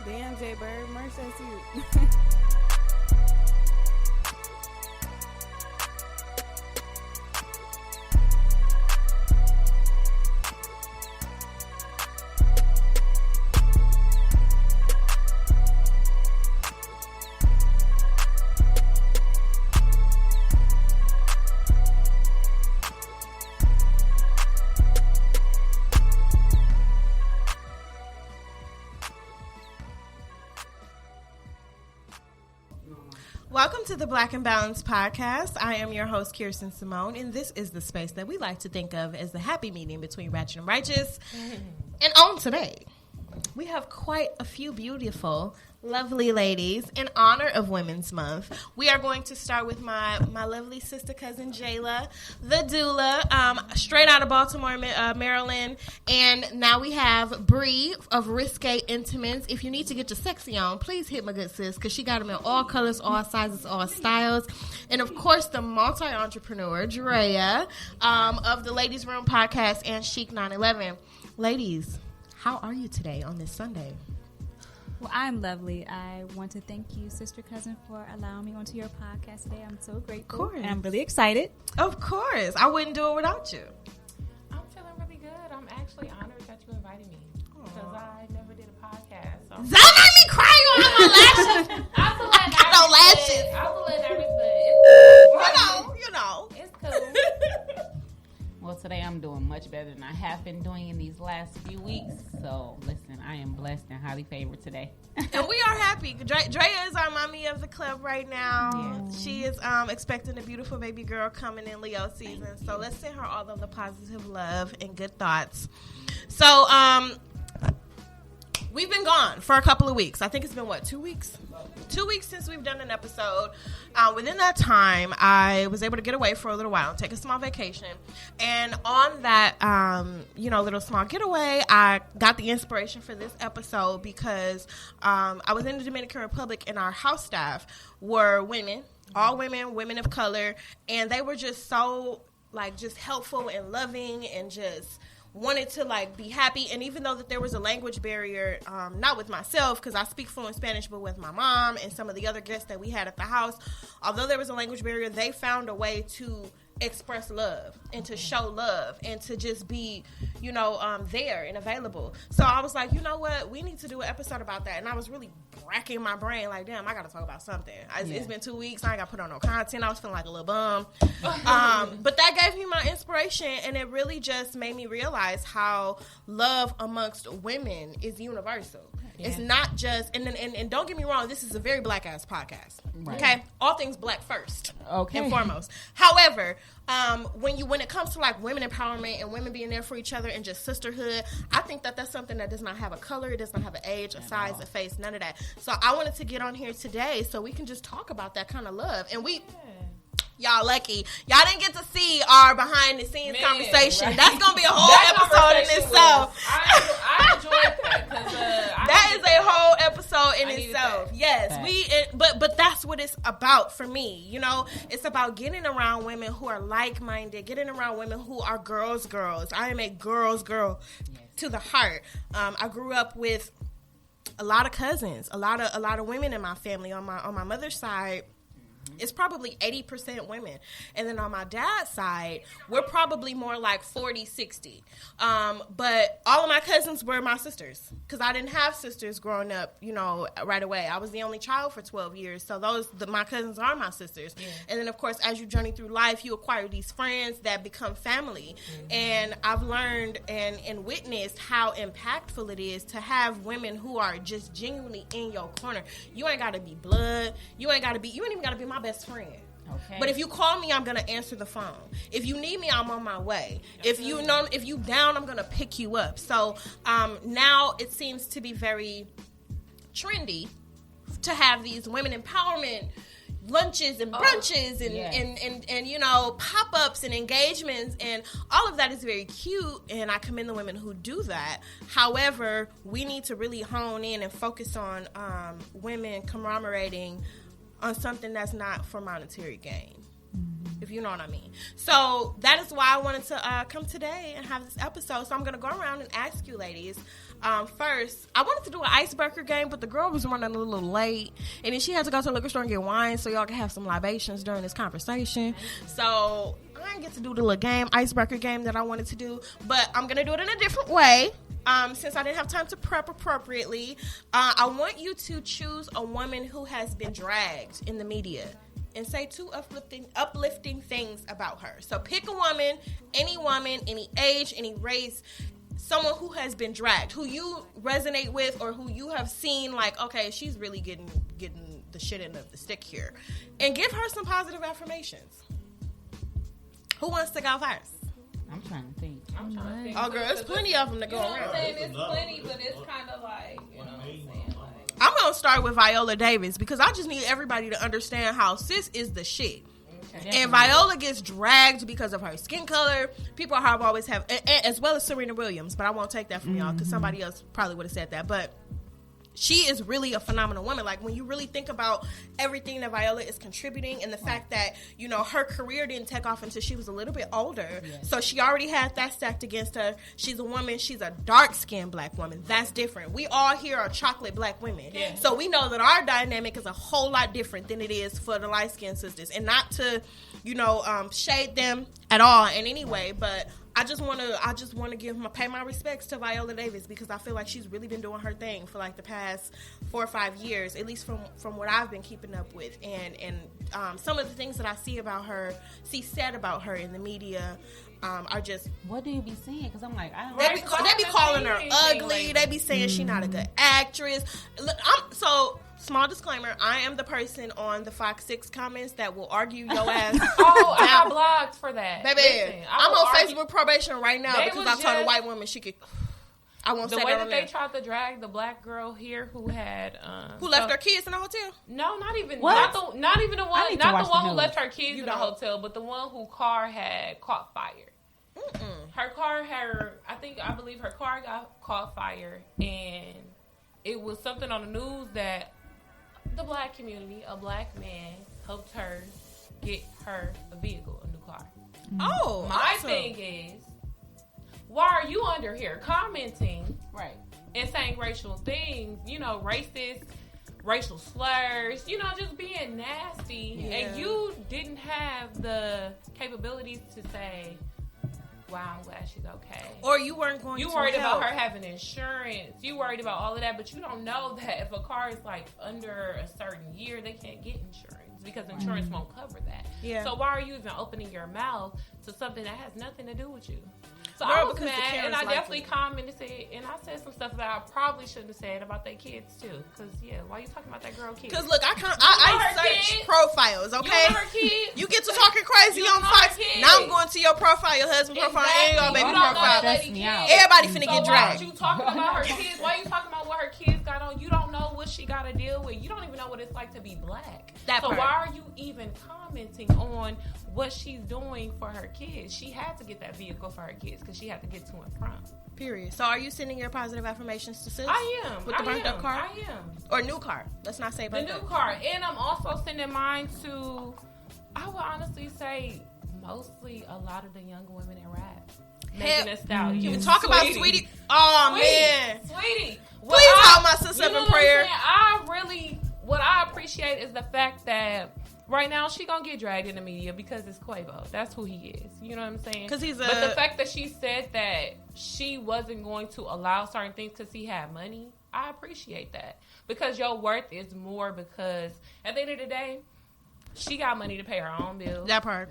Damn, J Bird, merch that's you. Welcome to the Black and Balanced podcast. I am your host, Kirsten Simone, and this is the space that we like to think of as the happy medium between ratchet and righteous. And on today, we have quite a few beautiful, lovely ladies in honor of Women's Month. We are going to start with my lovely sister cousin, Jayla, the doula, straight out of Baltimore, Maryland. And now we have Bree of Risque Intimates. If you need to get your sexy on, please hit my good sis, because she got them in all colors, all sizes, all styles. And, of course, the multi-entrepreneur, Drea, of the Ladies Room podcast and Chic 911. Ladies, how are you today on this Sunday? Well, I'm lovely. I want to thank you, sister cousin, for allowing me onto your podcast today. I'm so grateful. Of course. And I'm really excited. Of course. I wouldn't do it without you. I'm feeling really good. I'm actually honored that you invited me because I never did a podcast. So. That made me cry on my lashes. I was a got no lashes. I was a little nervous, but You know. it's cool. Well, today I'm doing much better than I have been doing in these last few weeks. So, listen, I am blessed and highly favored today. And we are happy. Drea is our mommy of the club right now. Yes. She is expecting a beautiful baby girl coming in Leo season. So let's send her all of the positive love and good thoughts. So we've been gone for a couple of weeks. I think it's been, 2 weeks? 2 weeks since we've done an episode. Within that time, I was able to get away for a little while and take a small vacation. And on that, little small getaway, I got the inspiration for this episode because I was in the Dominican Republic and our house staff were women, all women, women of color, and they were just so, just helpful and loving and just wanted to be happy. And even though that there was a language barrier, not with myself because I speak fluent Spanish, but with my mom and some of the other guests that we had at the house, although there was a language barrier, they found a way to express love and to show love and to just be, there and available. So I was like, you know what, we need to do an episode about that. And I was really racking my brain damn, I gotta talk about something. It's been 2 weeks, I ain't gotta put on no content. I was feeling like a little bum. But that gave me my inspiration, and it really just made me realize how love amongst women is universal. Yeah. It's not just, and don't get me wrong, this is a very black ass podcast. Right. Okay, all things black first, and foremost. However, when it comes to women empowerment and women being there for each other and just sisterhood, I think that that's something that does not have a color, it does not have an age, a size, a face, none of that. So I wanted to get on here today so we can just talk about that kind of love. And y'all lucky. Y'all didn't get to see our behind the scenes conversation. Right? That's gonna be a whole episode in itself. I enjoyed that because that is a whole episode in itself. Yes, but that's what it's about for me. It's about getting around women who are like-minded, getting around women who are girls. I am a girl to the heart. I grew up with a lot of cousins, a lot of women in my family. On my mother's side, it's probably 80% women. And then on my dad's side, we're probably more like 40-60. But all of my cousins were my sisters because I didn't have sisters growing up, right away. I was the only child for 12 years. So my cousins are my sisters. Yeah. And then, of course, as you journey through life, you acquire these friends that become family. Mm-hmm. And I've learned and witnessed how impactful it is to have women who are just genuinely in your corner. You ain't got to be blood. You ain't even got to be my best friend. Okay. But if you call me, I'm gonna answer the phone. If you need me, I'm on my way. If you down, I'm gonna pick you up. So now it seems to be very trendy to have these women empowerment lunches and brunches and pop-ups and engagements, and all of that is very cute, and I commend the women who do that. However, we need to really hone in and focus on women commemorating on something that's not for monetary gain, if you know what I mean. So that is why I wanted to come today and have this episode. So I'm going to go around and ask you ladies, First, I wanted to do an icebreaker game, but the girl was running a little late, and then she had to go to the liquor store and get wine so y'all can have some libations during this conversation. So I didn't get to do the little game, icebreaker game that I wanted to do, but I'm going to do it in a different way. Since I didn't have time to prep appropriately, I want you to choose a woman who has been dragged in the media and say 2 uplifting things about her. So pick a woman, any age, any race, someone who has been dragged, who you resonate with, or who you have seen like, okay, she's really getting the shit end of the stick here. And give her some positive affirmations. Who wants to go first? I'm trying to think. Oh, girl, there's plenty of them to go You know what I'm around. saying? It's plenty, but it's kind of like, you know what I'm saying? Like, I'm going to start with Viola Davis because I just need everybody to understand how sis is the shit. And Viola gets dragged because of her skin color. People have always have, as well as Serena Williams, but I won't take that from y'all because somebody else probably would have said that. But she is really a phenomenal woman. Like, when you really think about everything that Viola is contributing and the fact that, you know, her career didn't take off until she was a little bit older. Yes. So she already had that stacked against her. She's a woman. She's a dark-skinned black woman. That's different. We all here are chocolate black women. Yeah. So we know that our dynamic is a whole lot different than it is for the light-skinned sisters. And not to, you know, shade them at all in any way, but I just want to pay my respects to Viola Davis because I feel like she's really been doing her thing for like the past 4 or 5 years, at least from what I've been keeping up with, and some of the things that I see said about her in the media are just. What do you be saying? Because I'm like, they be calling her ugly. They be saying she's not a good actress. Look, small disclaimer, I am the person on the Fox 6 comments that will argue your ass. oh, I got blocked for that. Baby, listen, I'm on Facebook probation right now because I told a white woman she could. I won't say that. The way that they tried to drag the black girl here who had who left her kids in the hotel. No, not even what? not even the one. Not the one who left her kids in the hotel, but the one whose car had caught fire. Her car I believe her car got caught fire, and it was something on the news that the black community, a black man, helped her get her a vehicle, a new car. Oh, my awesome. thing is, why are you under here commenting, right, and saying racial things? You know, racist, racial slurs. You know, just being nasty, and you didn't have the capabilities to say, wow, I'm glad she's okay. Or you weren't going to You worried about her having insurance. You worried about all of that, but you don't know that if a car is like under a certain year, they can't get insurance because insurance won't cover that. Yeah. So why are you even opening your mouth to something that has nothing to do with you? So I was mad, and I definitely commented and I said some stuff that I probably shouldn't have said about their kids too. Because why are you talking about that girl kids? Because look, I search profiles. Okay, you her kids? You get to talking crazy on Fox. Now I'm going to your profile, your husband profile, and your baby profile. Everybody finna get dragged. Why are you talking about her kids? Why are you talking about what her kids got on? You don't know what she got to deal with. You don't even know what it's like to be black. Why are you even commenting on what she's doing for her kids? She had to get that vehicle for her kids because she had to get to and from. Period. So are you sending your positive affirmations to sis? I am. With the burnt up car? I am. Or new car. Let's not say burnt up. The new car. And I'm also sending mine to, I would honestly say, mostly a lot of the young women in rap. Megan Thee Stallion. Can we talk about Sweetie? Oh, man. Sweetie. Please hold my sister up in prayer. What I appreciate is the fact that right now she gonna get dragged in the media because it's Quavo. That's who he is. You know what I'm saying? But the fact that she said that she wasn't going to allow certain things because he had money, I appreciate that. Because your worth is more because at the end of the day, she got money to pay her own bills. That part.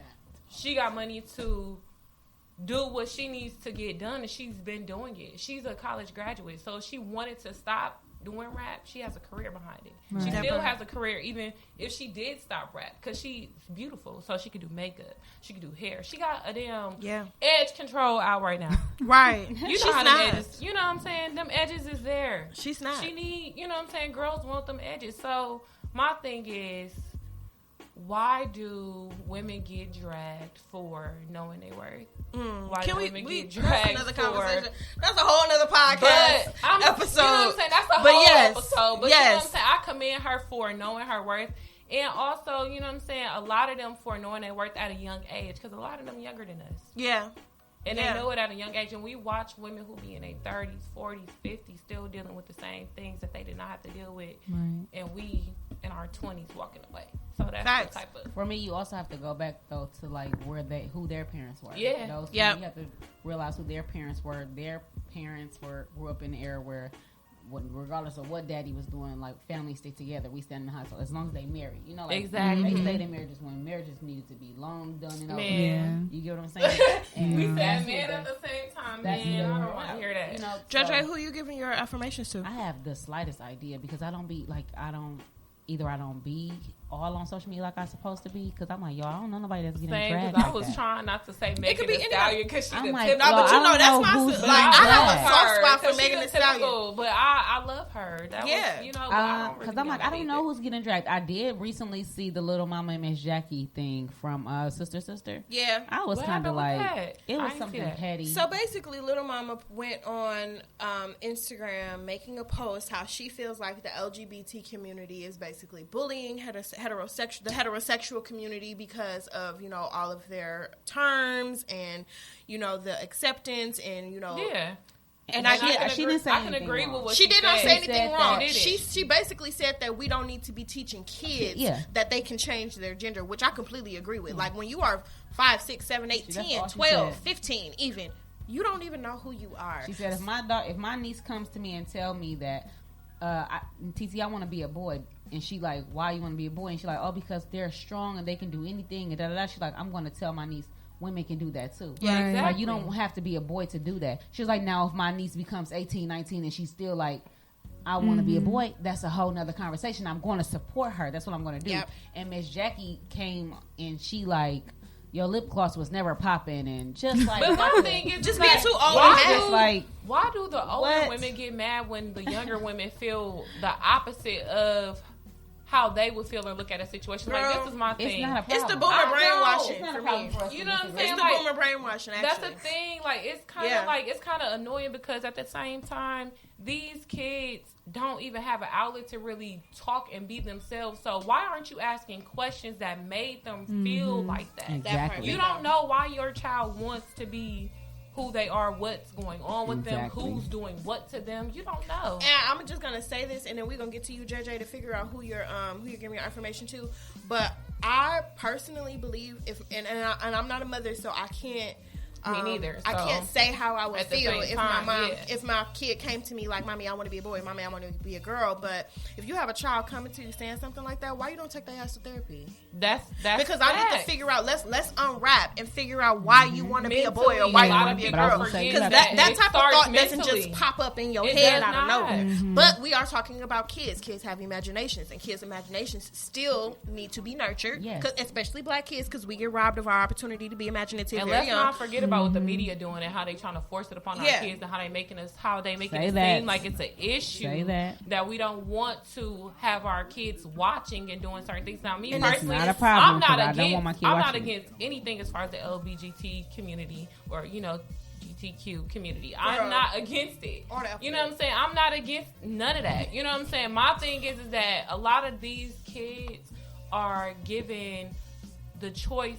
She got money to do what she needs to get done, and she's been doing it. She's a college graduate, so if she wanted to stop doing rap, she has a career behind it. Right. She still has a career even if she did stop rap because she's beautiful, so she could do makeup, she could do hair. She got a damn edge control out right now. Right. You know how them edges, you know what I'm saying? Them edges is there. She's not. She need, you know what I'm saying? Girls want them edges. So my thing is, why do women get dragged for knowing their worth? Why do women get dragged another conversation? That's a whole other podcast episode. You know what I'm saying? That's a whole episode. But you know what I'm saying? I commend her for knowing her worth. And also, you know what I'm saying? A lot of them for knowing their worth at a young age. Because a lot of them younger than us. Yeah. And they know it at a young age. And we watch women who be in their 30s, 40s, 50s still dealing with the same things that they did not have to deal with. Right. And we in our 20s walking away. So that's the type of... For me, you also have to go back, though, to, like, who their parents were. Yeah. You have to realize who their parents were. Their parents grew up in the era where, regardless of what daddy was doing, like, families stick together. We stand in the house as long as they married. You know, like, exactly. They stayed in marriages when marriages needed to be long done and over. Man. You get what I'm saying? And we said man at the same time. Man, I don't want to hear that. You know, JJ, who you giving your affirmations to? I have the slightest idea because I don't be all on social media like I'm supposed to be because I'm like, y'all, I don't know nobody that's getting dragged like I was that. trying not to say Megan Thee Stallion because she's I'm like, typical. No, but you know that's my who's like I have a soft spot for Megan Thee Stallion. Typical, but I love her. That was, you know, because I'm like, I don't know who's getting dragged. I did recently see the Little Mama and Miss Jackie thing from Sister. Yeah, I was kind of like, that? it was something petty. So basically, Little Mama went on Instagram making a post how she feels like the LGBT community is basically bullying the heterosexual community because of, you know, all of their terms and, you know, the acceptance and, you know. Yeah. And she didn't say I can anything agree wrong. with what she did not say anything wrong. She basically said that we don't need to be teaching kids that they can change their gender, which I completely agree with. Like when you are 5, 6, 7, 8, 10, 12, 15 even, you don't even know who you are. She said, if my niece comes to me and tell me that, TT, I want to be a boy. And she like, why you want to be a boy? And she like, oh, because they're strong and they can do anything. And da-da-da. She's like, I'm going to tell my niece women can do that too. Yeah, exactly. Like, you don't have to be a boy to do that. She was like, now if my niece becomes 18, 19 and she's still like, I want to be a boy, that's a whole nother conversation. I'm going to support her. That's what I'm going to do. Yep. And Miss Jackie came and she like, your lip gloss was never popping and just like. But my thing is just being too old. Why do the older women get mad when the younger women feel the opposite of how they would feel or look at a situation? Girl, like, this is my thing. It's not a problem. It's the boomer brainwashing for me. You know what I'm saying? It's the boomer brainwashing, actually. That's the thing. Like, it's kind of annoying because at the same time, these kids don't even have an outlet to really talk and be themselves. So why aren't you asking questions that made them feel like that? Exactly. You don't know why your child wants to be who they are, what's going on with them, who's doing what to them. You don't know. And I'm just gonna say this, and then we're gonna get to you, JJ, to figure out who you're giving your information to. But I personally believe and I'm not a mother, so I can't. Me neither. So I can't say how I would feel if time, my mom, if my kid came to me like, "Mommy, I want to be a boy. Mommy, I want to be a girl." But if you have a child coming to you saying something like that, why you don't take their ass to therapy? That's because I need to figure out. Let's unwrap and figure out why you want to be a boy or why you want to be a girl. Because that type of thought doesn't just pop up in your head out of nowhere. But we are talking about kids. Kids have imaginations, and kids' imaginations still need to be nurtured. Yes. Especially black kids, because we get robbed of our opportunity to be imaginative. And let's not forget about what the media doing and how they trying to force it upon our kids and how they making it seem like it's an issue that we don't want to have our kids watching and doing certain things. Now, me personally, I'm not against anything as far as the LGBT community or GTQ community. I'm not against it. You know what I'm saying? I'm not against none of that. You know what I'm saying? My thing is that a lot of these kids are given the choice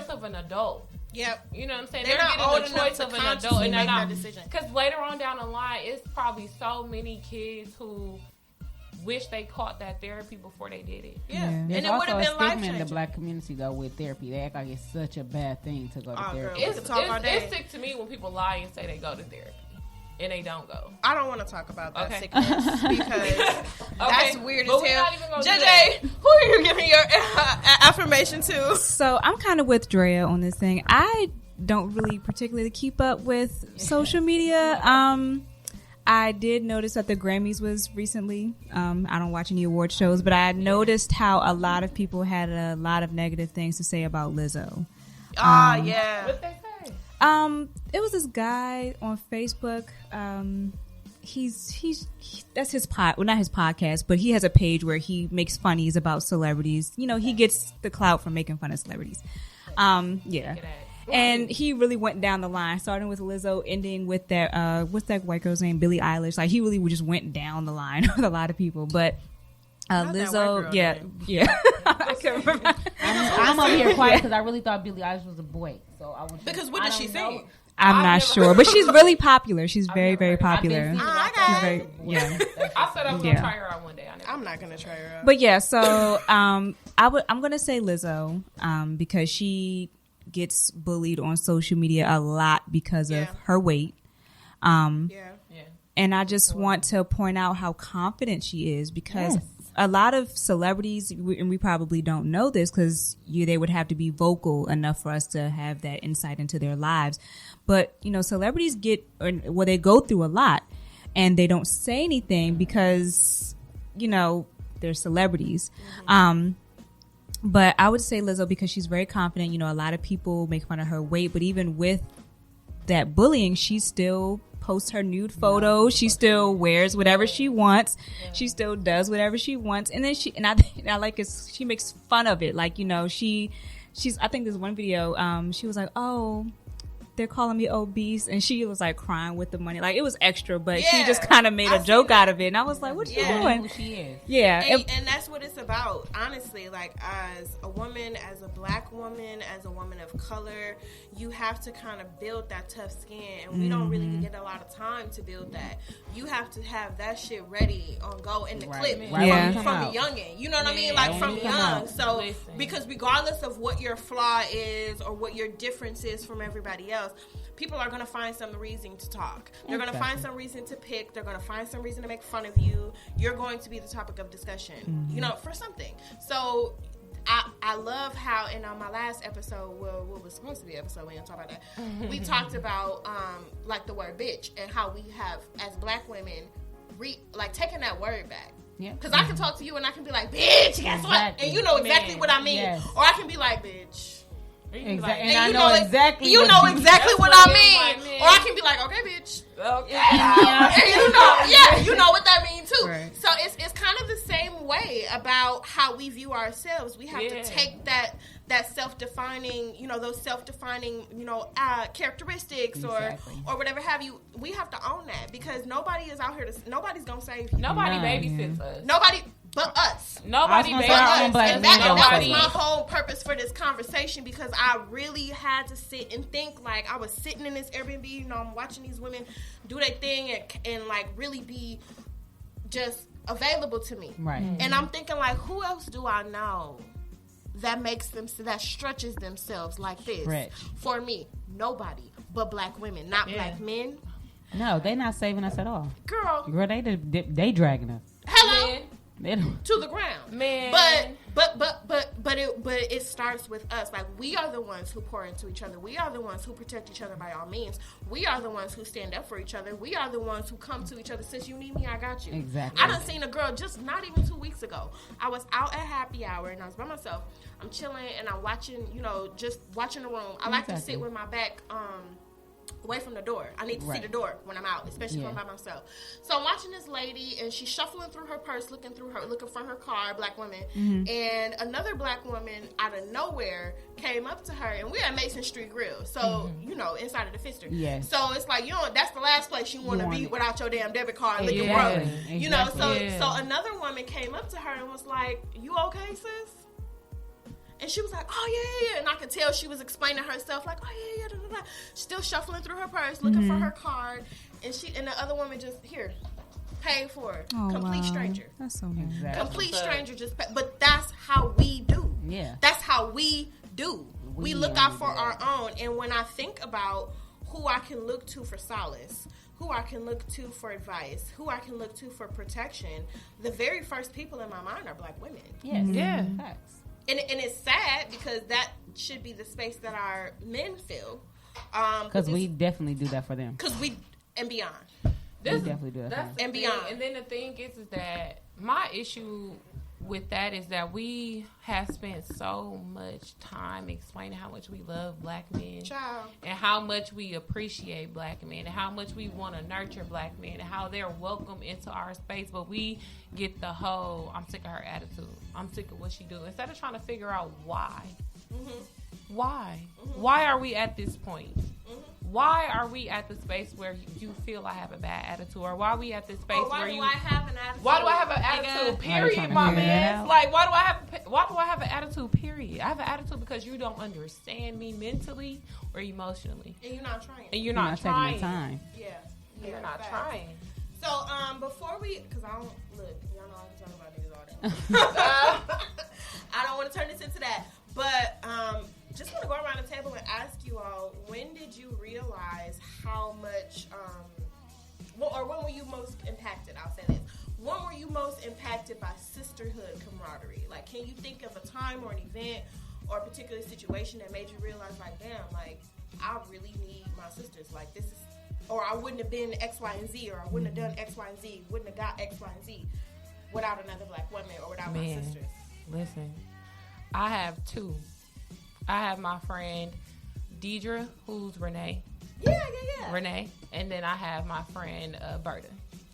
of an adult. Yep. You know what I'm saying? They're getting the choice of an adult and make that decision. Because later on down the line, it's probably so many kids who wish they caught that therapy before they did it. Yeah. And it would have been life changing in the black community though with therapy. They act like it's such a bad thing to go to therapy. It's sick to me when people lie and say they go to therapy. And they don't go. I don't want to talk about that sickness because that's weird as hell. JJ, who are you giving your affirmation to? So I'm kind of with Drea on this thing. I don't really particularly keep up with social media. I did notice that the Grammys was recently. I don't watch any award shows, but I noticed how a lot of people had a lot of negative things to say about Lizzo. Yeah. What they say? It was this guy on Facebook. He's that's his not his podcast, but he has a page where he makes funnies about celebrities. You know, he gets the clout from making fun of celebrities. And he really went down the line, starting with Lizzo, ending with that what's that white girl's name, Billie Eilish. Like, he really just went down the line with a lot of people. But Lizzo, yeah. I'm over here quiet because I really thought Billie Eilish was a boy. So I want because what did she sing? I'm not sure, but she's really popular. She's very, very popular. I said I was gonna try her out one day. I'm not gonna try her out. But yeah, so I'm gonna say Lizzo because she gets bullied on social media a lot because of her weight. And I just want to point out how confident she is because a lot of celebrities, and we probably don't know this because they would have to be vocal enough for us to have that insight into their lives. But, celebrities they go through a lot and they don't say anything because, they're celebrities. But I would say Lizzo because she's very confident. A lot of people make fun of her weight, but even with that bullying, she still posts her nude photos. She still wears whatever she wants. She still does whatever she wants. And then I like it. She makes fun of it. Like, she's, I think there's one video, she was like, oh, they're calling me obese, and she was like crying with the money. Like, it was extra, but she just kind of made a joke out of it. And I was like, what you doing? Who she is. Yeah. And that's what it's about, honestly. Like, as a woman, as a black woman, as a woman of color, you have to kind of build that tough skin. And we don't really get a lot of time to build that. You have to have that shit ready on go in the clip from the youngin'. You know what I mean? Like, from young. So, because regardless of what your flaw is or what your difference is from everybody else, people are going to find some reason to talk. They're going to find some reason to pick. They're going to find some reason to make fun of you. You're going to be the topic of discussion, for something. So I love how in my last episode, well, what was supposed to be an episode, we didn't talk about that. We talked about like the word bitch and how we have, as black women, taking that word back. Because I can talk to you and I can be like, bitch, guess what? And you know exactly what I mean. Yes. Or I can be like, bitch. Exactly. And I know exactly. You know exactly what I mean. Or I can be like, okay, bitch. Okay. And you know what that means too. Right. So it's kind of the same way about how we view ourselves. We have to take that self-defining, those self-defining, characteristics or whatever have you. We have to own that because nobody is out here nobody's gonna save you. Nobody babysits us. Nobody but us. Nobody babysits us. And that was my whole purpose for this conversation because I really had to sit and think. Like, I was sitting in this Airbnb, I'm watching these women do their thing and like really be just available to me. Right. And I'm thinking, like, who else do I know that that stretches themselves like this? For me, nobody but black women, not black men. No, they not saving us at all. Girl, they dragging us. Hello. Man. To the ground, man. But it starts with us. Like, we are the ones who pour into each other. We are the ones who protect each other by all means. We are the ones who stand up for each other. We are the ones who come to each other. Sis, you need me, I got you. Exactly. I done seen a girl just not even 2 weeks ago. I was out at happy hour and I was by myself. I'm chilling and I'm watching, just watching the room. I like to sit with my back away from the door. I need to see the door when I'm out, especially when I'm by myself. So I'm watching this lady, and she's shuffling through her purse, looking for her car, black woman. And another black woman out of nowhere came up to her, and we're at Mason Street Grill, so inside of the Pfister. Yes. So it's like, that's the last place you want to be without your damn debit card looking broke. Exactly. So another woman came up to her and was like, "You okay, sis?" And she was like, "Oh, yeah. And I could tell she was explaining herself, like, "Oh, yeah. Da, da, da." Still shuffling through her purse, looking for her card. And the other woman just, paid for it. Oh, complete stranger. That's so nice. Exactly. Complete stranger just paid. But that's how we do. Yeah. That's how we do. We look out for our own. And when I think about who I can look to for solace, who I can look to for advice, who I can look to for protection, the very first people in my mind are black women. Yes. Yeah. Facts. And it's sad because that should be the space that our men fill. Because we definitely do that for them. And beyond. We definitely do that and beyond. And then the thing is that my issue with that is that we have spent so much time explaining how much we love black men. Child. And how much we appreciate black men and how much we want to nurture black men and how they're welcome into our space, but we get the whole "I'm sick of her" attitude. I'm sick of what she do. Instead of trying to figure out why. Why? Why are we at this point? why are we at the space where you feel I have a bad attitude, or why are we at this space where you? Why do I have an attitude? Why do I have an attitude? Period, my man. Like, why do I have an attitude? Period. I have an attitude because you don't understand me mentally or emotionally, and you're not trying. And you're not trying. Taking the time. Yeah, you're not trying. So, before we, because I don't look, y'all know I can talk about niggas all day. I don't want to turn this into that, but just want to go around the table and ask you all, when did you realize how much, or when were you most impacted? I'll say this. When were you most impacted by sisterhood camaraderie? Like, can you think of a time or an event or a particular situation that made you realize, like, damn, like, I really need my sisters. Like, this is, or I wouldn't have been X, Y, and Z, or I wouldn't have done X, Y, and Z, wouldn't have got X, Y, and Z without another black woman or without my sisters. Listen, I have two. I have my friend Deidre, who's Renee. Yeah. Renee. And then I have my friend Berta.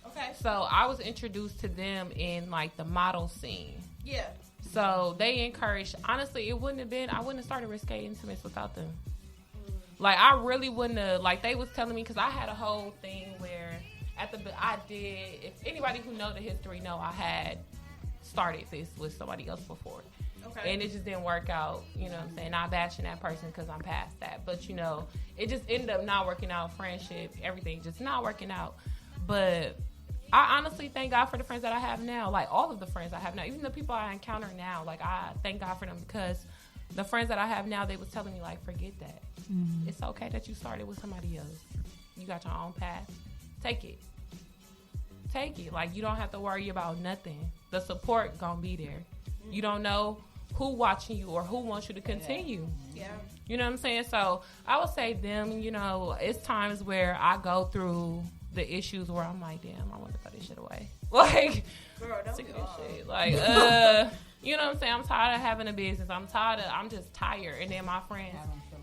Okay. So I was introduced to them in like the model scene. Yeah. So they encouraged, honestly, I wouldn't have started Risque Intimates without them. Like, I really wouldn't have, like, they was telling me, because I had a whole thing where if anybody who know the history know I had started this with somebody else before. Okay. And it just didn't work out, you know what I'm saying? Not bashing that person because I'm past that. But, you know, it just ended up not working out, friendship, everything just not working out. But I honestly thank God for the friends that I have now. Like, all of the friends I have now, even the people I encounter now, like, I thank God for them because the friends that I have now, they was telling me, like, forget that. Mm-hmm. It's okay that you started with somebody else. You got your own path. Take it. Like, you don't have to worry about nothing. The support gonna be there. Mm-hmm. You don't know who watching you or who wants you to continue. Yeah. You know what I'm saying? So I would say them, you know, it's times where I go through the issues where I'm like, damn, I want to throw this shit away. Like, girl, don't sick of this shit. Like, you know what I'm saying? I'm tired of having a business. I'm just tired. And then my friends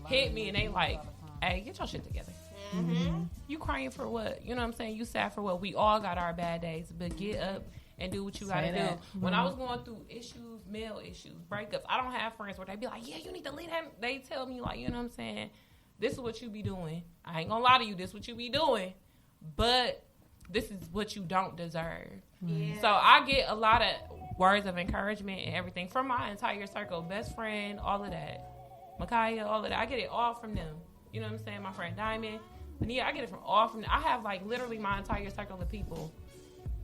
hit me and they like, hey, get your shit together. Mm-hmm. You crying for what? You know what I'm saying? You sad for what? We all got our bad days, but get up and do what you gotta do. Mm-hmm. When I was going through issues, male issues, breakups, I don't have friends where they be like, yeah, you need to leave that. They tell me, like, you know what I'm saying? This is what you be doing. I ain't gonna lie to you. This is what you be doing. But this is what you don't deserve. Yeah. So I get a lot of words of encouragement and everything from my entire circle. Best friend, all of that. Micaiah, all of that. I get it all from them. You know what I'm saying? My friend Diamond. But yeah, I get it from all from them. I have like literally my entire circle of people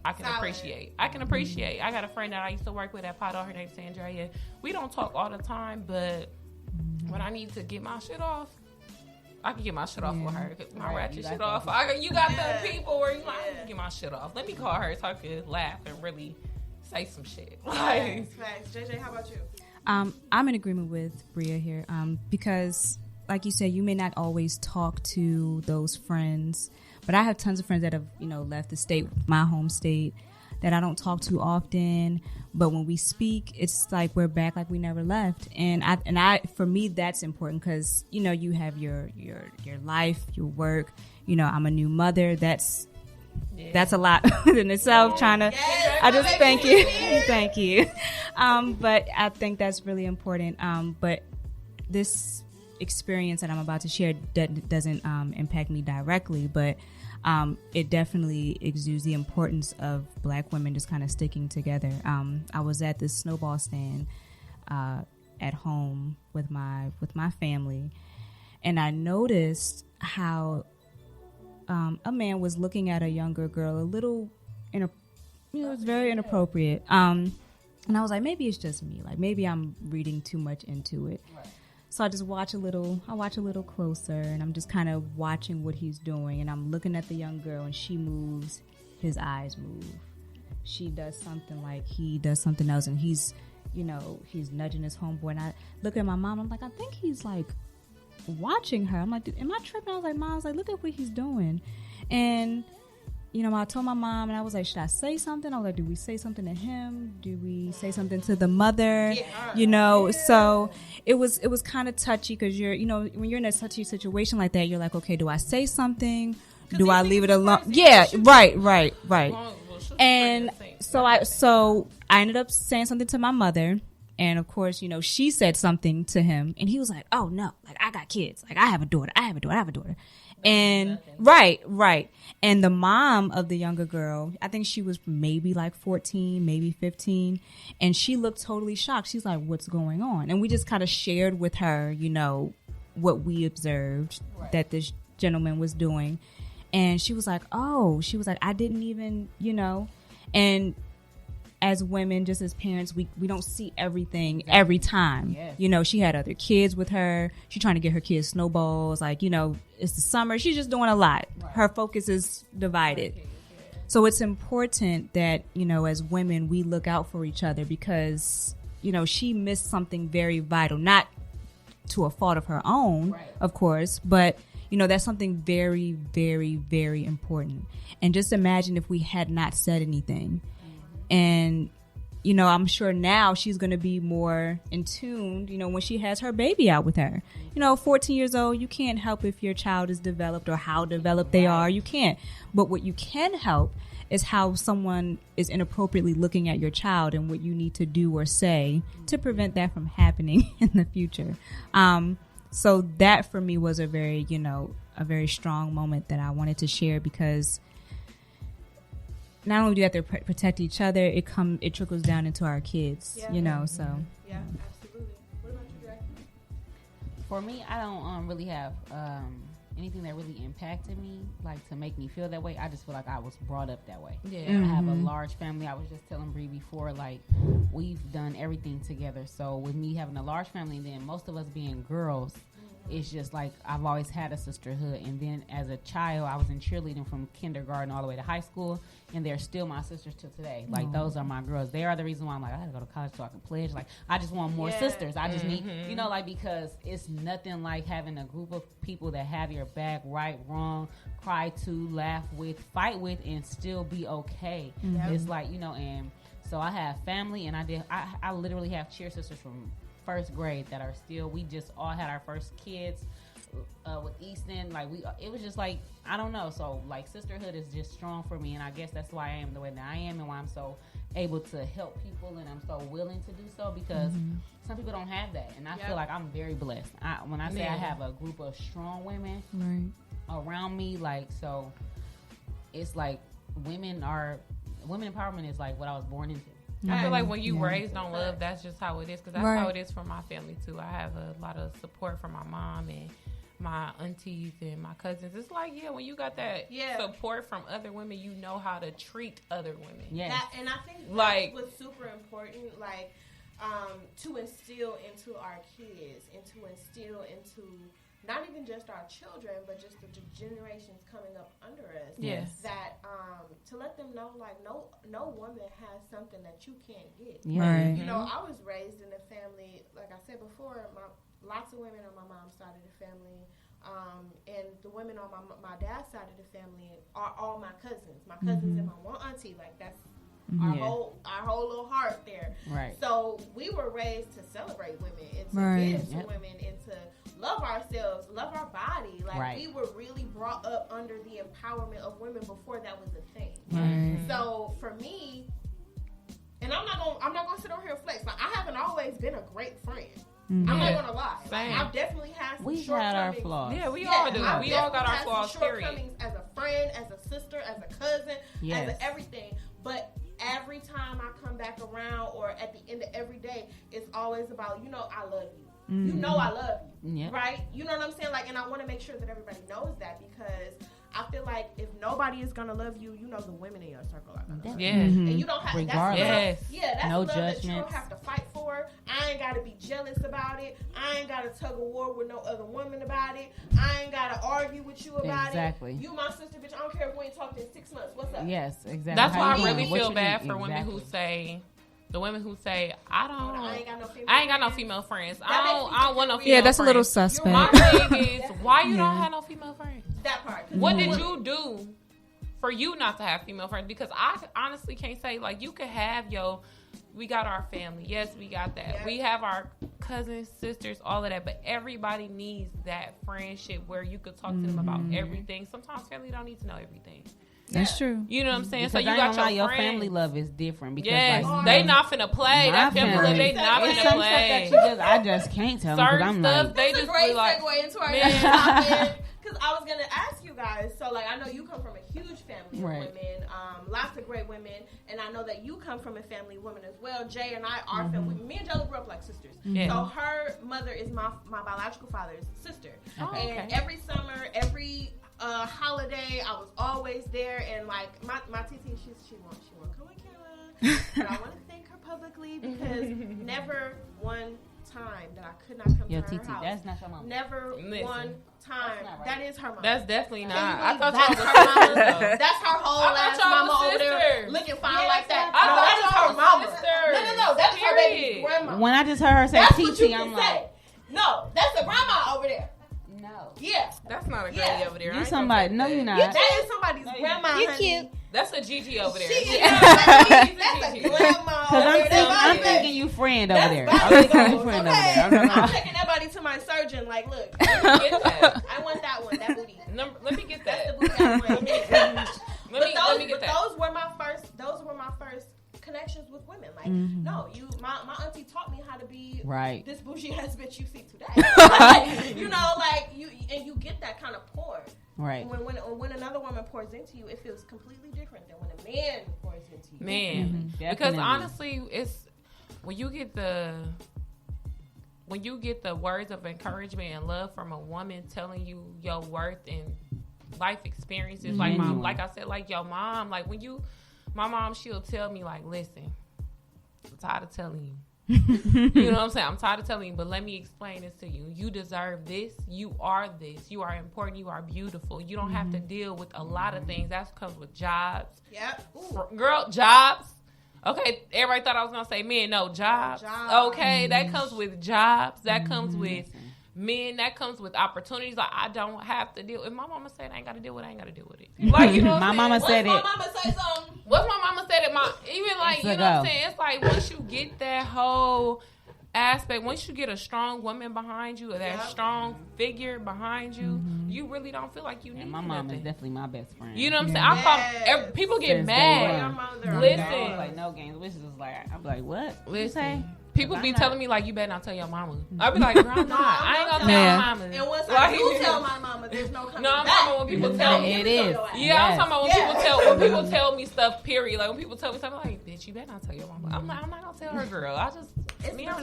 I can appreciate. I got a friend that I used to work with at Poto. Her name's Sandra. We don't talk all the time, but when I need to get my shit off, I can get my shit off with her. My ratchet shit off. You got the people where you like, I can get my shit off. Let me call her so I can laugh and really say some shit. Thanks. JJ, how about you? I'm in agreement with Bria here because, like you said, you may not always talk to those friends, but I have tons of friends that have, you know, left the state, my home state, that I don't talk to often. But when we speak, it's like we're back like we never left. And I for me, that's important because, you know, you have your life, your work. You know, I'm a new mother. That's a lot in itself. I just thank you. But I think that's really important. But this experience that I'm about to share doesn't impact me directly, but it definitely exudes the importance of Black women just kind of sticking together. I was at this snowball stand at home with my family, and I noticed how a man was looking at a younger girl a little, it was very inappropriate. And I was like, maybe it's just me. Like, maybe I'm reading too much into it. Right. So I just watch a little closer, and I'm just kind of watching what he's doing. And I'm looking at the young girl, and she moves. His eyes move. She does something like he does something else, and he's nudging his homeboy. And I look at my mom. I'm like, I think he's like watching her. I'm like, am I tripping? I was like, Mom, look at what he's doing. And I told my mom, and I was like, should I say something? I was like, do we say something to him? Do we say something to the mother? Yeah. So it was kind of touchy because when you're in a touchy situation like that, you're like, okay, do I say something? Do I leave it alone? Yeah, right. And so I ended up saying something to my mother. And of course, she said something to him, and he was like, oh no, like I got kids. Like I have a daughter. And right. And the mom of the younger girl, I think she was maybe like 14, maybe 15. And she looked totally shocked. She's like, what's going on? And we just kind of shared with her, you know, what we observed that this gentleman was doing. And she was like, I didn't even, you know. And as women, just as parents, we don't see everything every time. Yes. You know, she had other kids with her. She's trying to get her kids snowballs. Like, you know, it's the summer. She's just doing a lot. Right. Her focus is divided. So it's important that, you know, as women, we look out for each other because, you know, she missed something very vital, not to a fault of her own, of course, but, you know, that's something very, very, very important. And just imagine if we had not said anything. And, you know, I'm sure now she's going to be more in tune, you know, when she has her baby out with her. You know, 14 years old, you can't help if your child is developed or how developed they are. You can't. But what you can help is how someone is inappropriately looking at your child and what you need to do or say to prevent that from happening in the future. So that for me was a very, you know, a very strong moment that I wanted to share because not only do we have to protect each other, it trickles down into our kids, you know, so. Yeah, absolutely. What about you, Dre? For me, I don't really have anything that really impacted me, like to make me feel that way. I just feel like I was brought up that way. Yeah. I have a large family. I was just telling Bree before, like, we've done everything together. So with me having a large family and then most of us being girls, it's just like I've always had a sisterhood. And then as a child, I was in cheerleading from kindergarten all the way to high school. And they're still my sisters to today. Like, those are my girls. They are the reason why I'm like, I got to go to college so I can pledge. Like, I just want more sisters. I just need, you know, like, because it's nothing like having a group of people that have your back, right, wrong, cry to, laugh with, fight with, and still be okay. It's like, you know, and so I have family, and I literally have cheer sisters from first grade that are still, we just all had our first kids with Easton. Like, it was just like, I don't know. So like, sisterhood is just strong for me, and I guess that's why I am the way that I am and why I'm so able to help people and I'm so willing to do so, because some people don't have that, and I feel like I'm very blessed. When I say I have a group of strong women around me, like, so it's like women empowerment is like what I was born into. I feel like when you raised on love, that's just how it is, because that's how it is for my family too. I have a lot of support from my mom and my aunties and my cousins. It's like, when you got that support from other women, you know how to treat other women. And I think that was super important, like, to instill into our kids and to instill into not even just our children, but just the generations coming up under us. Yes. That to let them know, like, no woman has something that you can't get. Right. You know, I was raised in a family, like I said before, lots of women on my mom's side of the family. And the women on my dad's side of the family are all my cousins. My cousins and my one auntie, like, that's our whole little heart there. Right. So we were raised to celebrate women and to give to women and to love ourselves, love our body. Like, we were really brought up under the empowerment of women before that was a thing. Right. So for me, and I'm not gonna sit on here and flex, but I haven't always been a great friend. I'm not gonna lie. Like, I've definitely had some shortcomings. Had our flaws. Yeah, we all do. We all got our flaws. Shortcomings as a friend, as a sister, as a cousin, as a everything. But every time I come back around, or at the end of every day, it's always about, you know, I love you. You know I love you, right? You know what I'm saying? Like, and I want to make sure that everybody knows that, because I feel like if nobody is gonna love you, you know, the women in your circle are gonna love you. And you don't have regardless. That's no love judgments. that you don't have to fight for. I ain't gotta be jealous about it. I ain't gotta tug a war with no other woman about it. I ain't gotta argue with you about it. You my sister, bitch. I don't care if we ain't talked in 6 months. What's up? Yes, exactly. That's why I really feel bad for women who say, the women who say, I ain't got no female friends. I don't want no female friends. Yeah, that's a little suspect. My thing is, why you don't have no female friends? That part. What did you do for you not to have female friends? Because I honestly can't say, like, you could have we got our family. Yes, we got that. Yeah. We have our cousins, sisters, all of that. But everybody needs that friendship where you could talk to them about everything. Sometimes family don't need to know everything. That's true. You know what I'm saying? Because so you got your family love is different. Because they not finna play. That family love, they not finna play. I just can't tell them. Certain stuff, like, they just a great segue into our next topic. Because I was gonna ask you guys. So, like, I know you come from a huge family of women, lots of great women, and I know that you come from a family of women as well. Jay and I are family. Me and Jella grew up like sisters. Yeah. So her mother is my biological father's sister, and every summer, every holiday, I was always there. And like my TT, she won't come on camera, but I want to thank her publicly because never one time that I could not come to her house. That's not your mom. Never one time. Right. That is her mom. That's definitely not. I thought that's her mama. That's her whole ass mama over there looking fine like that. That is her mama. No. That's her baby's grandma. When I just heard her say TT, I'm like, no, that's a grandma over there. No. Yeah. That's not a granny over there. You somebody. No, you're not. That is somebody's grandma. You're cute. That's a Gigi over there. That's a grandma. I'm thinking you friend over there. I'm thinking you friend over there. I'm taking that body to my surgeon. Like, look, I want that one. That booty. Let me get that. That's the booty I want. Let me get that. Those were my first connections with women. Like, no, my auntie taught me how to be this bougie ass bitch you see today. Like, you know, like you get that kind of pour. Right. When another woman pours into you, it feels completely different than when a man pours into you. Man, because honestly, it's when you get the words of encouragement and love from a woman telling you your worth and life experiences, like I said, like your mom, like my mom, she'll tell me like, listen, I'm tired of telling you. You know what I'm saying? I'm tired of telling you, but let me explain this to you. You deserve this. You are this. You are important. You are beautiful. You don't have to deal with a lot of things. That comes with jobs. Yep. Girl, jobs. Okay, everybody thought I was going to say men. No, jobs. Okay, that comes with jobs. That comes with men. That comes with opportunities. Like, I don't have to deal. If my mama said I ain't got to deal with it, I ain't got to deal with it. Like, you know what my I'm mama saying? said my it. mama say something? What's my mama said it? Even like, you know what I'm saying? It's like once you get that whole aspect, once you get a strong woman behind you or that strong figure behind you, you really don't feel like you need my mom is definitely my best friend. You know what I'm saying? People get mad. Listen. Like, no games. Which is like, I'm like, what? Listen. People be telling me, like, you better not tell your mama. I be like, girl, I'm not. I ain't gonna tell my mama. And once I do tell my mama, there's no coming back. I'm talking about when people tell me. It is. Yeah, I'm talking about when people tell me stuff, period. Like, when people tell me something, like, bitch, you better not tell your mama. I'm not gonna tell her, girl. I was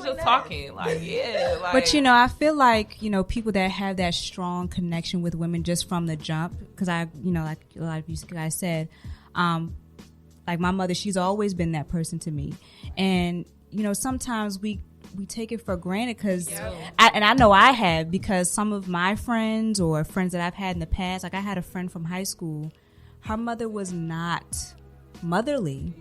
just talking. Like, yeah. Like, but, you know, I feel like, you know, people that have that strong connection with women just from the jump, because like a lot of you guys said, like my mother, she's always been that person to me. And, you know, sometimes we take it for granted because, I know I have, because some of my friends or friends that I've had in the past, like I had a friend from high school, her mother was not motherly,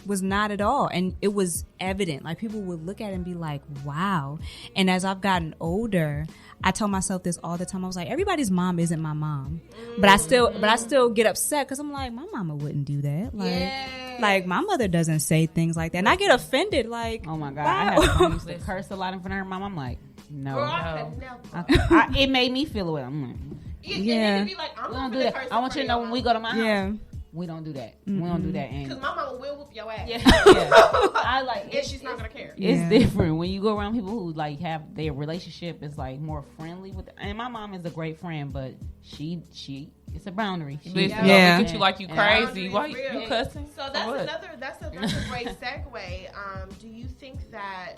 was not at all. And it was evident. Like people would look at it and be like, wow. And as I've gotten older, I tell myself this all the time. I was like, everybody's mom isn't my mom, but I still get upset because I'm like, my mama wouldn't do that. Like my mother doesn't say things like that, and I get offended. Like, oh my god, wow. I have a friend who used to curse a lot in front of her mom. I'm like, no. It made me feel away. I'm like, yeah. Be like, we don't do that. I want you to know when we go to my house. We don't do that. We don't do that. Because my mama will whoop your ass. Yeah. I like. And she's not gonna care. It's different when you go around people who like have their relationship is like more friendly with. And my mom is a great friend, but she it's a boundary. Look at you like you crazy. Why you cussing? So that's a great segue. Do you think that,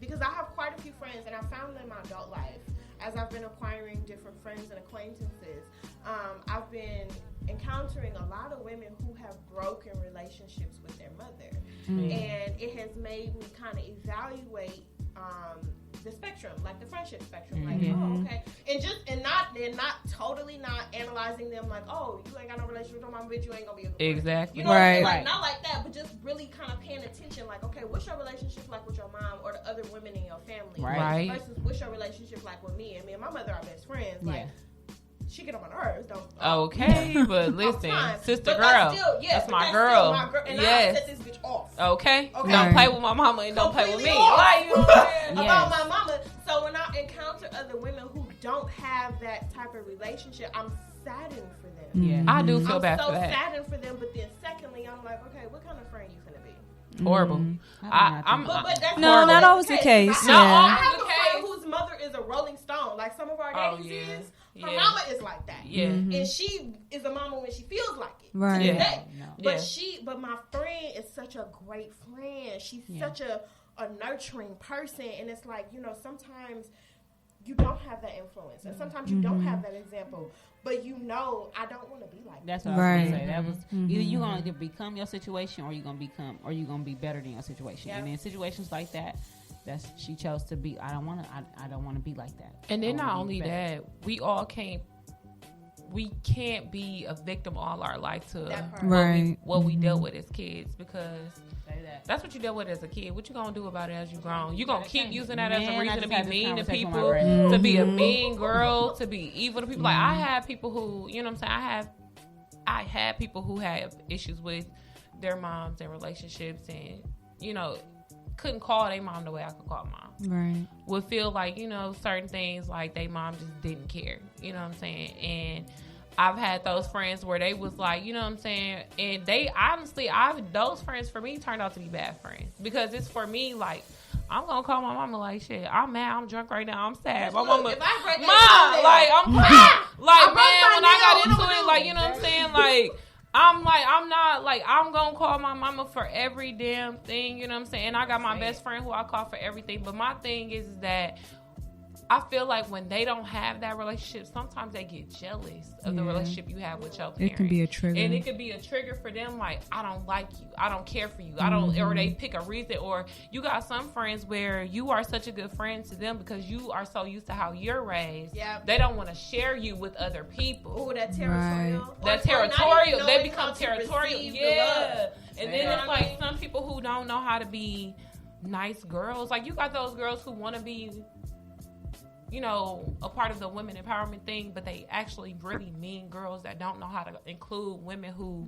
because I have quite a few friends and I found them in my adult life as I've been acquiring different friends and acquaintances, I've been encountering a lot of women who have broken relationships with their mother, and it has made me kind of evaluate the spectrum, like the friendship spectrum, like oh okay, and not totally not analyzing them like, oh, you ain't got no relationship with your mom, bitch, you ain't gonna be a good friend. Exactly. You know what I'm saying? Like not like that, but just really kind of paying attention, like, okay, what's your relationship like with your mom or the other women in your family, right? Versus what's your relationship like with me? And me and my mother are best friends, like. She get on my nerves, though. Okay, but listen, sister girl, that's my girl. And I set this bitch off. Okay. Don't play with my mama and don't play with me. Like, you know what I'm saying? About my mama. So when I encounter other women who don't have that type of relationship, I'm saddened for them. Yeah, I do feel bad for that. I'm so saddened for them, but then secondly, I'm like, okay, what kind of friend you finna be? Horrible. But that's no, not always the case. I have a friend whose mother is a Rolling Stone, like some of our daddies is. Her mama is like that. Yeah. And she is a mama when she feels like it. Right. Yeah. No. But my friend is such a great friend. She's such a nurturing person. And it's like, you know, sometimes you don't have that influence. And sometimes you don't have that example. But you know, I don't want to be like that. That's what I was gonna say. That was either you're gonna either become your situation or you're gonna be better than your situation. And in situations like that, she chose to be. I don't want to be like that. And then not only that, we can't be a victim all our life to what we dealt with as kids, because that's what you dealt with as a kid. What you gonna do about it as you grown? You gonna keep using that as a reason to be mean to people, to be a mean girl, to be evil to people. Like I have people who, you know what I'm saying, I had people who have issues with their moms and relationships, and you know, couldn't call their mom the way I could call mom. Right. Would feel like, you know, certain things like they mom just didn't care. You know what I'm saying? And I've had those friends where they was like, you know what I'm saying? And they honestly, those friends for me turned out to be bad friends, because it's for me like, I'm gonna call my mama like, shit, I'm mad, I'm drunk right now, I'm sad. My mama, if I break mom, like I'm crying. Like man, when I got into it, like, you know what I'm saying, like. I'm not like, I'm gonna call my mama for every damn thing, you know what I'm saying? And I got my best friend who I call for everything. But my thing is that I feel like when they don't have that relationship, sometimes they get jealous of the relationship you have with your parents. It can be a trigger. And it could be a trigger for them, like, I don't like you, I don't care for you, I don't, or they pick a reason, or you got some friends where you are such a good friend to them because you are so used to how you're raised. They don't want to share you with other people. Oh, that territorial. Right. That territorial. They become territorial. Yeah. And then it's like some people who don't know how to be nice girls. Like you got those girls who want to be, you know, a part of the women empowerment thing, but they actually really mean girls that don't know how to include women who,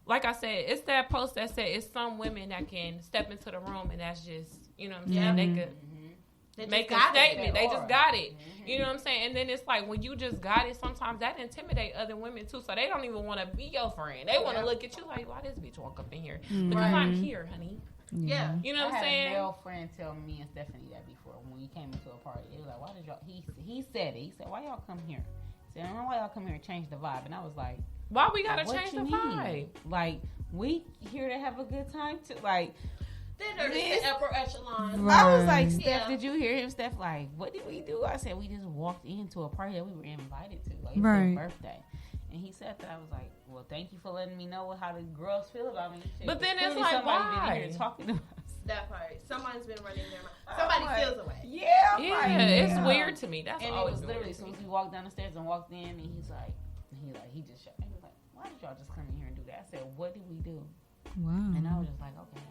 like I said, it's that post that said it's some women that can step into the room and that's just, you know what I'm saying, they could make a statement. They just got it. You know what I'm saying? And then it's like when you just got it, sometimes that intimidate other women too. So they don't even want to be your friend. They want to look at you like, why this bitch walk up in here? Because I'm here, honey. Yeah. You know what I'm saying? I had a male friend tell me and Stephanie that before when we came into a party. It was like, why did y'all, he said it. He said, why y'all come here? He said, I don't know why y'all come here and change the vibe. And I was like, why we gotta change the vibe? Like, we here to have a good time too. Like, the upper echelon. Right. I was like, Steph, did you hear him? Steph, like, what did we do? I said, we just walked into a party that we were invited to. Like, it was his birthday. And he said that. I was like, well, thank you for letting me know how the girls feel about me. Shit. But then it's like, somebody why? been here talking to us. That part. Somebody's been running their mouth. Somebody feels away. Yeah, it's weird to me. That's and always it was literally weird as soon as we walked down the stairs and walked in, and he just shut. He was like, why did y'all just come in here and do that? I said, what did we do? Wow. And I was just like, okay.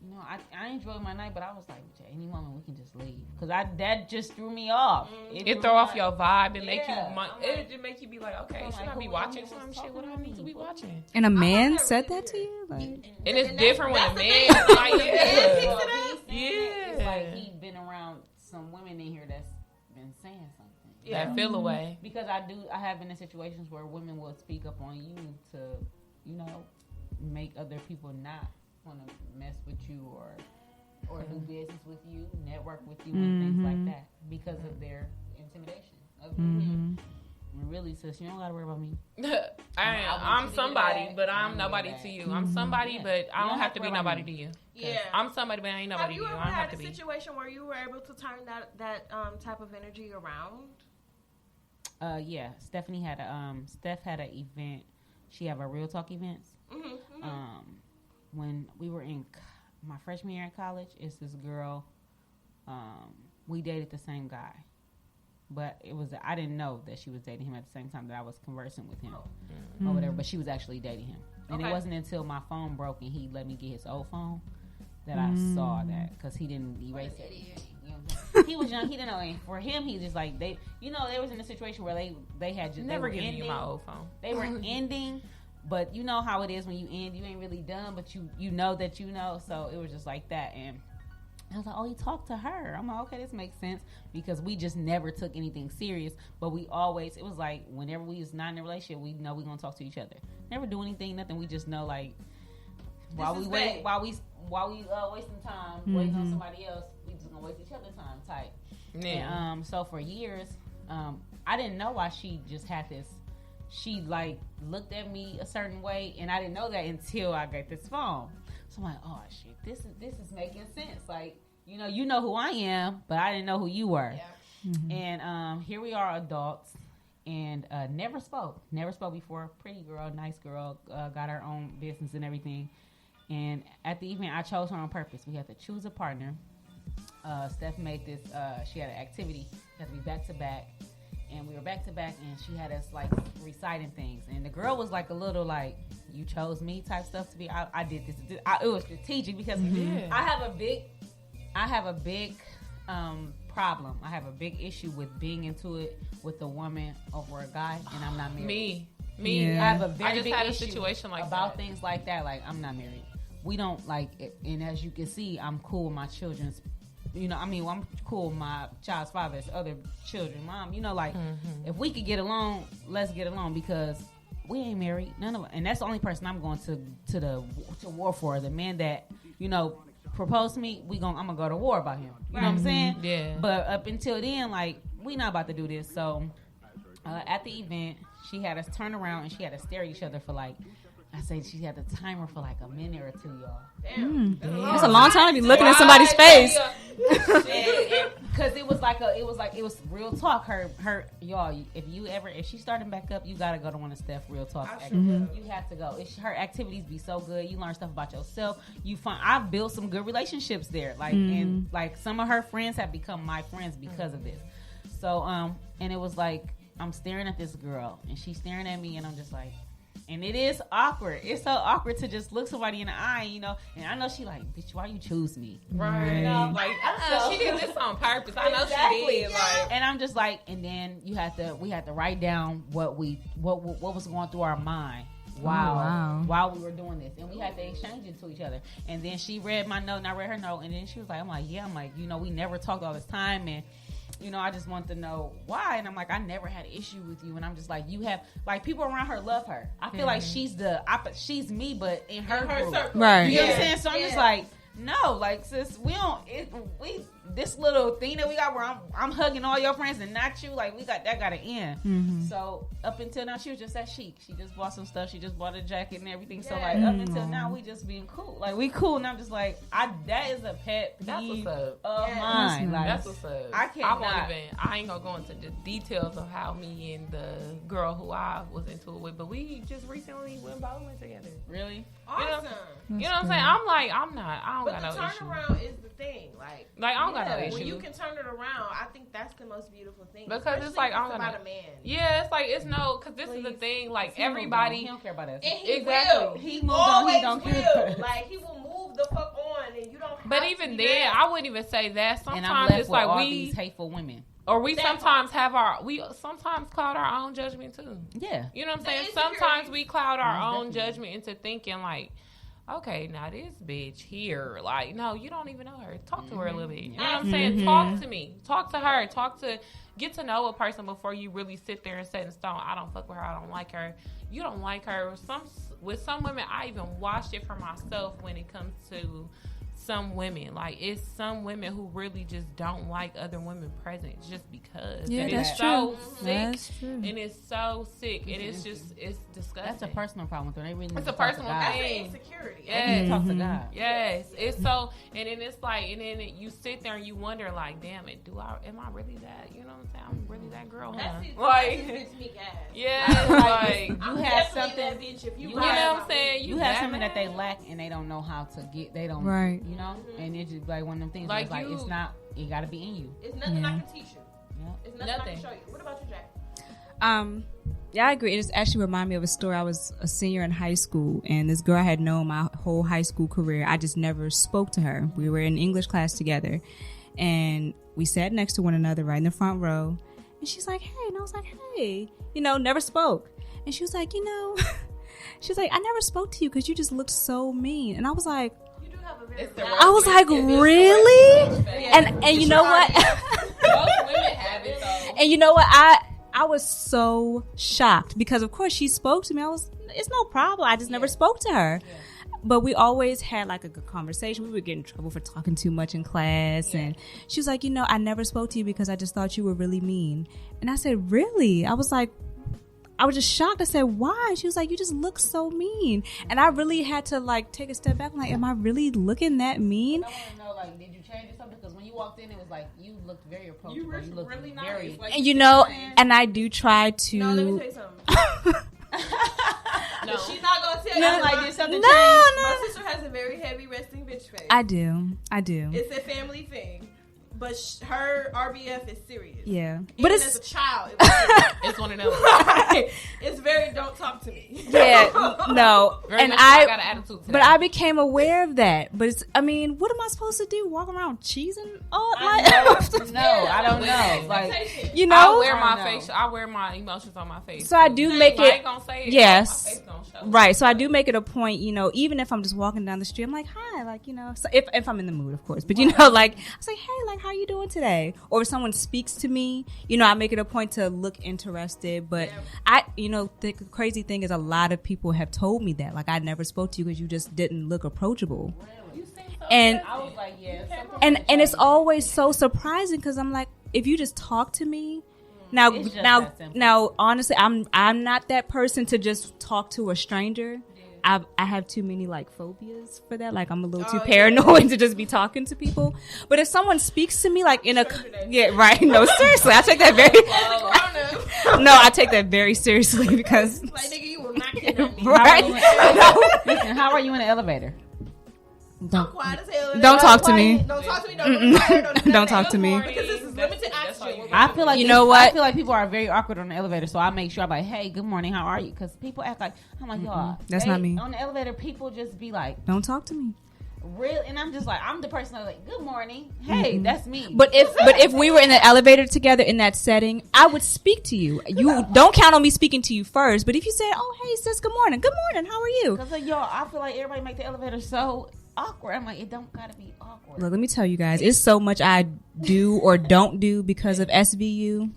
You know, I enjoyed my night, but I was like, at any moment we can just leave, because that just threw me off. It throw off your vibe and make you. It just make you be like, okay, should I be watching some shit? What do I need to be watching? And a man said that to you, like, and it's different when a man. It's like he been around some women in here that's been saying something. That feel away. Because I have been in situations where women will speak up on you to, you know, make other people not want to mess with you or do business with you, network with you, and things like that because of their intimidation of you. Really, sis, you don't gotta worry about me. I'm somebody, but I'm nobody to you. I'm somebody, but I don't have to be nobody to you. Yeah, I'm somebody, but I ain't nobody to you. I don't have to be. Have you ever had a situation where you were able to turn that type of energy around? Yeah, Steph had an event. She have a Real Talk events. When we were in my freshman year in college, it's this girl. We dated the same guy, but I didn't know that she was dating him at the same time that I was conversing with him or whatever. But she was actually dating him, and it wasn't until my phone broke and he let me get his old phone that I saw that, because he didn't erase it. You know, he was young. He didn't know. And for him, he just like they was in a situation where they had just never given you my old phone. They were ending. But you know how it is when you end, you ain't really done, but you know that you know. So it was just like that. And I was like, oh, he talked to her. I'm like, okay, this makes sense, because we just never took anything serious. But we always, it was like whenever we was not in a relationship, we know we're going to talk to each other. Never do anything, nothing. We just know, like, while we wasting time waiting on somebody else, we just going to waste each other's time type. Yeah. And, so for years, I I didn't know why she just had this. She like looked at me a certain way, and I didn't know that until I got this phone. So I'm like, oh shit, this is making sense. Like, you know who I am, but I didn't know who you were. Yeah. Mm-hmm. And here we are, adults, and never spoke before. Pretty girl, nice girl, got her own business and everything. And at the event, I chose her on purpose. We had to choose a partner. Steph made this. She had an activity. We had to be back to back. And we were back to back, and she had us like reciting things. And the girl was like a little like, "You chose me" type stuff to be. I did this. It was strategic because I have a big problem. I have a big issue with being into it with a woman over a guy, and I'm not married. Me. Yeah. I have a very big had a issue situation like about that. things like that. Like, I'm not married. We don't like it, and as you can see, I'm cool with my children's. I'm cool with my child's father's other children. Mom, if we could get along, let's get along, because we ain't married. None of us. And that's the only person I'm going to war for. The man that, proposed to me, I'm gonna go to war about him. You know what I'm saying? Yeah. But up until then, like, we not about to do this. So at the event, she had us turn around and she had us stare at each other for like, I say she had the timer for like a minute or two, y'all. Damn. That's a long time to be looking at somebody's face. Because it was real talk. Her y'all. If she's starting back up, you gotta go to one of Steph real talk. You have to go. Her activities be so good. You learn stuff about yourself. I've built some good relationships there. Like and like some of her friends have become my friends because of this. So and it was like I'm staring at this girl and she's staring at me and I'm just like. And it is awkward. It's so awkward to just look somebody in the eye, And I know she like, bitch, why you choose me? Right. Like, she did this on purpose. I know she did. Like, and I'm just like, and then we had to write down what was going through our mind while we were doing this, and we had to exchange it to each other. And then she read my note, and I read her note, and then she was like, I'm like, we never talked all this time, and. I just want to know why. And I'm like, I never had an issue with you. And I'm just like, you have, like, people around her love her. I feel like she's me, but in her group. Circle. Right. You know what I'm saying? So I'm just like, no, like, sis, this little thing that we got where I'm hugging all your friends and not you, like, that got to end. Mm-hmm. So up until now, she was just that chic. She just bought some stuff. She just bought a jacket and everything. So like up until now, we just being cool. Like, we cool. And I'm just like, that is a pet peeve of mine. Like, that's what's up. I ain't gonna go into the details of how me and the girl who I was into it with, but we just recently went bowling together. Really? Awesome. You know what I'm saying? I'm like, I don't got no issue. But the turnaround is the thing. Like I don't got no issue. When you can turn it around, I think that's the most beautiful thing. Because it's like, I don't got a man. Yeah, it's like, because this is the thing, like, everybody. He don't care about us. And he will. He moved on, he don't care. Like, he will move the fuck on, and you don't have But even then, I wouldn't even say that. Sometimes and I'm left it's with like all these hateful women. Or we sometimes sometimes cloud our own judgment too. Yeah. You know what I'm saying? Sometimes we cloud our own judgment into thinking like, okay, now this bitch here, like, no, you don't even know her. Talk to her a little bit. You know what I'm saying? Talk to me. Talk to her. Get to know a person before you really sit there and set in stone. I don't fuck with her. I don't like her. You don't like her. With some women, I even watched it for myself when it comes to some women. Like, it's some women who really just don't like other women present just because. Yeah, and that's it's true. So sick. That's true. And it's so sick. And it's disgusting. That's a personal problem. They really it's a personal thing. That's insecurity. Yes. Talk to God. Yes. It's so, and then it's like, and then you sit there and you wonder, like, damn it, am I really that? You know what I'm saying? I'm really that girl, huh? That's bitch ass. Yeah, like, you have something. That bitch if you know what I'm saying? You have something that they lack and they don't know how to get. They don't. Right. You know, and it's just like one of them things. Like, where it's like it's not. It got to be in you. It's nothing I can teach you. Yeah. It's nothing I can show you. What about you, Jack? Yeah, I agree. It just actually reminded me of a story. I was a senior in high school, and this girl I had known my whole high school career. I just never spoke to her. We were in English class together, and we sat next to one another right in the front row. And she's like, "Hey," and I was like, "Hey," never spoke. And she was like, she's like, "I never spoke to you because you just looked so mean." And I was like, I was like, really? And you know what? Most women have it though. And you know what? I was so shocked because of course she spoke to me. It's no problem. I just never spoke to her. but we always had like a good conversation. We would get in trouble for talking too much in class. And she was like, I never spoke to you because I just thought you were really mean. And I said, really? I was just shocked. I said, why? She was like, you just look so mean. And I really had to like take a step back. I'm like, am I really looking that mean? I want to know, like, did you change or something? Because when you walked in, it was like, you looked very approachable. You looked really nice. Very, like, and and I do try to. No, let me tell you something. No, she's not gonna tell you. like, did something change? My sister has a very heavy resting bitch face. I do. It's a family thing, but her RBF is serious. Yeah, Even but as a child, it's one of them. right. It's very don't talk to me. Yeah, no, Very and much I got an attitude today. but I became aware of that. But it's, I mean, what am I supposed to do? Walk around cheesing all I don't know. Like, I wear my face. I wear my emotions on my face. So I do make I it. ain't gonna say it. Yes. My face gonna show. Right, so I do make it a point, even if I'm just walking down the street, I'm like, hi, like, so if I'm in the mood, of course, but like, I say, hey, like, how are you doing today? Or if someone speaks to me, I make it a point to look interested, but the crazy thing is a lot of people have told me that, like, I never spoke to you because you just didn't look approachable. really? And I was like, yeah. and it's always so surprising because I'm like, if you just talk to me, now, It's just that simple. now, honestly, I'm not that person to just talk to a stranger. I have too many like phobias for that. Like I'm a little too paranoid to just be talking to people. But if someone speaks to me like in a right, no, seriously, I take that very I take that very seriously because Like nigga, you will not kidnap me. right. Listen, how are you in the elevator? I'm quiet as hell. Don't talk to me. Don't talk to me. Don't Talk to me. Because this is limited oxygen. I feel like You know what? I feel like people are very awkward on the elevator, so I make sure I'm like, "Hey, good morning, how are you?" Because people act like I'm like, y'all. That's not me. On the elevator, people just be like, Don't talk to me. "Real," and I'm just like, I'm the person that's like, "Good morning, hey, that's me." But if we were in the elevator together in that setting, I would speak to you. You don't count on me speaking to you first. But if you said, "Oh, hey, sis, good morning, how are you?" Because like, y'all, I feel like everybody make the elevator so awkward. I'm like, it don't gotta be awkward. Look, let me tell you guys, it's so much I do or don't do because of SVU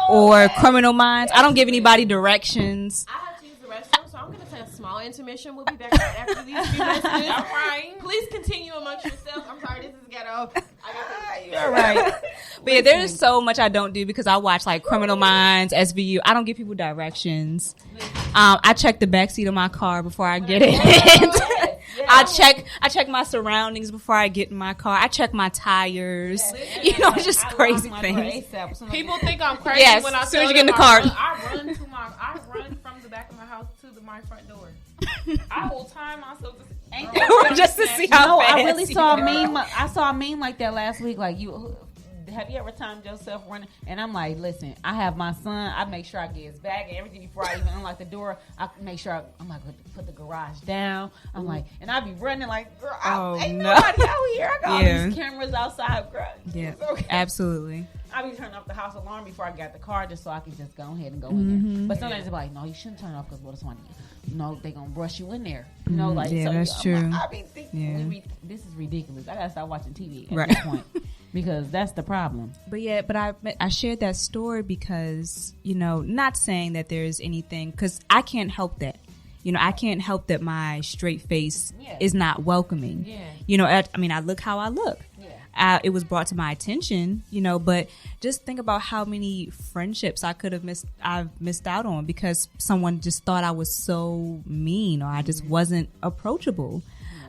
or Criminal Minds. I don't give anybody directions. I have to use the restroom, so I'm going to take a small intermission. We'll be back right after these few messages. All right. Please continue amongst yourself. I'm sorry, this is ghetto. You're right. But yeah, there's so much I don't do because I watch like Criminal Minds, SVU. I don't give people directions. I check the backseat of my car before I get in. I check my surroundings before I get in my car. I check my tires. Just crazy things. People think I'm crazy Yes, when I as soon as tell you get in them the car. I run from the back of my house to my front door. I will time myself Just to see how fast I really you saw a go. meme. I saw a meme like that last week. Like, have you ever timed yourself running? And I'm like, listen, I have my son. I make sure I get his bag and everything before I even unlock the door. I make sure I'm like, put the garage down. I'm like, and I be running like, girl, ain't nobody out here. I got all these cameras outside, girl. Yeah, okay. Absolutely. I be turning off the house alarm before I got the car just so I can just go ahead and go in there. But sometimes they're like, no, you shouldn't turn it off because what is one? They gonna rush you in there. That's true. I be thinking, this is ridiculous. I gotta start watching TV at this point because that's the problem. But I shared that story because not saying that there's anything because I can't help that. I can't help that my straight face is not welcoming. Yeah. I look how I look. Yeah. It was brought to my attention, but just think about how many friendships I've missed out on because someone just thought I was so mean or I just wasn't approachable.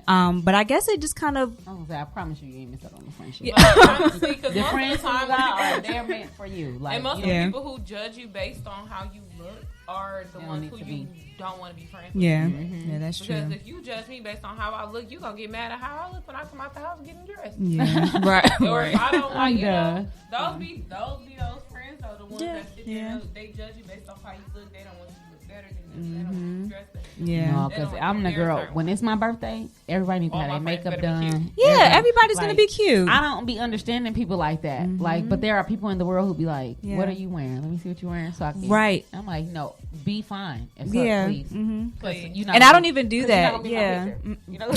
But I guess it just kind of. I promise you ain't missed out on the friendship. Honestly, because The most friends of the time, who are they're meant for you. Like, and most of the people who judge you based on how you look are the ones who you don't want to be friends with. Yeah, yeah, that's true. Because if you judge me based on how I look, you're going to get mad at how I look when I come out the house getting dressed. Yeah, right. Or if I don't like, I'm those be those friends are the ones that sit there, they judge you based off how you look. They don't want you to look better than them. They don't want you to dress better. Yeah. No, because I'm the girl. When it's my birthday, everybody needs to have their makeup done. Yeah, everybody's gonna be cute. I don't be understanding people like that. Like, but there are people in the world who be like, "What are you wearing? Let me see what you're wearing." So I can. Right. I'm like, no, be fine. Yeah. Please. And I don't even do that. You know.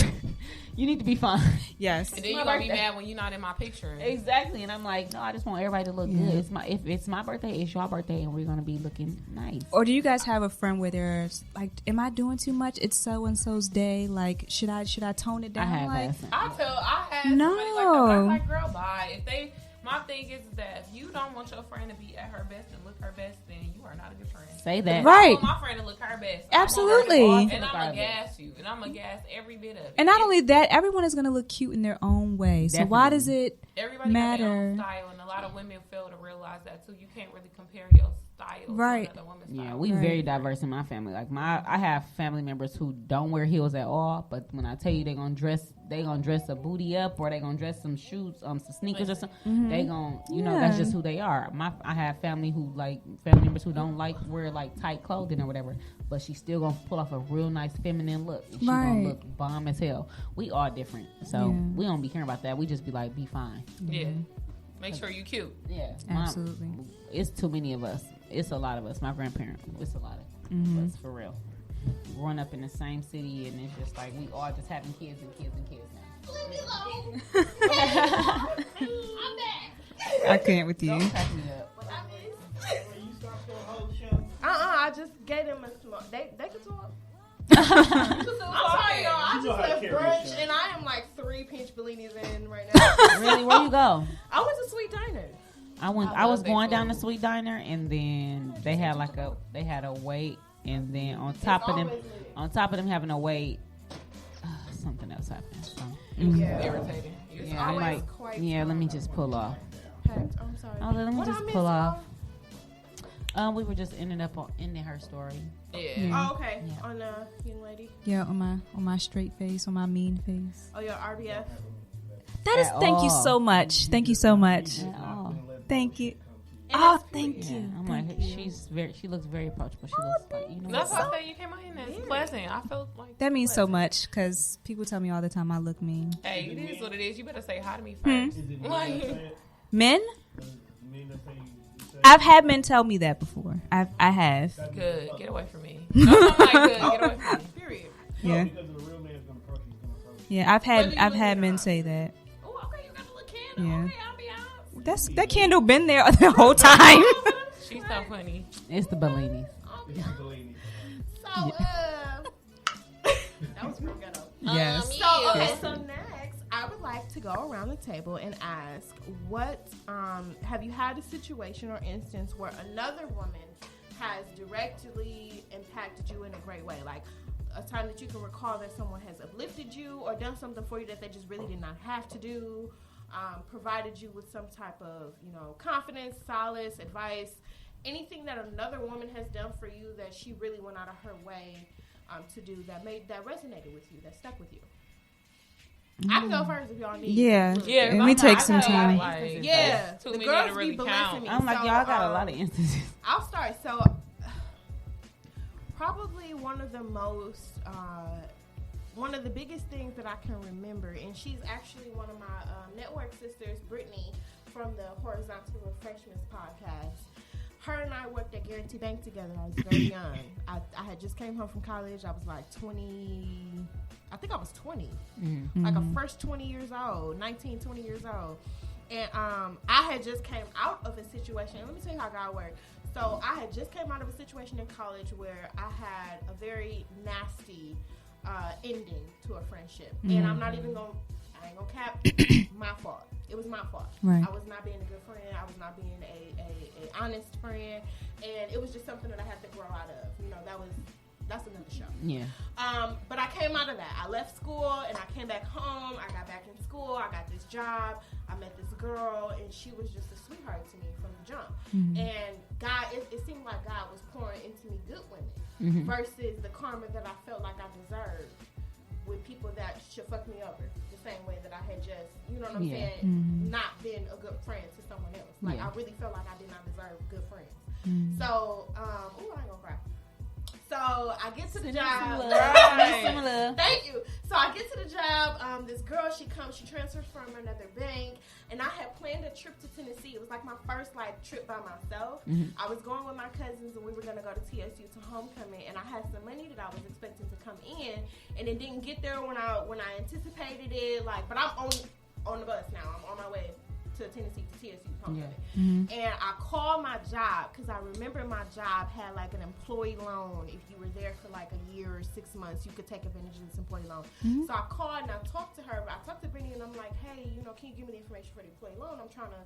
You need to be fine. Yes. And then you're going to be mad when you're not in my picture. Exactly. And I'm like, no, I just want everybody to look good. If it's my birthday, it's your birthday, and we're going to be looking nice. Or do you guys have a friend where there's like, am I doing too much? It's so and so's day. Like, should I tone it down? I have like, I had no. somebody like that. I was like, girl, bye. My thing is that if you don't want your friend to be at her best and look her best, then you are not a good friend. Say that. Right. I want my friend to look her best. Absolutely. And I'm going to gas you. And I'm going to gas every bit of it. And not only that, everyone is going to look cute in their own way. So why does it Everybody matter? got their own style, and a lot of women fail to realize that too. You can't really compare your style to another woman's style. Yeah, we very diverse in my family. Like I have family members who don't wear heels at all, but when I tell you they're gonna dress a booty up, or they're gonna dress some shoes, some sneakers or something. They gonna, that's just who they are. I have family members who don't like wear like tight clothing or whatever, but she's still gonna pull off a real nice feminine look. And she's gonna look bomb as hell. We all different, so we don't be caring about that. We just be like, be fine. Yeah. Make sure you cute. Yeah, Absolutely. It's too many of us. It's a lot of us. My grandparents. It's a lot of us for real. Growing up in the same city, and it's just like we all just having kids and kids and kids now. Leave me alone. I'm back. I can't with you. Don't pack me up. I just gave them a small. They can talk. I'm sorry, y'all. I just left brunch, and I am like 3 pinch bellinis in right now. Really? Where you go? I went to Sweet Diner. I was going down to Sweet Diner, and then they had a wait, and then on top of them having a wait, something else happened. So, Irritating. yeah, I'm like, let me just pull off. I'm sorry. Oh, let me just pull off. We were just ending her story. Yeah. Oh, okay. Yeah. On young lady. Yeah, on my straight face, on my mean face. Oh, your RBF. That is. Thank you so much. Thank you so much. Thank you. Oh, thank you. I'm like, she looks very approachable. She looks like, That's why I say you came out here and it's pleasant. I felt like that means so much because people tell me all the time I look mean. Hey, it is what it is. You better say hi to me first. Men? I've had men tell me that before. I have. Good. Get away from me. No, I'm like, good. Get away from me. Period. Yeah. Yeah, I've had men say that. Oh, okay, you got a little candle. Yeah. Okay, I'll be out. That candle been there the whole time. She's so funny. It's the Bellini. So, that was real ghetto. Yes. So next, I would like to go around the table and ask, what have you had a situation or instance where another woman has directly impacted you in a great way? Like a time that you can recall that someone has uplifted you or done something for you that they just really did not have to do, provided you with some type of, confidence, solace, advice, anything that another woman has done for you that she really went out of her way to do that resonated with you, that stuck with you. I can go first if y'all need. Yeah. Yeah. We take some time. The girls be blessing me. I'm like, y'all got a lot of instances. I'll start. So, probably one of the biggest things that I can remember, and she's actually one of my network sisters, Brittany, from the Horizontal Refreshments podcast. Her and I worked at Guarantee Bank together. I was very young. I had just came home from college. I was like 20. I think I was 20. Mm-hmm. Like a fresh 20 years old, 19, 20 years old. And I had just came out of a situation. Let me tell you how God worked. So I had just came out of a situation in college where I had a very nasty ending to a friendship. Mm-hmm. And I ain't gonna cap, my fault. It was my fault. Right. I was not being a good friend. I was not being a honest friend. And it was just something that I had to grow out of. That's another show. Yeah. But I came out of that. I left school and I came back home. I got back in school. I got this job. I met this girl and she was just a sweetheart to me from the jump. Mm-hmm. And God, it seemed like God was pouring into me good women versus the karma that I felt like I deserved with people that should fuck me over the same way that I had just, I'm saying, not been a good friend to someone else. Like I really felt like I did not deserve good friends. So, I ain't gonna cry. So I get to the job. Thank you. So I get to the job. This girl, she transfers from another bank, and I had planned a trip to Tennessee. It was like my first trip by myself. Mm-hmm. I was going with my cousins, and we were gonna go to TSU to homecoming. And I had some money that I was expecting to come in, and it didn't get there when I anticipated it. But I'm on the bus now. I'm on my way to Tennessee to TSU homecoming. Yeah. Mm-hmm. And I called my job because I remember my job had an employee loan. If you were there for a year or 6 months, you could take advantage of this employee loan. Mm-hmm. So I called and I talked to her. I talked to Brittany and I'm like, hey, can you give me the information for the employee loan? I'm trying to,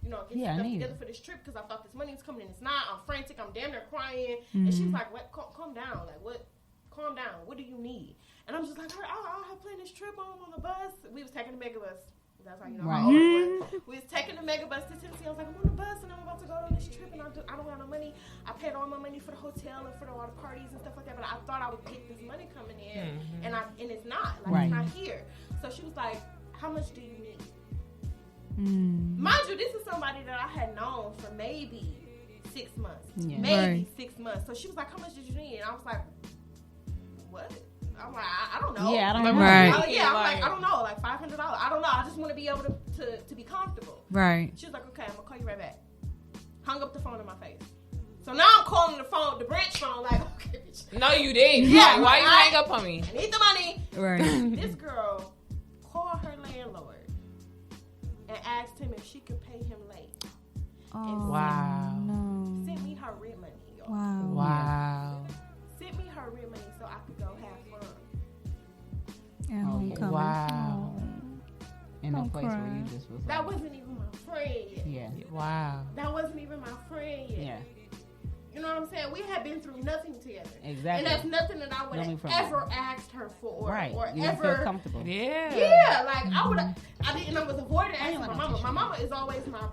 get stuff together for this trip because I thought this money was coming and it's not. I'm frantic. I'm damn near crying. Mm-hmm. And she was like, what? Calm down. What? Calm down. What do you need? And I'm just like, I have planned this trip on the bus. We was taking the mega bus. That's how you know how old I was. We was taking the mega bus to Tennessee. I was like, I'm on the bus and I'm about to go on this trip and I don't have no money. I paid all my money for the hotel and for all the parties and stuff like that. But I thought I would get this money coming in, and it's not. It's not here. So she was like, how much do you need? Mind you, this is somebody that I had known for maybe 6 months. Yeah. Maybe 6 months. So she was like, how much did you need? And I was like, what? I'm like, I don't know. Yeah, I don't know. Right. I'm I don't know, $500. I don't know. I just want to be able to be comfortable. Right. She was like, okay, I'm going to call you right back. Hung up the phone in my face. So now I'm calling the branch phone, okay, bitch. No, you didn't. Yeah. Why you hang up on me? I need the money. Right. This girl called her landlord and asked him if she could pay him late. Oh, wow. No. Sent me her rent money, y'all. Wow. Sent me her rent money so I could go have fun. Wow. In the place where you just was that wasn't even my friend yet. Yeah. Wow. That wasn't even my friend yet. Yeah. You know what I'm saying? We had been through nothing together. Exactly. And that's nothing that I would have ever asked her for. Right. Or you ever feel comfortable. Yeah. I would have. I was avoiding asking my mama. My mama is always my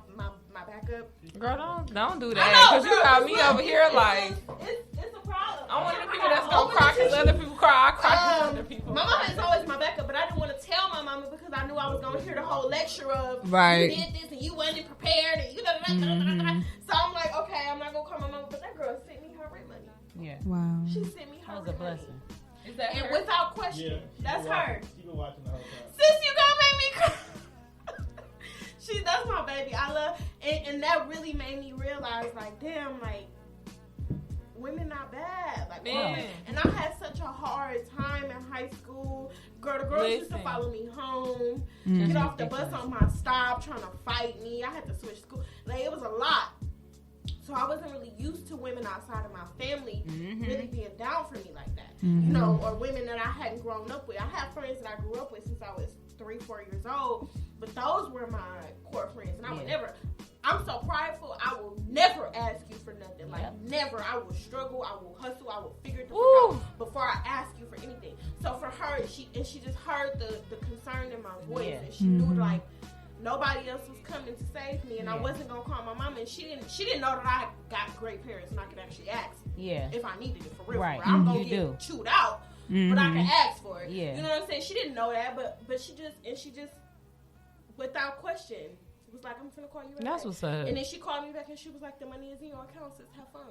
backup. Girl, don't do that. Because you got me over here It's a problem. I'm one of the people that's going to cry because other people cry. I cry because other people My mama is always my backup, but I didn't want to tell my mama because I knew I was going to hear the whole lecture of right. You did this and you wasn't prepared and you know. So I'm like, okay, I'm not going to call my mama, but that girl sent me her rent money. Yeah. Wow. She sent me her rent money. That was a blessing. Is that her? Without question. Yeah, that's her. She been watching the whole time. Sis, you gonna make me cry. That's my baby. I love, and that really made me realize, damn, women not bad. Women, and I had such a hard time in high school. Girl, the girls used to follow me home, get off the bus on my stop, trying to fight me. I had to switch school. It was a lot. So I wasn't really used to women outside of my family really being down for me like that. Or women that I hadn't grown up with. I have friends that I grew up with since I was 3-4 years old, but those were my core friends. And I would never, I'm so prideful, I will never ask you for nothing. Never. I will struggle, I will hustle, I will figure it out before I ask you for anything. So for her, she just heard the concern in my voice, and she knew nobody else was coming to save me, and I wasn't gonna call my mama. And she didn't know that I got great parents, and I could actually ask if I needed it for real. Right. I'm gonna get chewed out, but I can ask for it. Yeah. You know what I'm saying? She didn't know that, but she just without question was like, I'm gonna call you right That's back. what's up. And then she called me back, and she was like, the money is in your account, sis. Have fun.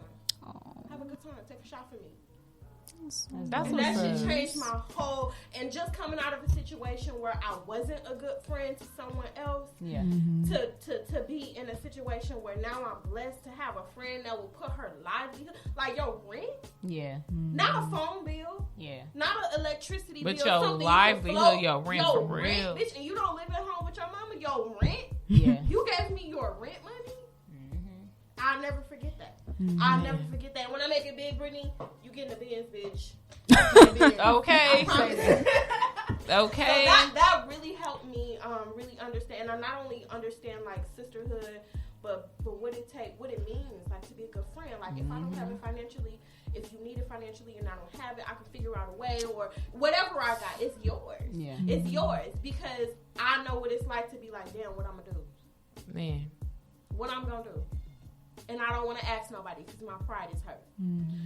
Have a good time. Take a shot for me. That's and that shit changed my whole, and just coming out of a situation where I wasn't a good friend to someone else, to be in a situation where now I'm blessed to have a friend that will put her livelihood, your rent, not a phone bill, not an electricity but bill, your something livelihood, your rent your for rent, real, bitch, and you don't live at home with your mama, your rent, you gave me your rent money. I'll never forget that. I'll never forget that. When I make it big, Brittany, you get in the Benz, bitch. Okay. Okay. So that really helped me really understand. And I not only understand sisterhood, but what it means to be a good friend. If I don't have it financially, if you need it financially and I don't have it, I can figure out a way, or whatever I got, it's yours. Yeah. It's yours, because I know what it's like to be like, damn, what I'm gonna do. Man. What I'm gonna do. And I don't want to ask nobody because my pride is hurt.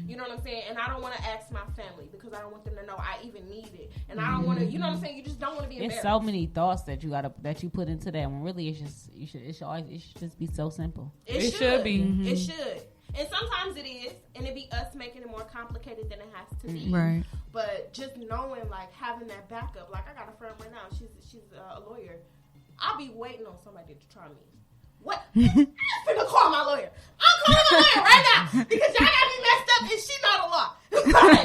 You know what I'm saying? And I don't want to ask my family because I don't want them to know I even need it. And I don't want to, you know what I'm saying? You just don't want to be embarrassed. There's so many thoughts that you put into that when really it should just be so simple. It should be. Mm-hmm. It should. And sometimes it is, and it be us making it more complicated than it has to be. Right. But just knowing, like, having that backup. Like, I got a friend right now. She's a lawyer. I'll be waiting on somebody to try me. What? I'm finna call my lawyer. I'm calling my lawyer right now because y'all got me messed up and she know the law.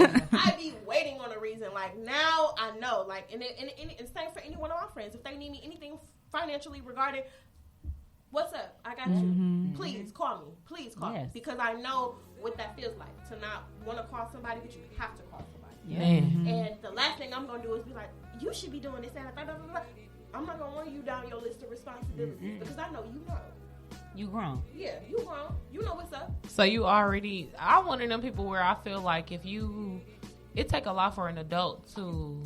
Like, I be waiting on a reason. Like, now I know. Like, and same for any one of my friends. If they need me anything financially regarding, what's up? I got you. Please call me. Please call me. Because I know what that feels like to not want to call somebody, but you have to call somebody. Yeah. And the last thing I'm going to do is be like, you should be doing this and that. I'm not going to run you down your list of responsibilities because I know you know. You grown. Yeah, you grown. You know what's up. So you already, I'm one of them people where I feel like it take a lot for an adult to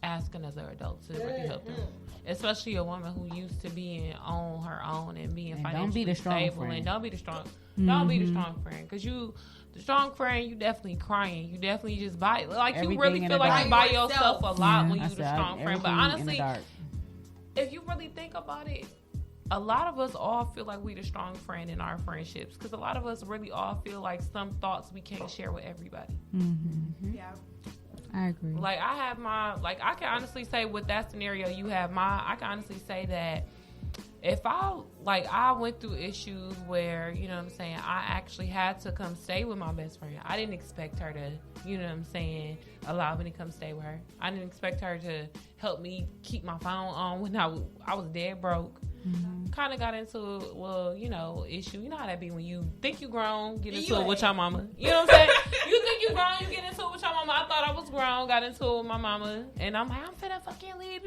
ask another adult to really help them. Especially a woman who used to being on her own and being financially stable. And don't be the strong friend. Because the strong friend, you definitely crying. You definitely just buy, like, everything you really feel like you buy yourself a lot when you the strong friend. But honestly, if you really think about it, a lot of us all feel like we the strong friend in our friendships because a lot of us really all feel like some thoughts we can't share with everybody. Yeah, I agree. Like, I have I can honestly say with that scenario I can honestly say that if I went through issues where, you know what I'm saying, I actually had to come stay with my best friend. I didn't expect her to, you know what I'm saying, allow me to come stay with her. I didn't expect her to help me keep my phone on when I was dead broke. Kind of got into issue. You know how that be when you think you grown, get into it with your mama. You know what I'm saying? You think you grown, you get into it with your mama. I thought I was grown, got into it with my mama, and I'm like, I'm finna fucking leave.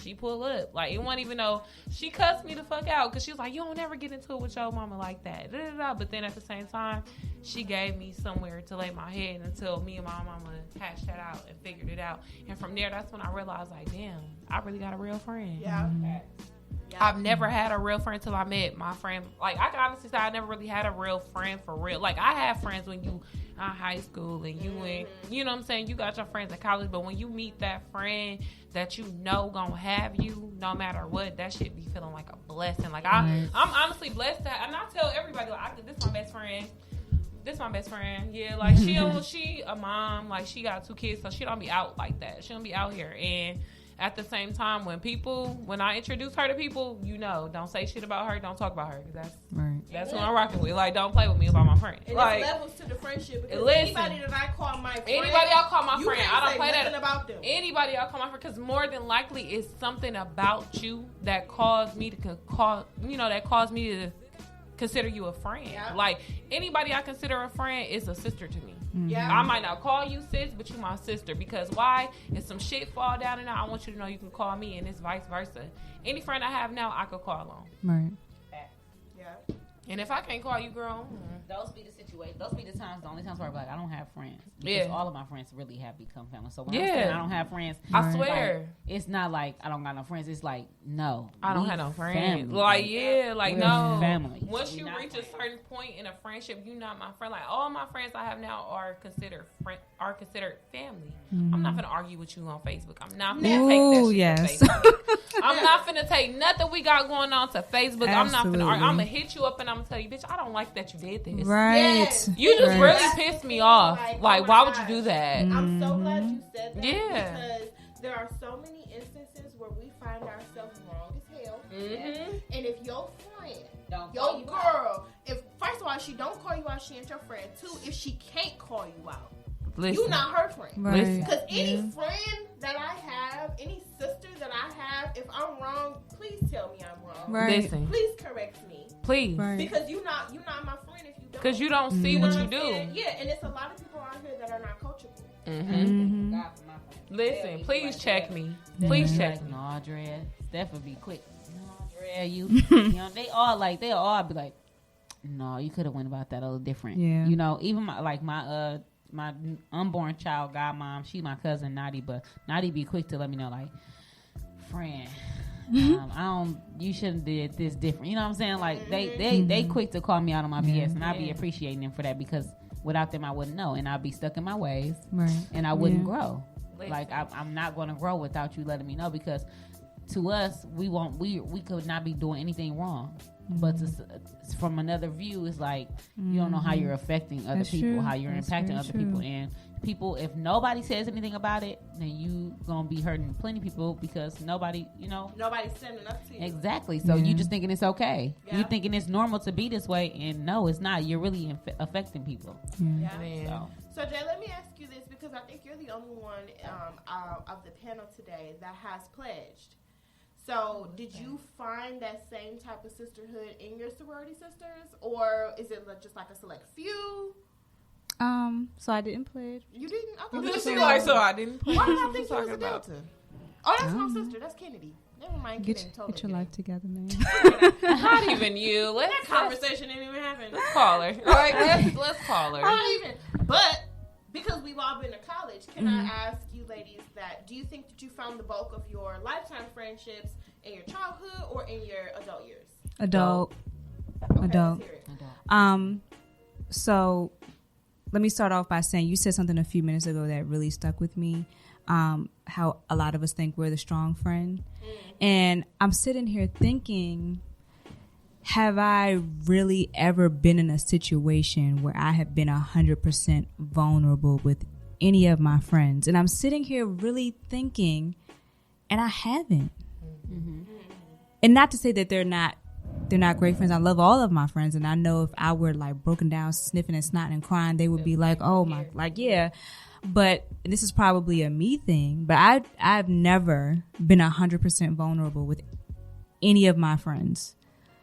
She pull up. Like, it wasn't even though she cussed me the fuck out because she was like, you don't ever get into it with your mama like that. But then at the same time, she gave me somewhere to lay my head until me and my mama hashed that out and figured it out. And from there, that's when I realized, like, damn, I really got a real friend. Yeah. I've never had a real friend till I met my friend. Like, I can honestly say I never really had a real friend for real. Like, I have friends when you in high school and you went, you know what I'm saying, you got your friends in college, but when you meet that friend that you know gonna have you no matter what, that shit be feeling like a blessing. Like, I'm honestly blessed that, and I tell everybody, like, this my best friend. Yeah, like, she a mom, like, she got 2 kids, so she don't be out like that. She don't be out here. And at the same time, when I introduce her to people, don't say shit about her, don't talk about her. That's who I'm rocking with. Like, don't play with me about my friend. And like, there's levels to the friendship. Because anybody that I call my friend, I don't play that about them. Anybody I call my friend, because more than likely it's something about you that caused me to consider you a friend. Yeah. Like, anybody I consider a friend is a sister to me. Yeah. I might not call you sis, but you my sister. Because why? If some shit fall down and out, I want you to know you can call me, and it's vice versa. Any friend I have now, I could call on. Right. Yeah. And if I can't call you, girl, those be the situations. Those be the times. The only times where I'm like, I don't have friends. Because all of my friends really have become family. So when I'm saying I don't have friends, I swear, like, it's not like I don't got no friends. It's like, no, I don't have no friends. Family. Like, no family. Once you reach a certain point in a friendship, you're not my friend. Like, all my friends I have now are considered family. I'm not gonna argue with you on Facebook. I'm not gonna take that shit to Facebook. I'm not gonna take nothing we got going on to Facebook. Absolutely. I'm not gonna argue. I'm gonna hit you up and I'm gonna tell you, bitch, I don't like that you did this. Right. Yes. You just really pissed me off. Like, why would you do that? I'm so glad you said that. Yeah. Because there are so many instances where we find ourselves wrong as hell. And if your friend, your girl, if first of all, she don't call you out, she ain't your friend. 2, if she can't call you out, you not her friend. Right. Because any friend that I have, any sister that I have, if I'm wrong, please tell me I'm wrong. Right. Listen. Please correct me. Please. Right. Because you're not my friend if you don't. Because you don't see what you do. Yeah, and it's a lot of people out here that are not coachable. Listen, please check me. Please check me. No, Drea. Steph would be quick. No, Drea, you know, they'll all be like, no, you could have went about that a little different. Yeah. You know, even my unborn child godmom, she my cousin Nadi, but Nadi be quick to let me know, like, friend, you shouldn't did this different. You know what I'm saying? Like, they quick to call me out on my BS, and I be appreciating them for that, because without them I wouldn't know, and I'd be stuck in my ways, and I wouldn't grow. Like, I'm not going to grow without you letting me know, because to us, we could not be doing anything wrong. But from another view, it's like you don't know how you're affecting other people, how you're impacting other people. And people, if nobody says anything about it, then you gonna be hurting plenty of people because nobody, nobody's standing up to you. Exactly. So you just thinking it's okay. You thinking it's normal to be this way, and no, it's not. You're really affecting people. So Jay, let me ask you this, because I think you're the only one of the panel today that has pledged. So did you find that same type of sisterhood in your sorority sisters, or is it just like a select few? So I didn't pledge. You didn't? I thought I didn't pledge. Why did I think you was a Delta? Oh, that's my sister. That's Kennedy. Never mind. Get your life together, man. Not even you. That conversation didn't even happen. Let's call her. Like, let's call her. Not even. But because we've all been to college, can I ask you ladies that, do you think that you found the bulk of your lifetime friendships in your childhood or in your adult years? Adult. Okay, Adult. let's hear it. So let me start off by saying you said something a few minutes ago that really stuck with me. How a lot of us think we're the strong friend. And I'm sitting here thinking, have I really ever been in a situation where I have been 100% vulnerable with any of my friends? And I'm sitting here really thinking, and I haven't. And not to say that they're not great friends. I love all of my friends, and I know if I were like broken down, sniffing and snotting and crying, they would be like, "Oh my," like yeah. But this is probably a me thing. But I've never been 100% vulnerable with any of my friends.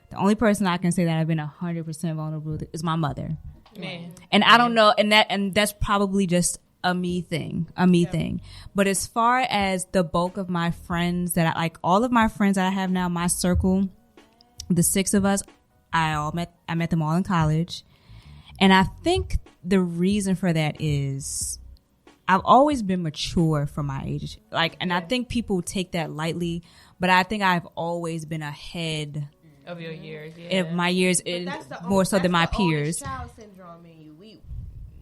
The only person I can say that I've been 100% vulnerable with is my mother. Man. And I don't know, and that's probably just a me thing. But as far as the bulk of my friends that I like, all of my friends that I have now, my circle, the 6 of us, I met them all in college. And I think the reason for that is I've always been mature for my age. And I think people take that lightly, but I think I've always been ahead of your years. Of my years, more so than my peers. Child syndrome in you.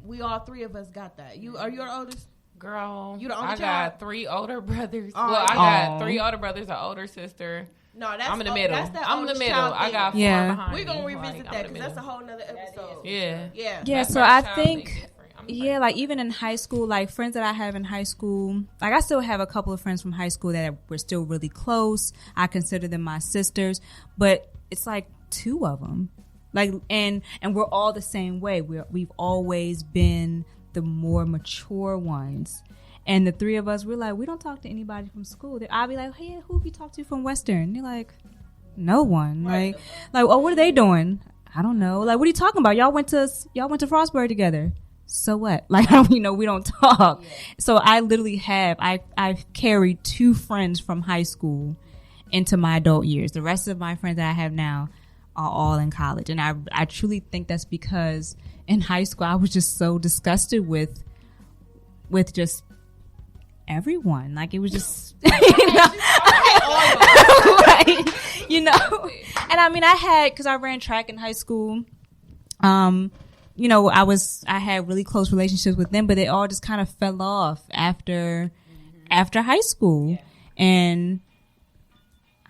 We all 3 of us got that. Are you the oldest? Girl, you the only I child? got 3 older brothers. I got 3 older brothers, an older sister. No, I'm in the middle. I'm in the middle. I got 4 Yeah. behind We're going to me. revisit that because that's a whole nother episode. Yeah. Yeah. Yeah, so I think, even in high school, like friends that I have in high school, like I still have a couple of friends from high school that we're still really close. I consider them my sisters, but it's like 2 of them. Like, and we're all the same way. We've always been the more mature ones. And the 3 of us, we're like, we don't talk to anybody from school. I'll be like, hey, who have you talked to from Western? They're like, no one. Like, oh, what are they doing? I don't know. Like, what are you talking about? Y'all went to Frostburg together. So what? Like, we don't talk. Yeah. So I literally I've carried 2 friends from high school into my adult years. The rest of my friends that I have now are all in college. And I truly think that's because in high school, I was just so disgusted with just everyone. Like, it was just, And I mean, because I ran track in high school, I had really close relationships with them, but they all just kind of fell off after high school. Yeah. And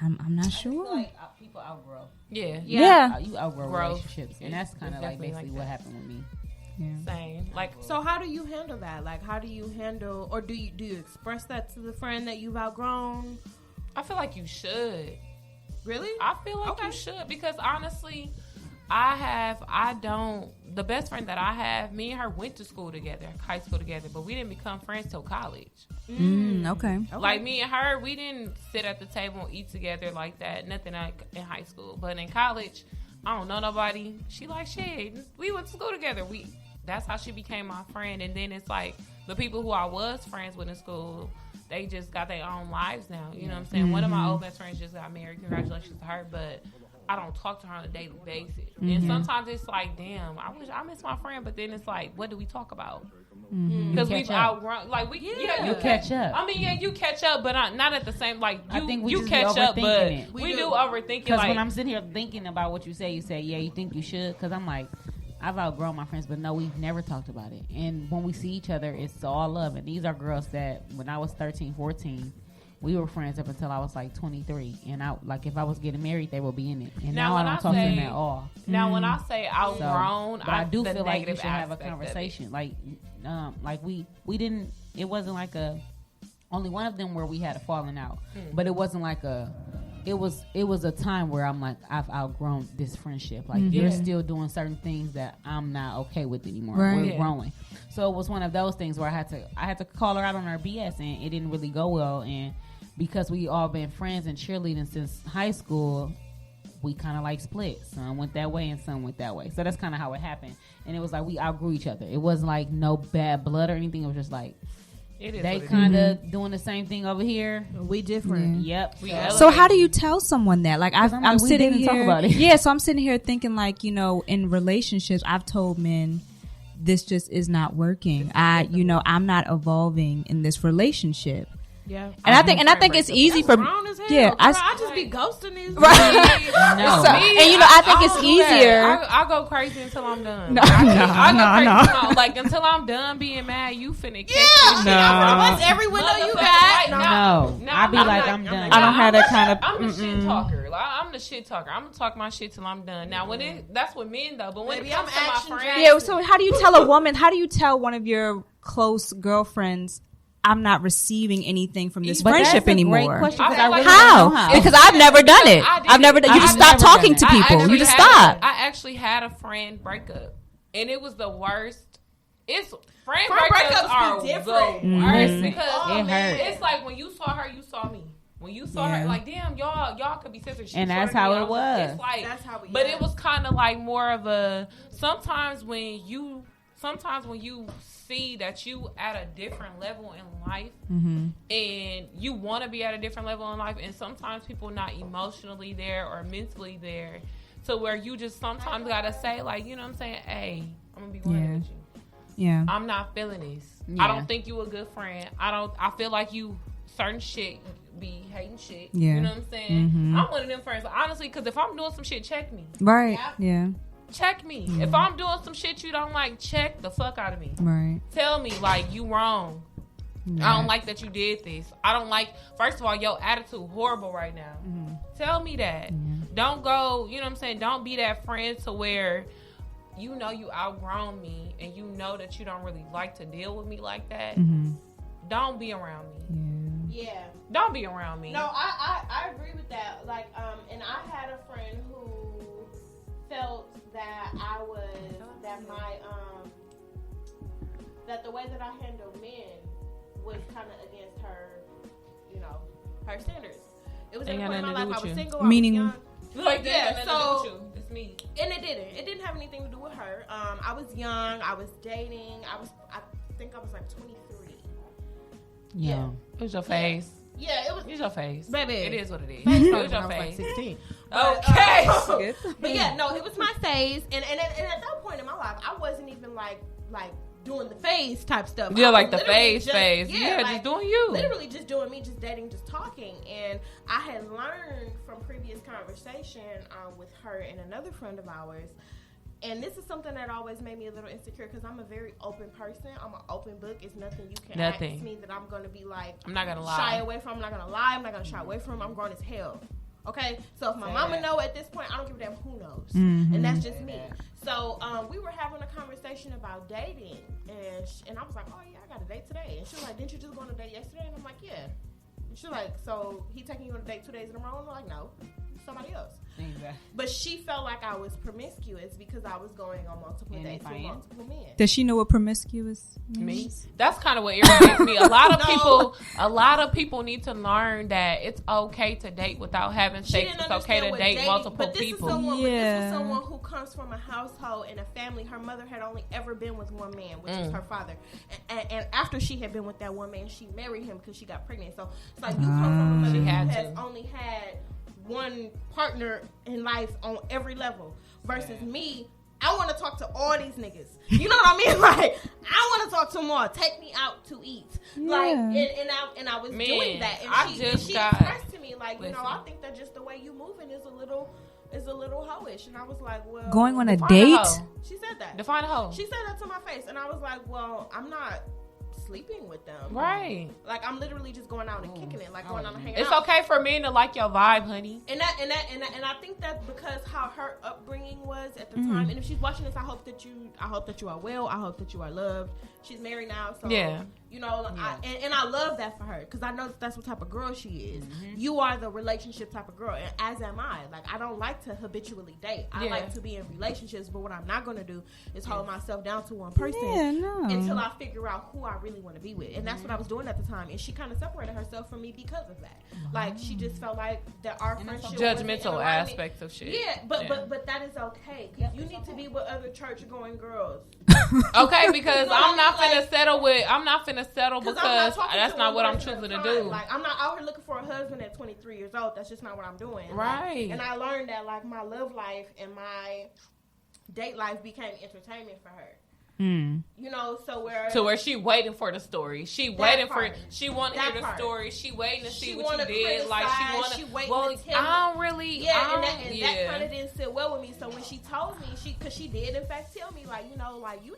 I'm not sure. Like people outgrow. Yeah. You outgrow relationships, and that's kind of like basically what happened with me. Yeah. Same. Like, so how do you handle that? Like, how do you handle, or do you express that to the friend that you've outgrown? I feel like you should. Really? I feel like you should, because honestly, the best friend that I have, me and her went to school together, high school together, but we didn't become friends till college. Okay. Like, me and her, we didn't sit at the table and eat together like that. Nothing like in high school. But in college, I don't know nobody. She like, shit, we went to school together. That's how she became my friend. And then it's like the people who I was friends with in school, they just got their own lives now. You know what I'm saying? One of my old best friends just got married. Congratulations to her. But I don't talk to her on a daily basis. And sometimes it's like, damn, I miss my friend. But then it's like, what do we talk about? Because we've outgrown, like, you catch up. I mean, you catch up, but not at the same, like, I think we you just catch up, but we do overthink it. Because when I'm sitting here thinking about what you say, yeah, you think you should. Because I'm like, I've outgrown my friends, but no, we've never talked about it. And when we see each other, it's all love. And these are girls that when I was 13, 14, we were friends up until I was like 23, and I like if I was getting married, they would be in it. And Now, now I when don't I talk to them say- at all. Now, when I say outgrown, But I do the feel like you negative should have a aspect of it. conversation. Like we didn't. It wasn't like a only one of them where we had a falling out, but it wasn't like a. It was a time where I'm like, I've outgrown this friendship. Like you're still doing certain things that I'm not okay with anymore. Right. We're growing, so it was one of those things where I had to call her out on her BS, and it didn't really go well. And because we all been friends and cheerleading since high school, we kind of like split. Some went that way and some went that way. So that's kind of how it happened. And it was like we outgrew each other. It wasn't like no bad blood or anything. It was just like they kind of doing the same thing over here. We different. Yep. So how do you tell someone that? Like I'm like, we sitting didn't here. talk about it. Yeah, so I'm sitting here thinking like, in relationships, I've told men this just is not working. I'm not evolving in this relationship. Yeah, And I think it's easy for grown as hell. yeah. Girl, I just be ghosting these. No. So, and I think it's easier. I go crazy until I'm done. No, Until I'm done being mad, you finna catch Yeah, me. what's every window you Motherfucker, got? No, I be like, I'm done. I don't have that kind of. I'm the shit talker. Like, I'm the shit talker. I'm gonna talk my shit till I'm done. Now, that's with men though. But when Baby, it comes to I'm my action friends, Yeah. So how do you tell a woman? How do you tell one of your close girlfriends? I'm not receiving anything from this But that's friendship a anymore. great question, I 'cause feel I like- really don't know How? Because I've never done it. I've never done. You just I've stop never talking done to it. people. You just stop. I actually had a friend breakup, and it was the worst. Friend breakups breakups be are different. the worst Mhm. because It hurt. it's like when you saw her, you saw me. When you saw her, like, damn, y'all could be sisters. She And shorter that's than how me. it I was. It's like, That's how we. but it was kind of like more of a. Sometimes when you see that you at a different level in life, and you want to be at a different level in life, and sometimes people not emotionally there or mentally there, to where you just sometimes gotta say, like, you know what I'm saying, hey, I'm gonna be one with you. Yeah. I'm not feeling this. Yeah. I don't think you a good friend. I feel like you certain shit be hating shit. Yeah. You know what I'm saying? I'm one of them friends, honestly, because if I'm doing some shit, check me. Right. Yeah. Check me. If I'm doing some shit you don't like, check the fuck out of me. Right. Tell me, like, you wrong. I don't like that you did this. I don't like, first of all, your attitude horrible right now. Tell me that. Don't go, you know what I'm saying? Don't be that friend to where you know you outgrown me and you know that you don't really like to deal with me like that. Don't be around me. Yeah. Don't be around me. No, I agree with that. Like, and I had a friend who felt that that the way that I handle men was kind of against her, her standards. It was in a point in my life I was single. Meaning, I was young. Like, Yeah, so- it's me. And it didn't have anything to do with her. I was young. I was dating. I think I was like 23. Yeah. It was your face. Yeah, it was. It's your face. Baby. It is what it is. It It was was your when I was face. like 16. Okay. But yeah, no, it was my phase, and at that point in my life, I wasn't even like doing the phase type stuff. Yeah, I like was the literally phase. Yeah, just doing you. Literally just doing me, just dating, just talking. And I had learned from previous conversation with her and another friend of ours. And this is something that always made me a little insecure because I'm a very open person. I'm an open book. It's nothing you can ask me that I'm going to be like, I'm not going to lie. Shy away from. I'm not going to lie. I'm not going to shy away from. I'm grown as hell. Okay? So if my mama know at this point, I don't give a damn who knows. And that's just me. So we were having a conversation about dating. And I was like, oh, yeah, I got a date today. And she was like, didn't you just go on a date yesterday? And I'm like, yeah. And she was like, so he taking you on a date 2 days in a row? And I'm like, no. Somebody else. Exactly. But she felt like I was promiscuous because I was going on multiple dates with multiple men. Does she know what promiscuous means? Me? That's kind of what irritates me. A lot of people need to learn that it's okay to date without having sex. It's okay to date multiple people. But this was someone who comes from a household and a family. Her mother had only ever been with one man, which is her father. And after she had been with that one man, she married him because she got pregnant. So it's like you come from a mother who has only had one partner in life on every level versus me. I want to talk to all these niggas. You know what I mean? Like, I want to talk to them all. Take me out to eat. Yeah. Like, and I was doing that. And she expressed to me, like, I think that just the way you moving is a little hoish. And I was like, well, going on a date? She said that. Define a hoe. She said that to my face. And I was like, well, I'm not sleeping with them. Right. Like I'm literally just going out and kicking it, like going out and hanging It's out. okay for men to like your vibe, honey. And I think that's because how her upbringing was at the time. And if she's watching this, I hope that you are well. I hope that you are loved. She's married now, so you know, I love that for her because I know that's what type of girl she is. You are the relationship type of girl, and as am I. Like I don't like to habitually date. I like to be in relationships, but what I'm not going to do is hold myself down to one person until I figure out who I really want to be with. And that's what I was doing at the time. And she kind of separated herself from me because of that. Like she just felt like that our friendship judgmental aspects of shit. Yeah, but that is okay. You need to be with other church going girls. Okay, because I'm not finna settle because that's not what I'm choosing to do. Like I'm not out here looking for a husband at 23 years old. That's just not what I'm doing. Right. Like, and I learned that like my love life and my date life became entertainment for her. You know, so where she waiting for the story. She waiting for she want to hear the story. She waiting to see what you did. Like she want to. I don't really. That kind of didn't sit well with me. So when she told me, because she did in fact tell me like, you know, like you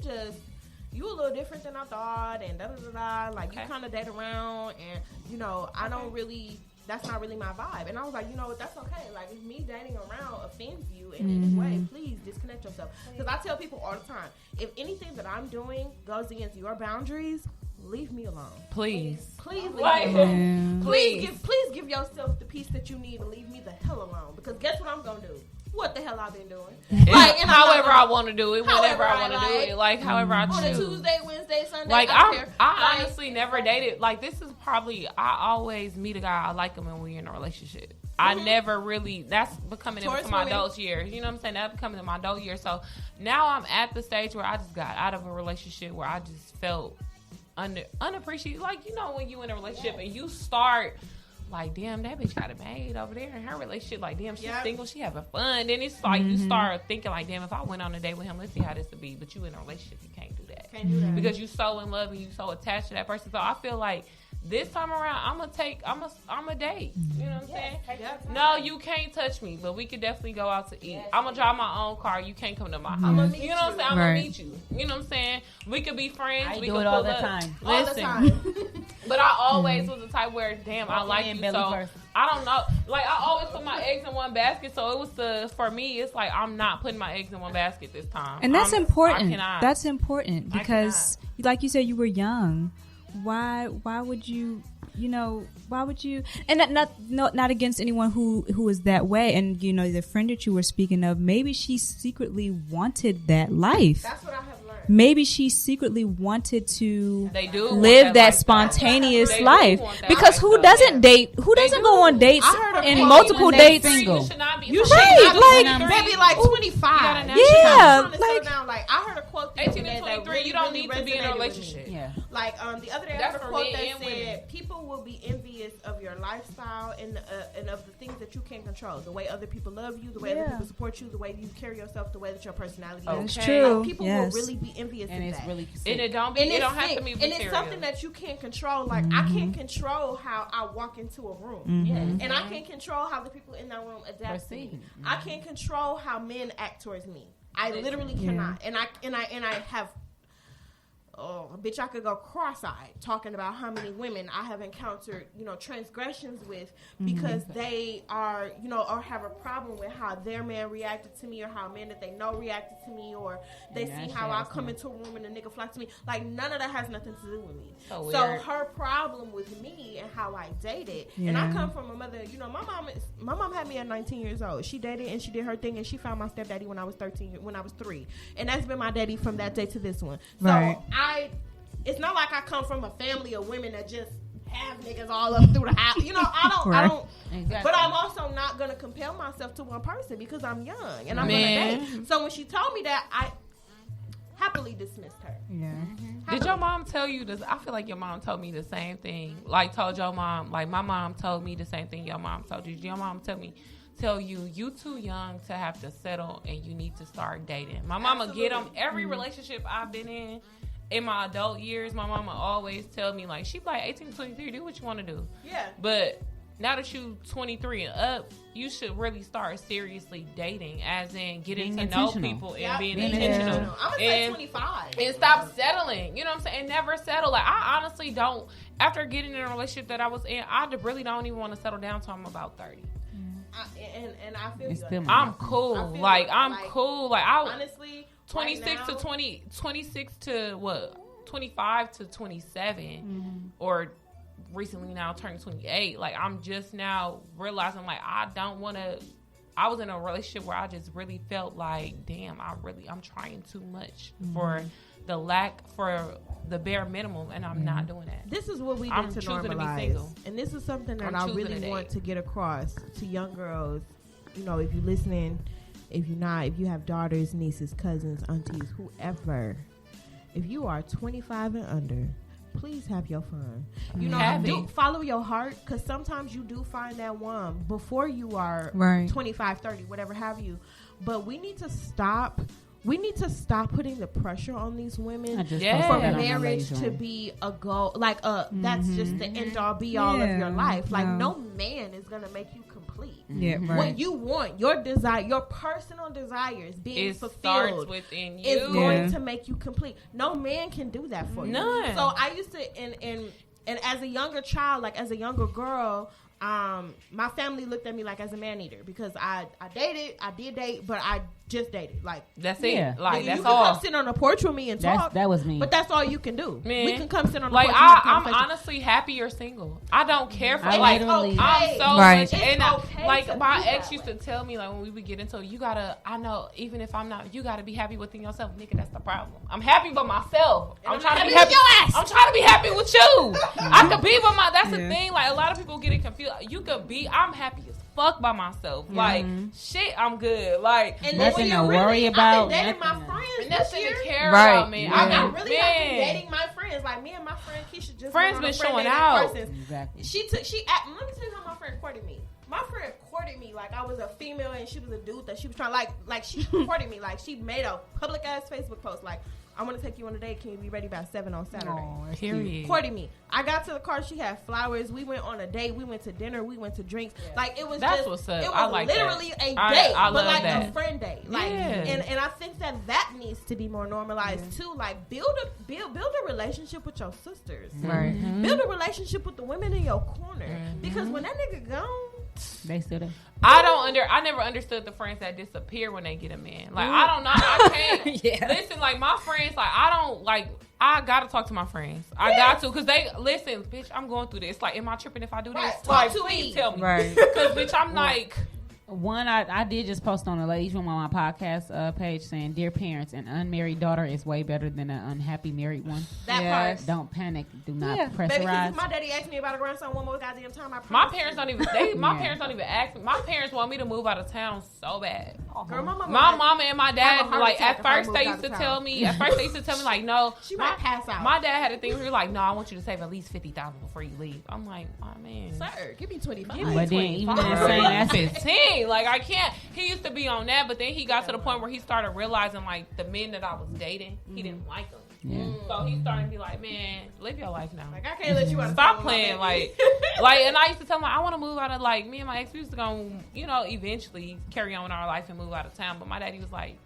a little different than I thought, and da da da da. Like you kind of date around, and you know, I don't really. That's not really my vibe. And I was like, you know what, that's okay. Like, if me dating around offends you in any way, please disconnect yourself. Because I tell people all the time, if anything that I'm doing goes against your boundaries, leave me alone. Please. Please leave me alone. Please give yourself the peace that you need and leave me the hell alone. Because guess what I'm going to do? What the hell I've been doing? Like, however I want to do it, whenever I want to do it, like however I choose. On a Tuesday, Wednesday, Sunday. Like I honestly never dated. Like this is probably I always meet a guy I like him when we're in a relationship. I never really. That's becoming into my adult years. You know what I'm saying? That's becoming in my adult years. So now I'm at the stage where I just got out of a relationship where I just felt unappreciated. Like you know when you in a relationship and you start. Like, damn, that bitch got it made over there in her relationship. Like, damn, she's single, she having fun. Then it's like you start thinking, like, damn, if I went on a date with him, let's see how this would be. But you in a relationship, you can't do that. Because you so in love and you so attached to that person. So I feel like this time around, I'm a date. You know what I'm saying? No, you can't touch me, but we could definitely go out to eat. I'm gonna drive my own car. You can't come to my house. You know what I'm saying? I'm gonna meet you. You know what I'm saying? We could be friends. We do could it all the time. All the time. But I always was the type where, damn, I like you. So I don't know. Like I always put my eggs in one basket. So it was for me. It's like I'm not putting my eggs in one basket this time. And that's important. That's important because, like you said, you were young. Why would you? You know, why would you? And not against anyone who is that way. And you know, the friend that you were speaking of, maybe she secretly wanted that life. That's what I have learned. Maybe she secretly wanted to live that spontaneous life. Because who doesn't date? Who doesn't go on dates in multiple dates? Single. You should not be maybe like 25. Yeah, like I heard a quote. 18 and 23. You don't need to be in a relationship. Yeah. Like the other day, I heard a quote that said, "People will be envious of your lifestyle and of the things that you can't control. The way other people love you, the way other people support you, the way you carry yourself, the way that your personality is. That's true. Like, people will really be envious of that. Really and it don't be. It don't have to be material. And it's something that you can't control. Like I can't control how I walk into a room, and I can't control how the people in that room adapt to me. I can't control how men act towards me. I literally cannot. And I have. Oh, bitch, I could go cross-eyed talking about how many women I have encountered, you know, transgressions with because they are, you know, or have a problem with how their man reacted to me or how a man that they know reacted to me or they see how I come into a room and a nigga flock to me. Like, none of that has nothing to do with me. So her problem with me and how I dated, and I come from a mother, you know, my mom had me at 19 years old. She dated and she did her thing and she found my stepdaddy when I was 3. And that's been my daddy from that day to this one. So it's not like I come from a family of women that just have niggas all up through the house. You know, I don't. Exactly. But I'm also not going to compel myself to one person because I'm young and I'm going to date. So when she told me that, I happily dismissed her. Yeah. Did your mom tell you this? I feel like your mom told me the same thing. Like told your mom, like my mom told me the same thing your mom told you. Did your mom tell you too young to have to settle and you need to start dating? My mama get them. Every relationship I've been in my adult years, my mama always tell me, like, she be like, 18, 23, do what you want to do. Yeah. But now that you 23 and up, you should really start seriously dating, as in getting to know people and being intentional. I'm gonna say 25 and stop settling. You know what I'm saying? And never settle. Like, I honestly don't. After getting in a relationship that I was in, I really don't even want to settle down till I'm about 30. And I feel you. I'm cool. I'm cool. Like, I honestly 26 to 20, 26 to what? 25 to 27, or recently now turning 28. Like, I'm just now realizing, like, I don't want to. I was in a relationship where I just really felt like, damn, I'm trying too much for the bare minimum, and I'm not doing that. This is what we need to normalize, and this is something that I really want to get across to young girls. You know, if you're listening, if you're not, if you have daughters, nieces, cousins, aunties, whoever, if you are 25 and under, please have your fun. You know, follow your heart, because sometimes you do find that one before you are 25, 30, whatever have you. But we need to stop putting the pressure on these women for marriage to be a goal. Like, that's just the end all be all of your life. Like, no man is going to make you complete. Yeah, right. What you want, your desire, your personal desires being fulfilled within you is going to make you complete. No man can do that for you. None. So I used to, and as a younger child, like as a younger girl, my family looked at me like as a man eater, because I did date, but I just dated. Like, that's it. Yeah. Like, that's you all. You can come sit on the porch with me and talk. That was me. But that's all you can do. Man. We can come sit on the porch. Like, I'm honestly happier single. I don't care for I'm so much. And my ex used to tell me, like, when we would get into it, I know, even if I'm not, you gotta be happy within yourself, nigga. That's the problem. I'm happy with myself. I'm trying to be happy. I'm trying to be happy with you. I could be with that's the thing. Like, a lot of people get it confused. You could be. I'm happy as fuck by myself. Like, shit, I'm good. Like, and nothing to worry about. I've been dating my friends. Nothing to care about, man. I really have been dating my friends. Like, me and my friend Keisha just friends been showing out. Exactly. Let me tell you how my friend courted me. My friend courted me like I was a female and she was a dude that she was trying like she courted me. Like, she made a public ass Facebook post like, I want to take you on a date. Can you be ready by 7 on Saturday? Oh, period. Courting me. I got to the car. She had flowers. We went on a date. We went to dinner. We went to drinks. Yeah. Like, it was that's just. What's up. It was I like literally that. a date, I but like that. a friend date. Like, and I think that needs to be more normalized too. Like, build a relationship with your sisters. Right. Mm-hmm. Build a relationship with the women in your corner. Because when that nigga gone, they still there. I never understood the friends that disappear when they get a man. Like, I don't know. I can't. Listen, like, my friends, like, I gotta talk to my friends. I got to, because they listen, bitch, I'm going through this. Like, am I tripping if I do this? Like, please tell me. Right. Because, bitch, I'm like. One, I did just post on the Ladies Room on my podcast page saying, dear parents, an unmarried daughter is way better than an unhappy married one. That part. Don't panic. Do not pressurize. Baby, if my daddy asked me about a grandson one more goddamn time, my parents don't even parents don't even ask me. My parents want me to move out of town so bad. Girl, my mama and my dad, like, at first they used to tell me like, no, she might pass out. My dad had a thing where he was like, no, I want you to save at least $50,000 before you leave. I'm like, oh man, sir, give me 25. But then even in saying that's 15. Like, I can't. He used to be on that, but then he got to the point where he started realizing, like, the men that I was dating, he didn't like them. Yeah. So he started to be like, man, live your life now. Like, I can't let you stop playing. Like, and I used to tell him, like, I want to move out of, like, me and my ex, we used to go, eventually carry on our life and move out of town. But my daddy was like,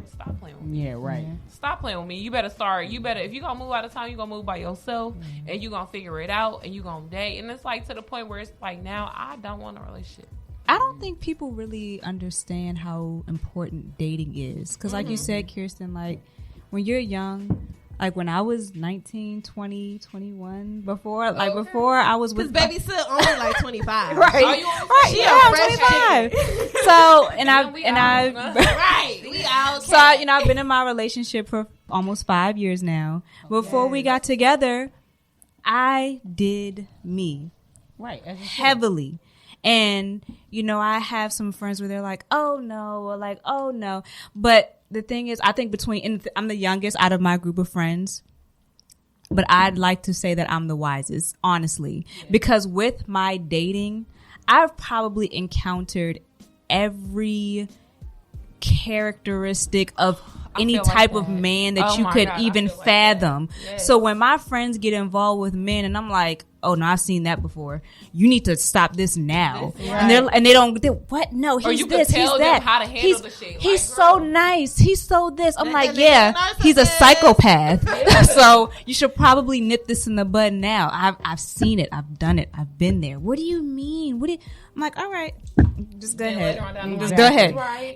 stop playing with me. Yeah, right. Stop playing with me. You better start. If you're going to move out of town, you're going to move by yourself, and you're going to figure it out, and you're going to date. And it's like to the point where it's like, now I don't want a relationship. I don't think people really understand how important dating is. Because like you said, Kirsten, like, when you're young, like when I was 19, 20, 21, before I was with... Because baby still only like 25. Right. Right. I'm 25. So, Right. We out. So, I've been in my relationship for almost 5 years now. Before we got together, I did me. Right. Heavily. And, I have some friends where they're like, oh no, or like, oh no. But the thing is, I think I'm the youngest out of my group of friends, but I'd like to say that I'm the wisest, honestly, because with my dating, I've probably encountered every characteristic of any type of man that you could even fathom. Yes. So when my friends get involved with men and I'm like, oh no, I've seen that before. You need to stop this now. And they don't. What? No, he's or you this. Could tell he's them that. how to handle the shit. He's so nice. He's so this. I'm like, yeah, he's a psychopath. So you should probably nip this in the bud now. I've seen it. I've done it. I've been there. What do you mean? I'm like, all right, just go ahead. Just go ahead. Right.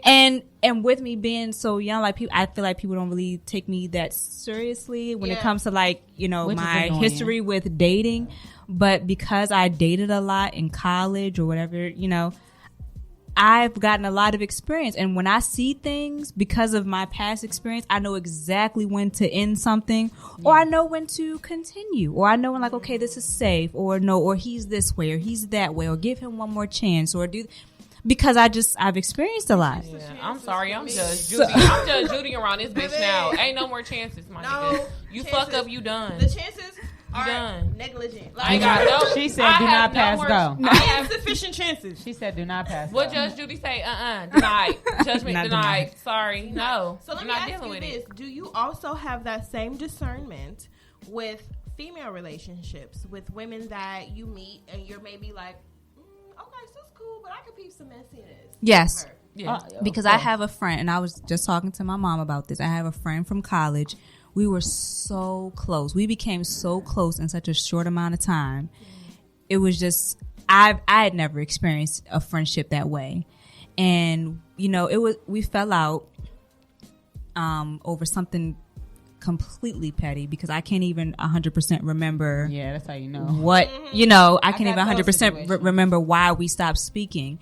And with me being so young, like I feel like people don't really take me that seriously when it comes to like, my history with dating. But because I dated a lot in college or whatever, I've gotten a lot of experience. And when I see things because of my past experience, I know exactly when to end something, or I know when to continue, or I know when like, okay, this is safe, or no, or he's this way, or he's that way, or give him one more chance, or because I've experienced a lot. Yeah. I'm sorry, I'm Judge Judy. I'm Judge Judy around this bitch now. Ain't no more chances, my nigga. You chances. Fuck up, you done. The chances are negligent. Like, I got no. She said, "Do not pass go." I have sufficient chances. She said, "Do not pass." What Judge Judy say? Denied. Judgment denied. Sorry, no. So let me ask you this: do you also have that same discernment with female relationships, with women that you meet and you're maybe like, okay, so it's cool, but I could peep some messiness? Yes. Yeah. Because I have a friend, and I was just talking to my mom about this. I have a friend from college. We were so close. We became so close in such a short amount of time. It was just, I had never experienced a friendship that way. And, we fell out over something completely petty, because I can't even 100% remember. Yeah, that's how you know. What, I can't even 100% remember why we stopped speaking.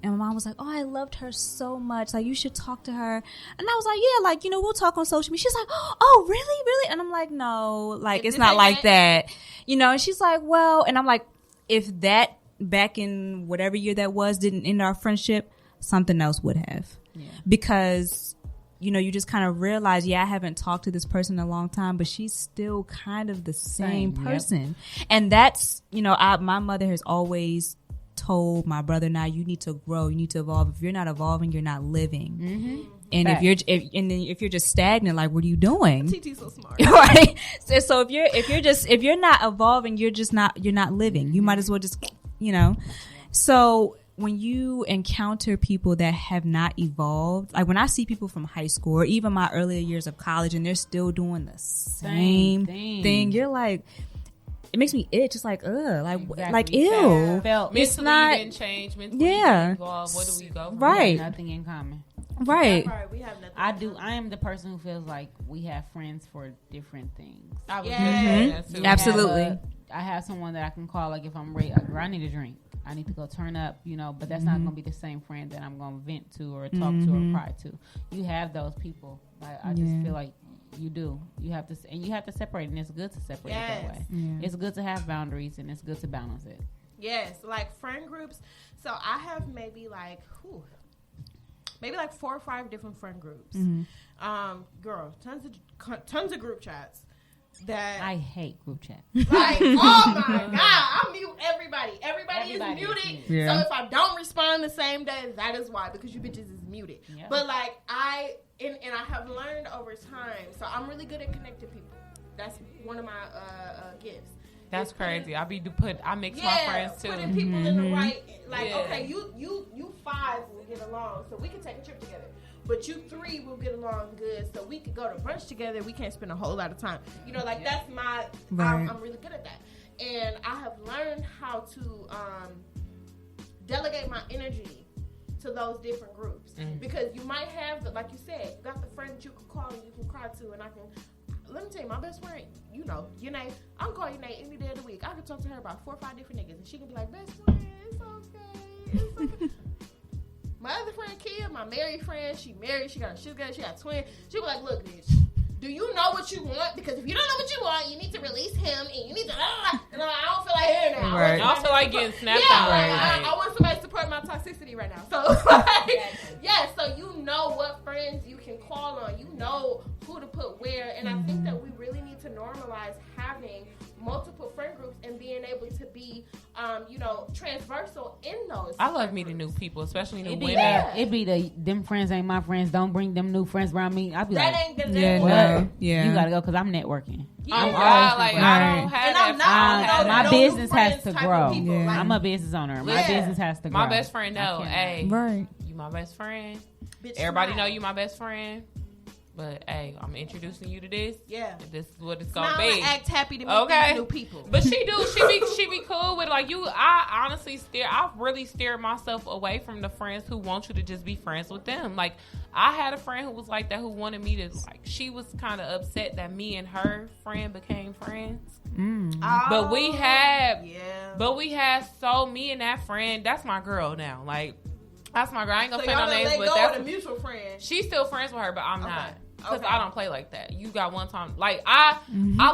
And my mom was like, oh, I loved her so much. Like, you should talk to her. And I was like, yeah, like, we'll talk on social media. She's like, oh, really? Really? And I'm like, no, like, it's not like that. And she's like, well, and I'm like, if that back in whatever year that was didn't end our friendship, something else would have. Yeah. Because, you just kind of realize, I haven't talked to this person in a long time, but she's still kind of the same person. Yep. And that's, my mother has always told my brother, now you need to grow, you need to evolve. If you're not evolving, you're not living. Mm-hmm. And if you're just stagnant, like, what are you doing? TT's so smart, right? So if you're not evolving, you're not living. You might as well just, So when you encounter people that have not evolved, like when I see people from high school or even my earlier years of college, and they're still doing the same thing, you're like, it makes me itch. It's like, like, ew. It's not. Didn't change. Mentally evolve. What do we go from? Right. We have nothing in common. Right. We have nothing. I am the person who feels like we have friends for different things. Absolutely. I have someone that I can call, like, if I'm ready, like, I need a drink. I need to go turn up, but that's not going to be the same friend that I'm going to vent to or talk to or cry to. You have those people. I just feel like you do. You have to separate, and it's good to separate it that way. Yeah. It's good to have boundaries, and it's good to balance it. Yes, like friend groups. So I have maybe like 4 or 5 different friend groups. Mm-hmm. Girl, tons of group chats. That I hate group chat. Like, oh my God, I mute everybody. Everybody is muted. Yeah. So if I don't respond the same day, that is why, because you bitches is muted. Yeah. But like I have learned over time, so I'm really good at connecting people. That's one of my gifts. That's crazy. I mix my friends too. Putting people in the right, like, okay, you 5 will get along, so we can take a trip together. But you 3 will get along good, so we could go to brunch together. We can't spend a whole lot of time. That's my. Right. I'm really good at that, and I have learned how to delegate my energy to those different groups, because you might have, like you said, you got the friend that you can call and you can cry to, and I can. Let me tell you, my best friend, your name. I can call your name any day of the week. I can talk to her about 4 or 5 different niggas, and she can be like, best friend, it's okay. My other friend, Kia, my married friend, she married, she got twins. She was like, look, bitch, do you know what you want? Because if you don't know what you want, you need to release him, and you need to, and I don't feel like hearing that. Right. I feel like getting snapped out. Right. I want somebody to support my toxicity right now. So, so you know what friends you can call on. You know who to put where, and I think that we really need to normalize having multiple friend groups and being able to be, transversal in those. I love meeting new people, especially new women. It be them friends ain't my friends. Don't bring them new friends around me. I be that like, ain't the you gotta go because I'm networking. Yeah. I don't have. And I'm not. My business has to grow. Yeah. Like, I'm a business owner. My business has to grow. My best friend know, hey, right. you my best friend. Bitch, Everybody know you my best friend. But hey, I'm introducing you to this. Yeah, this is what it's gonna be. Act happy to meet these new people. But she be cool with like you. I honestly I've really steered myself away from the friends who want you to just be friends with them. Like I had a friend who was like that, who wanted me to like. She was kind of upset that me and her friend became friends. But we had, me and that friend. That's my girl now. Like. That's my girl. I ain't gonna say no names, but that's a mutual friend. She's still friends with her, but I'm not. Because I don't play like that. You got one time. Like, I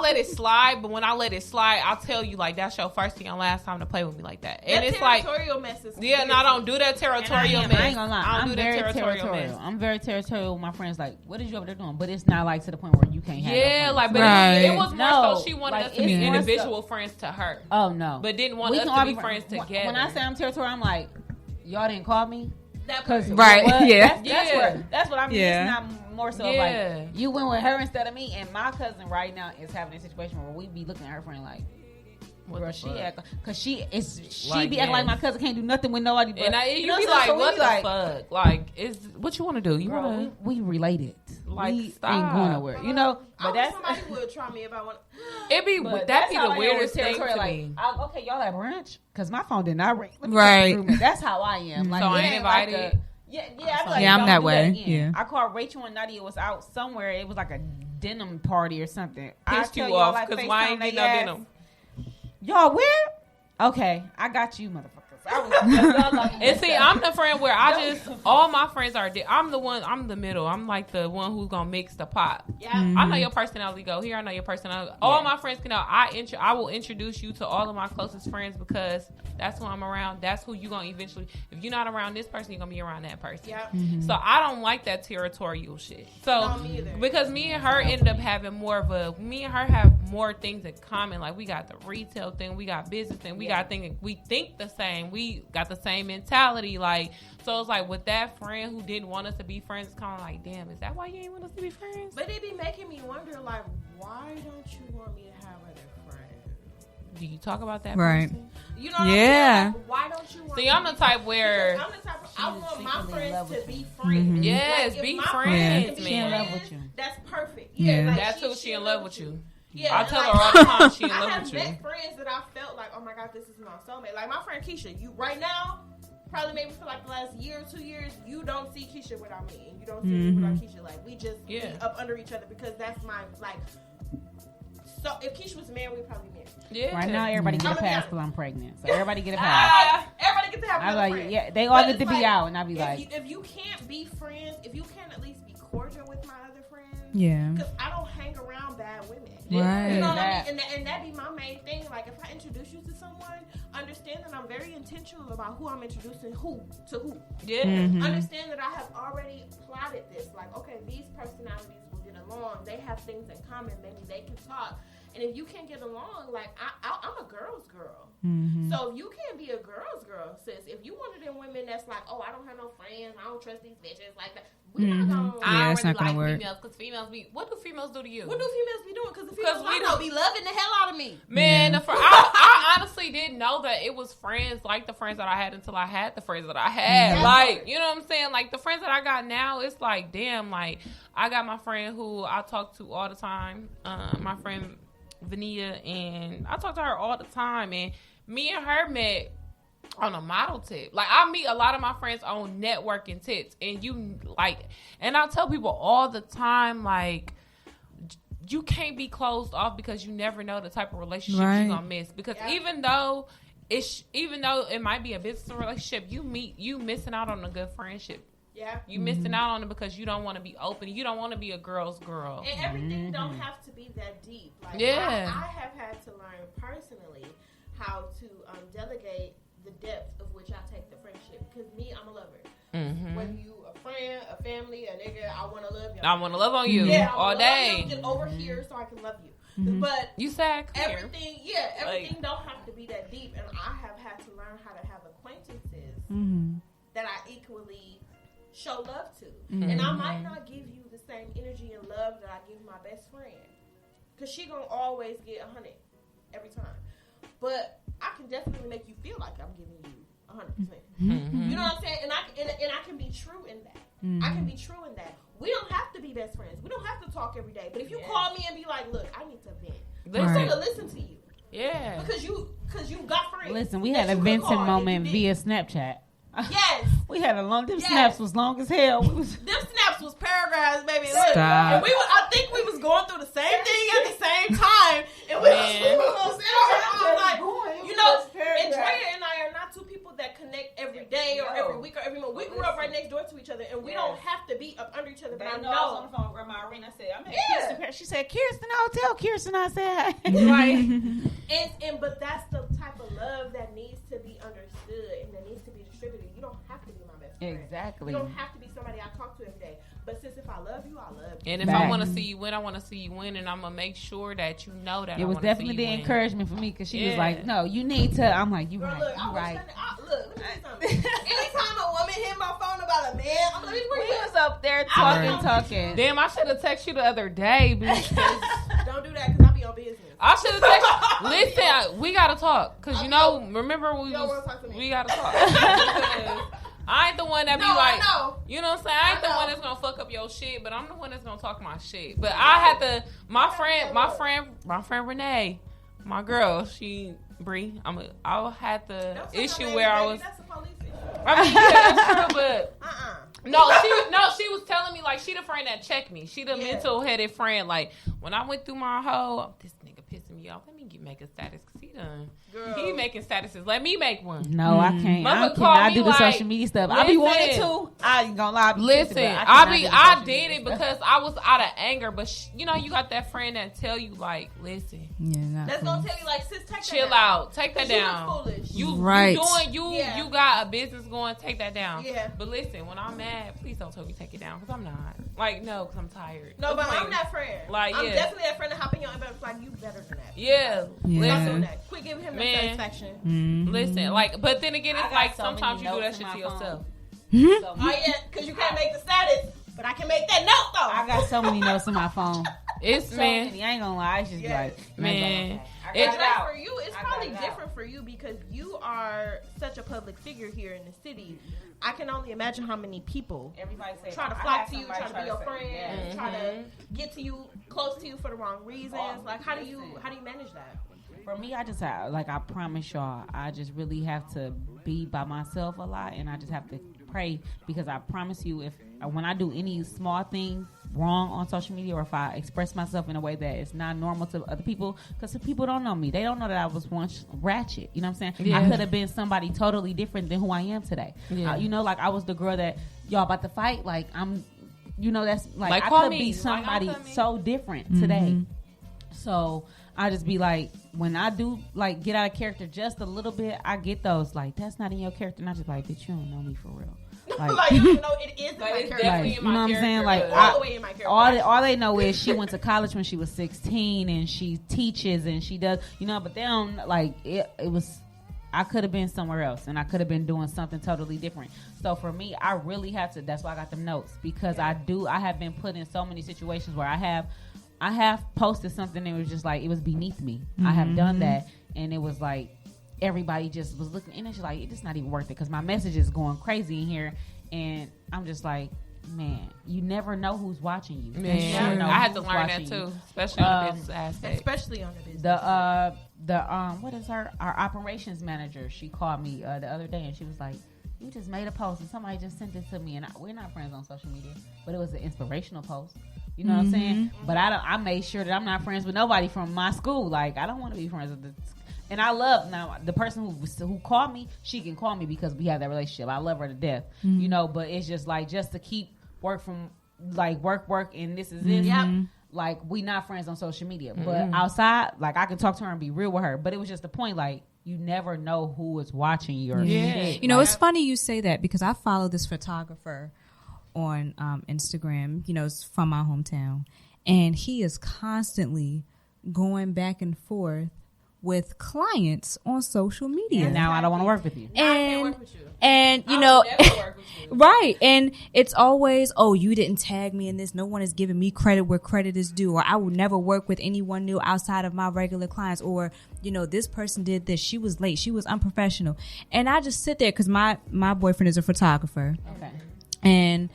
let it slide, but when I let it slide, I'll tell you, like, that's your first and last time to play with me like that. And it's like... territorial messes. Yeah, and I don't do that territorial mess. I ain't gonna lie. I don't do that territorial mess. I'm very territorial with my friends. Like, what is you over there doing? But it's not, like, to the point where you can't have Yeah, like, but it was more so she wanted us to be individual friends to her. Oh, no. But didn't want us to be friends together. When I say I'm territorial, I'm like, y'all didn't call me? That's what I'm yeah. It's not more so like you went with her instead of me, and my cousin right now is having a situation where we be looking at her friend like, bro, she act because she be acting like my cousin can't do nothing with nobody. But, and you be like, what the fuck? Like, is what you want to do? You want to? We related. Like, we stop. Ain't going nowhere. You know. But that's somebody would try me if I want. That'd be the weirdest thing to me. Okay, y'all at brunch because my phone did not ring. Right. That's how I am. Like, so I ain't invited. I'm that way. Yeah. I called Rachel and Nadia was out somewhere. It was like a denim party or something. Pissed you off because why ain't get no denim? Y'all where? Okay, I got you, motherfuckers. And see, I'm the friend where all my friends are. I'm the middle. I'm like the one who's gonna mix the pot. Yeah, I know your personality. Go here. I know your personality. All my friends can know. I will introduce you to all of my closest friends because that's who I'm around. That's who you gonna eventually. If you're not around this person, you're gonna be around that person. Yeah. So I don't like that territorial shit. So because me and her ended up having me and her have more things in common. Like we got the retail thing, we got business thing, we got things. We think the same. We got the same mentality. Like, so it's like with that friend who didn't want us to be friends, it's kind of like, damn, is that why you ain't want us to be friends? But it be making me wonder, like, why don't you want me to have other friends? Do you talk about that right person? You know what I'm saying? Like, why don't you want See, I'm the type where I want my friends to be friends. Mm-hmm. Yes, like, be friends, man. She in love with you. That's perfect. Yeah. Like, that's who she in love with you. Yeah, I tell her all the time she in love with you. I have met friends that I felt like, oh my God, this is my soulmate. Like my friend Keisha, you right now, probably maybe for like the last year or 2 years, you don't see Keisha without me, and you don't see me without Keisha. Like we just be up under each other because that's my like. So if Keisha was married, we'd probably be married. Yeah. Right now, everybody get a pass because I'm pregnant. So everybody get a pass. Everybody get to have another friend. Yeah, they all get to be out, and I be like, if you can't be friends, if you can't at least be cordial with my other friends, yeah, because I don't hang around bad women. Right. You know what I mean? And that be my main thing. Like, if I introduce you to someone, understand that I'm very intentional about who I'm introducing who to who. Yeah. Mm-hmm. Understand that I have already plotted this. Like, okay, these personalities will get along. They have things in common. Maybe they can talk. And if you can't get along, like, I'm a girl's girl. Mm-hmm. So if you can't be a girl's girl, sis, if you one of them women that's like, oh, I don't have no friends, I don't trust these bitches, like that, we're not gonna. I don't it's not really gonna like work. females because females be. What do females do to you? What do females be doing? Because the females I know be loving the hell out of me. Man, I honestly didn't know that it was friends like the friends that I had until I had the friends that I had. Yeah. Like, you know what I'm saying? Like, the friends that I got now, it's like, damn, like, I got my friend who I talk to all the time, my friend Vania, and I talk to her all the time, and me and her met on a model tip. Like, I meet a lot of my friends on networking tips, and and I tell people all the time, like, you can't be closed off because you never know the type of relationship you're gonna miss. Because even though it might be a business relationship, you missing out on a good friendship. Yeah. You missing out on it because you don't want to be open. You don't want to be a girl's girl. And everything don't have to be that deep. Like, I have had to learn personally how to delegate the depth of which I take the friendship. Because me, I'm a lover. Mm-hmm. Whether you a friend, a family, a nigga, I want to love you. I want to love on you all day. Get over here so I can love you. Mm-hmm. But you said everything don't have to be that deep. And I have had to learn how to have acquaintances that I equally show love to. Mm-hmm. And I might not give you the same energy and love that I give my best friend. Because she going to always get 100. every time. But I can definitely make you feel like I'm giving you 100%. Mm-hmm. You know what I'm saying? And I can be true in that. Mm-hmm. I can be true in that. We don't have to be best friends. We don't have to talk every day. But if you call me and be like, look, I need to vent. I'm going to listen to you. Yeah. Because you got friends. Listen, we had a venting moment via Snapchat. Yes. We had them snaps was long as hell. Them snaps was paragraphs, baby. Look, and I think we was going through the same thing at the same time. And we was like, you know, and Drea and I are not two people that connect every day or every week or every month. We grew up right next door to each other, and we don't have to be up under each other. But I know. I was on the phone with Grandma Irene. I said, I'm at Kirsten. She said, Kirsten, I'll tell Kirsten I said. Right. But that's the type of love that needs to be understood and that needs to be distributed. You don't have to be my best friend. Exactly. You don't have to be somebody I talk to every day. But since if I love you, I love you. And if I want to see you win, I want to see you win, and I'm gonna make sure that you know that. It was definitely the encouragement for me because she was like, "No, you need to." I'm like, "You right, you right." Look, let me tell you something. Anytime a woman hit my phone about a man, I'm like, "We was up there talking." Damn, I should have texted you the other day, bitch. Don't do that because I be on business. I should have texted. Listen, we gotta talk because you know. Remember we gotta talk. I ain't the one that be you know what I'm saying? I ain't the one that's gonna fuck up your shit, but I'm the one that's gonna talk my shit. But I had to, my friend Renee, my girl, Bree, I had the issue where I was. That's a police issue. I mean, yeah, that's true, but she was telling me like she the friend that checked me. She the mental headed friend. Like when I went through my whole, this nigga pissing me off. Let me make a status because he done. Girl. He making statuses. Let me make one. No, I can't. I cannot do the social media stuff. I be wanting to. I ain't gonna lie. I did it because I was out of anger. But you know, you got that friend that tell you like, listen. Yeah, that's gonna tell you like, sis, chill out. Take that down. You got a business going. Take that down. Yeah. But listen, when I'm mad, please don't tell me take it down because I'm not. Like no, because I'm tired. No, but I'm that friend. Like I'm definitely that friend that hop in your inbox like you better than that. Yeah. Listen. Quit giving him that satisfaction. Mm-hmm. Listen, like, but then again, it's like sometimes you do that shit to yourself. Oh yeah, because you can't make the status, but I can make that note though. I got so many notes on my phone. It's so many. I ain't gonna lie. It's just like man. It's like for you. It's probably different for you because you are such a public figure here in the city. I can only imagine how many people try to flock to you, try to be your friend, try to get to you, close to you for the wrong reasons. Like, how do you manage that? For me, I just have, like I promise y'all, I just really have to be by myself a lot, and I just have to pray because I promise you, when I do any small thing wrong on social media or if I express myself in a way that is not normal to other people, because people don't know me, they don't know that I was once ratchet. You know what I'm saying? Yeah. I could have been somebody totally different than who I am today. Yeah. You know, like I was the girl that y'all about to fight. Like I'm, you know, that's like I could be somebody so different today. So I just be like, when I do like get out of character just a little bit, I get those like that's not in your character, and I just like, bitch, you don't know me for real. Like you know, it is in my character. Like, you know what I'm saying? Like all the way in my character. All they know is she went to college when she was 16 and she teaches and she does, you know. But they don't like it. It was. I could have been somewhere else and I could have been doing something totally different. So for me, I really have to. That's why I got them notes because I have been put in so many situations where I have posted something that was just like it was beneath me. I have done that and it was like. Everybody just was looking, and it's just like it's not even worth it because my message is going crazy in here, and I'm just like, man, you never know who's watching you. Man, I had to learn that too, especially on the business aspect. Especially on the business. What is our operations manager? She called me the other day, and she was like, "You just made a post, and somebody just sent it to me, and we're not friends on social media, but it was an inspirational post." You know what I'm saying? But I made sure that I'm not friends with nobody from my school. Like I don't want to be friends with the. And I love now the person who called me. She can call me because we have that relationship. I love her to death, you know. But it's just like just to keep work, and this is this. Yep. Like we not friends on social media, but outside, like I can talk to her and be real with her. But it was just the point, like you never know who is watching your shit. You know, it's funny you say that because I follow this photographer on Instagram. You know, it's from my hometown, and he is constantly going back and forth with clients on social media. Now I don't want to work with you. And you know, Right. And it's always, oh, you didn't tag me in this. No one is giving me credit where credit is due. Or I will never work with anyone new outside of my regular clients. Or, this person did this. She was late. She was unprofessional. And I just sit there because my boyfriend is a photographer. Okay. And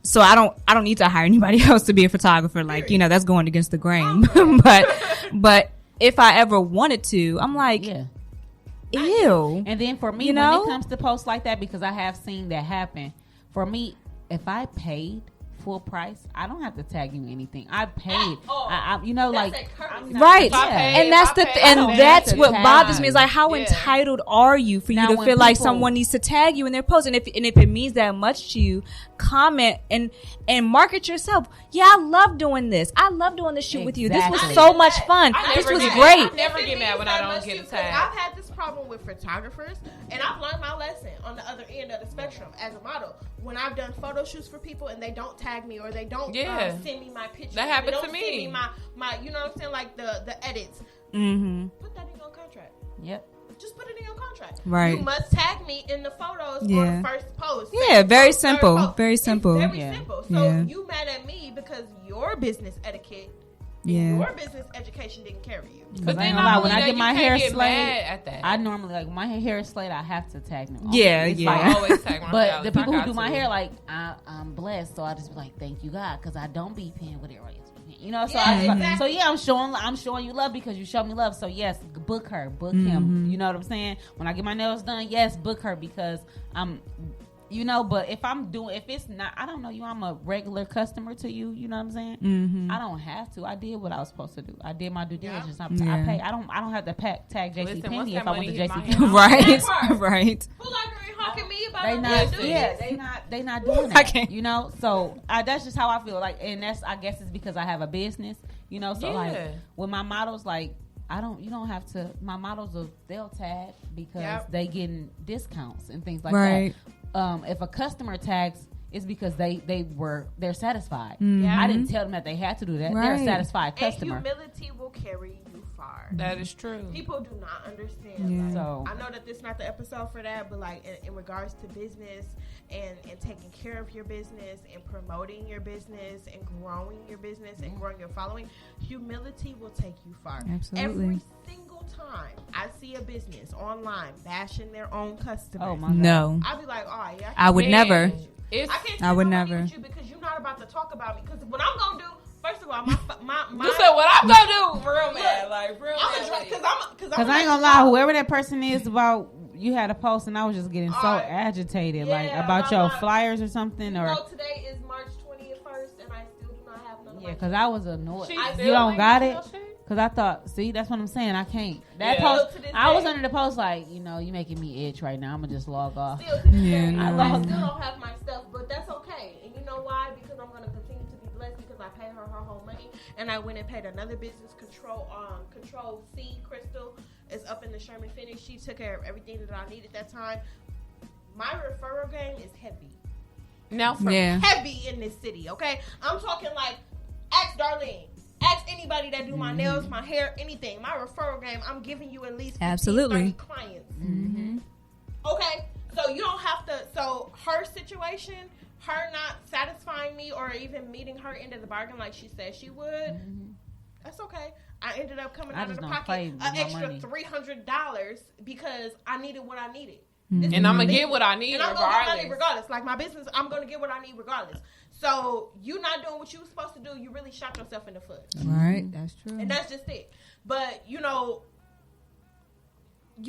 so I don't need to hire anybody else to be a photographer. Like, that's going against the grain. but if I ever wanted to, I'm like, ew. And then for me, when it comes to posts like that, because I have seen that happen, for me, if I paid full price, I don't have to tag you anything. I paid. Right. And that's what bothers me is like, how entitled are you for you to feel like someone needs to tag you in their post? And if it means that much to you, comment and market yourself. Yeah, I love doing this. I love doing this shoot with you. This was so much fun. This was great. I never get mad when I don't get a tag. I've had this problem with photographers, and I've learned my lesson on the other end of the spectrum as a model. When I've done photo shoots for people and they don't tag me or they don't send me my pictures. That happened to me. Send me my you know what I'm saying, like the edits. Mm-hmm. Put that in your contract. Yep. Just put it in your contract. Right. You must tag me in the photos on the first post. Yeah, very simple. Very simple. It's very simple. So you mad at me because your business etiquette, your business education didn't carry you. But then when I get my hair slayed, I normally my hair is slayed. I have to tag them. I always tag them. But the people who do my hair, like I'm blessed, so I just be like, thank you God, because I don't be paying with everybody else. So I'm showing you love because you show me love. So yes, book her, book him. You know what I'm saying? When I get my nails done, yes, book her because I'm. But if it's not, I don't know you, I'm a regular customer to you, you know what I'm saying? Mm-hmm. I don't have to. I did what I was supposed to do. I did my due diligence. I pay. I don't have to tag JCPenney if I went to JCPenney. Right. Who like hawking me about they not doing that. So that's just how I feel. Like, and I guess it's because I have a business, So like with my models, like you don't have to. My models they'll tag because they getting discounts and things like that. If a customer tags, it's because they're satisfied. I didn't tell them that they had to do that. They're a satisfied customer. And humility will carry you far. That is true. People do not understand. So I know that this is not the episode for that, but like in regards to business and taking care of your business and promoting your business and growing your business and growing your following, humility will take you far. Absolutely. Every single time I see a business online bashing their own customers, oh my God. No, I'll be like, oh yeah, I would never. I would never with you because you're not about to talk about me. Because what I'm gonna do, first of all, my you said what I'm gonna do, real mad, like real mad. Because I ain't gonna lie, whoever that person is about. You had a post and I was just getting so agitated, about your flyers or something. Or today is March 21st and I still do not have none of my because I was annoyed. You don't got it? Because I thought, see, that's what I'm saying. I can't. That post, I was under the post like, you making me itch right now. I'm gonna just log off. I still don't have my stuff, but that's okay. And you know why? Because I'm gonna continue to be blessed because I paid her whole money, and I went and paid another business Control C Crystal. Is up in the Sherman Finish. She took care of everything that I needed that time. My referral game is heavy. Now, heavy in this city. Okay, I'm talking like ask Darlene, ask anybody that do my nails, my hair, anything. My referral game. I'm giving you at least 30 clients. Mm-hmm. Okay, so you don't have to. So her situation, her not satisfying me or even meeting her end of the bargain like she said she would. That's okay. I ended up coming out of the pocket an extra $300 because I needed what I needed. And I'm gonna get what I need regardless. Like my business, I'm gonna get what I need regardless. So you not doing what you were supposed to do, you really shot yourself in the foot. Right, that's true. And that's just it. But you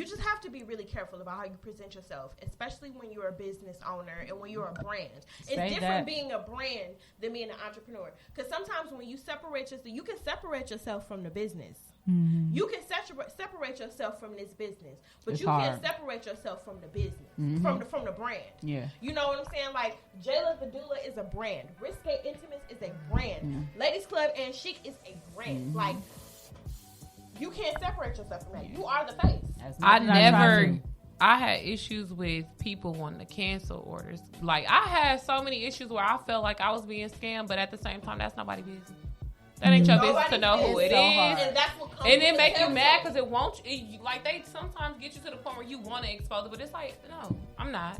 just have to be really careful about how you present yourself, especially when you're a business owner and when you're a brand. It's different being a brand than being an entrepreneur. Because sometimes when you separate yourself, you can separate yourself from the business. Mm-hmm. You can separate yourself from this business, but you can't separate yourself from the business, from the brand. Yeah, you know what I'm saying? Like Jayla the Doula is a brand. Risque Intimates is a brand. Ladies Club and Chic is a brand. Like you can't separate yourself from that. You are the face. I had issues with people wanting to cancel orders. Like I had so many issues where I felt like I was being scammed, but at the same time, that's nobody's business. That ain't your business to know who it is. And that's what comes and it make you mad because it won't. Like they sometimes get you to the point where you want to expose it, but it's like no, I'm not.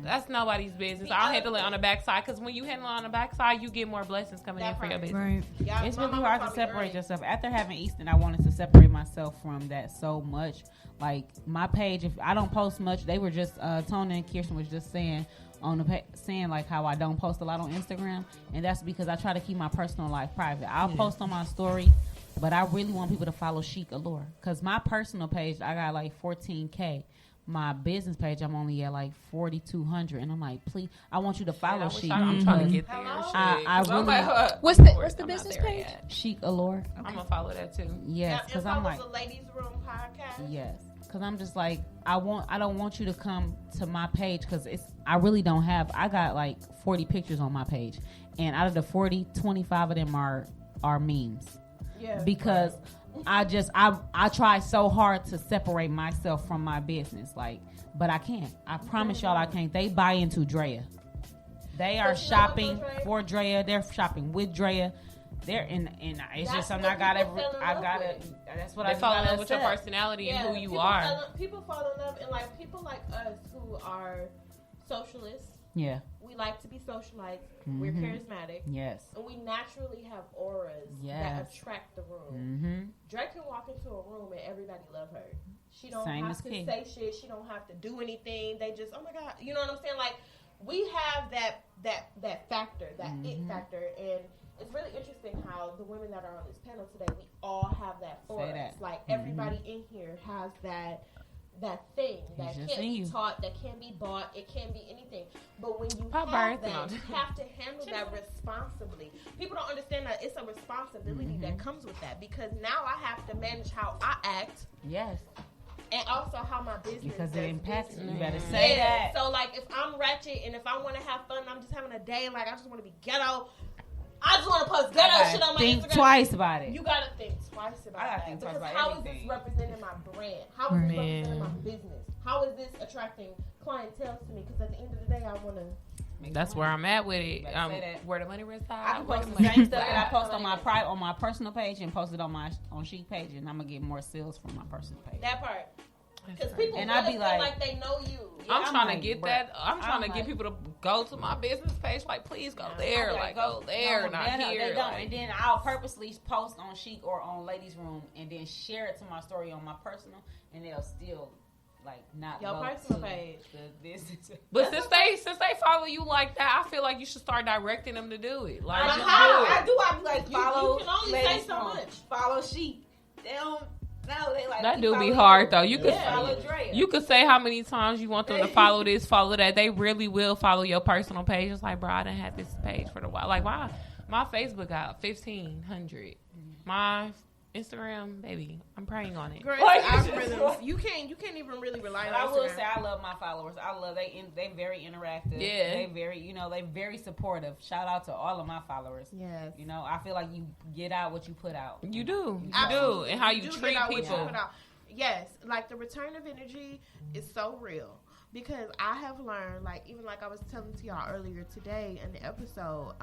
That's nobody's business. I'll handle it on the backside because when you handle it on the backside, you get more blessings coming in for your business. Right. Yeah, It's really hard to separate yourself. After having Easton, I wanted to separate myself from that so much. Like my page, if I don't post much, they were just Tony and Kirsten was just saying on the saying like how I don't post a lot on Instagram, and that's because I try to keep my personal life private. I'll post on my story, but I really want people to follow Chic Allure because my personal page I got like 14K. My business page, I'm only at like 4,200, and I'm like, please, I want you to follow Chic. I'm trying to get there. I really. What's the business page? Chic Allure. Okay. I'm gonna follow that too. Yes, because I'm like, the Ladies Room podcast. yes, because I'm just like, I don't want you to come to my page because I really don't have. I got like 40 pictures on my page, and out of the 40, 25 of them are memes. Yeah. Because I try so hard to separate myself from my business, like, but I can't. I promise y'all I can't. They buy into Drea. They are shopping for Drea. They're shopping with Drea. They're in. It's just something I gotta. That's what they I fall in gotta love with your accept. personality and who you are. People fall in love, and like people like us who are socialists. Yeah. We like to be socialites. We're charismatic. Yes. And we naturally have auras that attract the room. Mm-hmm. Drake can walk into a room and everybody love her. She don't Same have as to King. say shit. She don't have to do anything. They just, oh my God. You know what I'm saying? Like, we have that factor, that it factor. And it's really interesting how the women that are on this panel today, we all have that aura. It's like everybody in here has that thing that can't be taught, that can't be bought, it can't be anything. But when you have that, you have to handle that responsibly. People don't understand that it's a responsibility that comes with that, because now I have to manage how I act. Yes. And also how my business because it impacts you. You better say say that. So like if I'm ratchet and if I want to have fun, I'm just having a day, like I just want to be ghetto. I just want to post ghetto shit on my Instagram. Think twice about it. You gotta think twice about that. Think twice about how everything. is this representing my brand? How is this representing my business? How is this attracting clientele to me? Because at the end of the day, I want to. That's where I'm at with it. Where the money resides. I can post the same stuff that I post on my personal page and post it on Chic page, and I'm gonna get more sales from my personal page. That part. Because people and I be like they know you. Yeah, I'm trying to get that. I'm trying to get people to go to my business page. Like, please go there. Like, go there, not here. They don't. And then I'll purposely post on Chic or on Ladies Room, and then share it to my story on my personal, and they'll still like not your go personal to page. The business. But since they follow you like that, I feel like you should start directing them to do it. Like, just how? do it. I be like, follow. You can only Ladies say so Room. much. Follow Chic. They don't. No, they like that do be hard though. You could Drea. You could say how many times you want them to follow this, follow that. They really will follow your personal page. It's like, bro, I done had this page for a while. Like, why? My Facebook got 1,500. My Instagram, baby, I'm praying on it. Great algorithms. You can't even really rely on Instagram. I will say I love my followers. I love they very interactive. Yeah. They very supportive. Shout out to all of my followers. Yes. You know, I feel like you get out what you put out. You do. You do. And how you treat people. Yes. Like the return of energy is so real. Because I have learned, like, even like I was telling to y'all earlier today in the episode,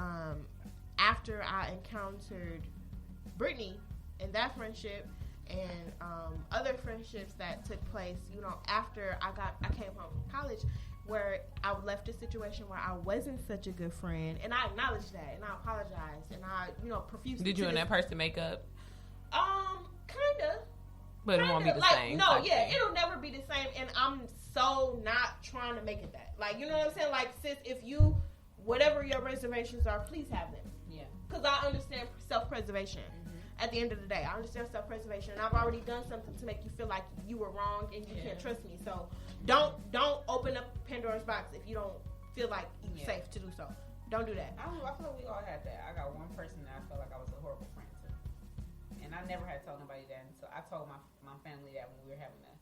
after I encountered Brittany and that friendship and other friendships that took place, you know, after I came home from college, where I left a situation where I wasn't such a good friend, and I acknowledged that, and I apologized, and I, you know, profusely. Did you and that person make up? Kinda. But it won't be the same. No, yeah, it'll never be the same, and I'm so not trying to make it that. Like, you know what I'm saying? Like, sis, if you, whatever your reservations are, please have them. Yeah. Because I understand self-preservation. At the end of the day, I understand self-preservation, and I've already done something to make you feel like you were wrong and you can't trust me. So don't open up Pandora's box if you don't feel like it's safe to do so. Don't do that. I feel like we all had that. I got one person that I felt like I was a horrible friend to, and I never had told nobody that. And so I told my family that when we were having a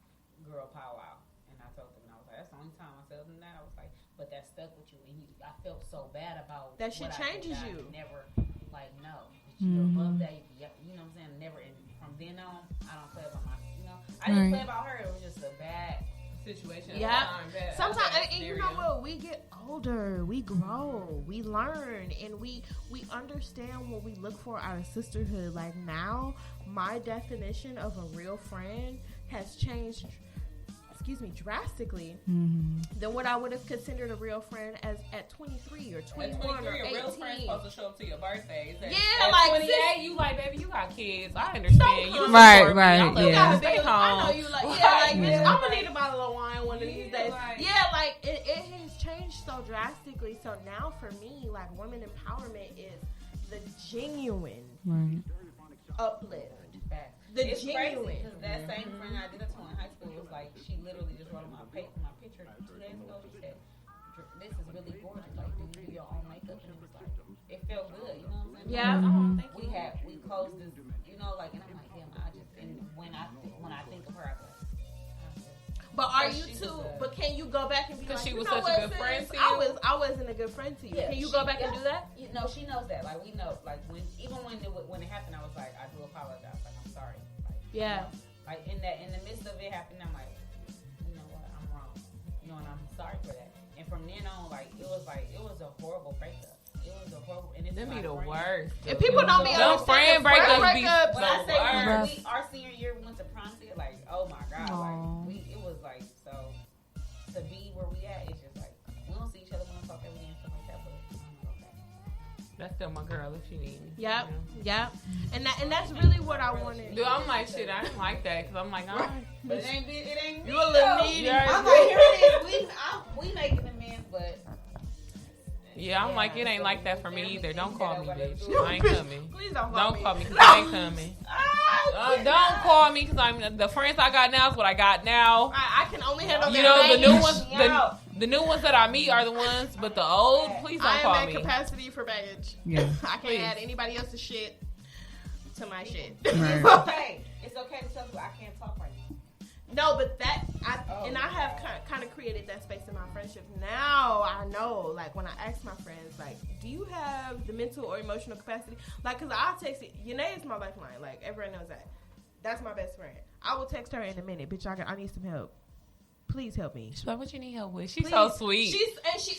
girl powwow, and I told them, and I was like, that's the only time I told them that. I was like, but that stuck with you, and I felt so bad about that. Shit changes you. Never, like, no. You're above that, you know what I'm saying? Never, and from then on, I don't play about my, you know, I didn't play about her. It was just a bad situation. Yeah. Sometimes, and you know what? We get older, we grow, we learn, and we understand what we look for out of sisterhood. Like now, my definition of a real friend has changed drastically than what I would have considered a real friend as at 23 or 21 or 18. A real friend's supposed to show up to your birthday. Yeah, at like 28, you like, baby, you got kids. I understand. You Right. You Yeah. gotta stay home. I know you like, bitch, I'm gonna need a bottle of wine one of these days. Like, Like it has changed so drastically. So now for me, like women empowerment is the genuine uplift. The it's genuine. crazy because that same friend I did it to in high school was like, she literally just wrote on my picture 2 days ago. She said, "This is really gorgeous. Like, do you do your own makeup?" And it was like, it felt good. You know what I'm saying? Yeah. We closed this. You know, like, and I'm like, damn. And when I think of her, I go. But are you too? But can you go back and be like, she you was know such what, a good friend to I you? wasn't a good friend to you. Yeah, Can you go back and do that? You know, she knows that. Like, we know. Like, when it happened, I was like, I do apologize. Like, I'm sorry. Like, Yeah. Like in the midst of it happening, I'm like, you know what, I'm wrong. You know, and I'm sorry for that. And from then on, like it was a horrible breakup. It was a horrible, and it's Them be the friend. worst. If people don't be Them friend breakups be When I say worst. our senior year we went to prom together, like, oh my god, like it was like, so to be where we at, it's just like we don't see each other, we don't talk every day and stuff like that, but I'm like, okay. That's still my girl if she needs me. Yep. You know? Yep. And that's really what I wanted. Dude, I'm like, shit, I didn't like that because I'm like, all right. But it ain't me. You a little though. needy. I'm like, here it is. We making amends, but Yeah, I'm like, it ain't like that for me either. Don't call me, bitch. I ain't coming. Please don't Don't me. call me because I ain't coming. Don't call me because I'm the friends I got now is what I got now. I can only handle You that know, the new baggage. ones, the new ones that I meet are the ones, but the old, please don't I am call at me. capacity for baggage. Yeah. I can't Please. add anybody else's shit to my shit. Right. it's okay. It's okay to tell you I can't talk right now. No, but I have kind of created that space in my friendship. Now I know, like when I ask my friends, like, do you have the mental or emotional capacity? Like, cause I'll text it. Yanae is my lifeline. Like everyone knows that. That's my best friend. I will text her in a minute, bitch. I need some help. Please help me. She's like, what you need help with? She's Please. so sweet. She's so she's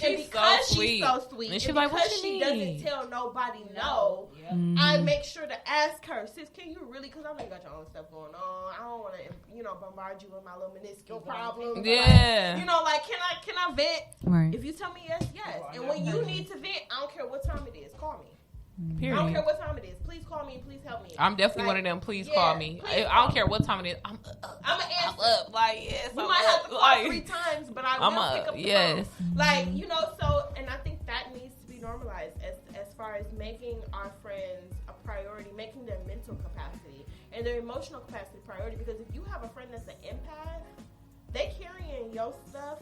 sweet. so sweet, And she's like, what because you she need? doesn't tell nobody no. Yeah. I make sure to ask her, sis, can you really? Because I know you got your own stuff going on. I don't want to, bombard you with my little minuscule problems. Yeah. Like, can I vent? Right. If you tell me yes, yes. And when you need to vent, I don't care what time it is. Call me. Period. I don't care what time it is. Please call me. Please help me. I'm definitely Like, one of them. Please yeah, call me. please I call don't me. care what time it is. I'm I'm an answer. up. Like, yes, We I'm might up. have to call Like, 3 times, but I I'm will up. pick up the Yes. phone. Like, so, and I think that needs to be normalized as far as making our friends a priority, making their mental capacity and their emotional capacity a priority. Because if you have a friend that's an empath, they carrying your stuff,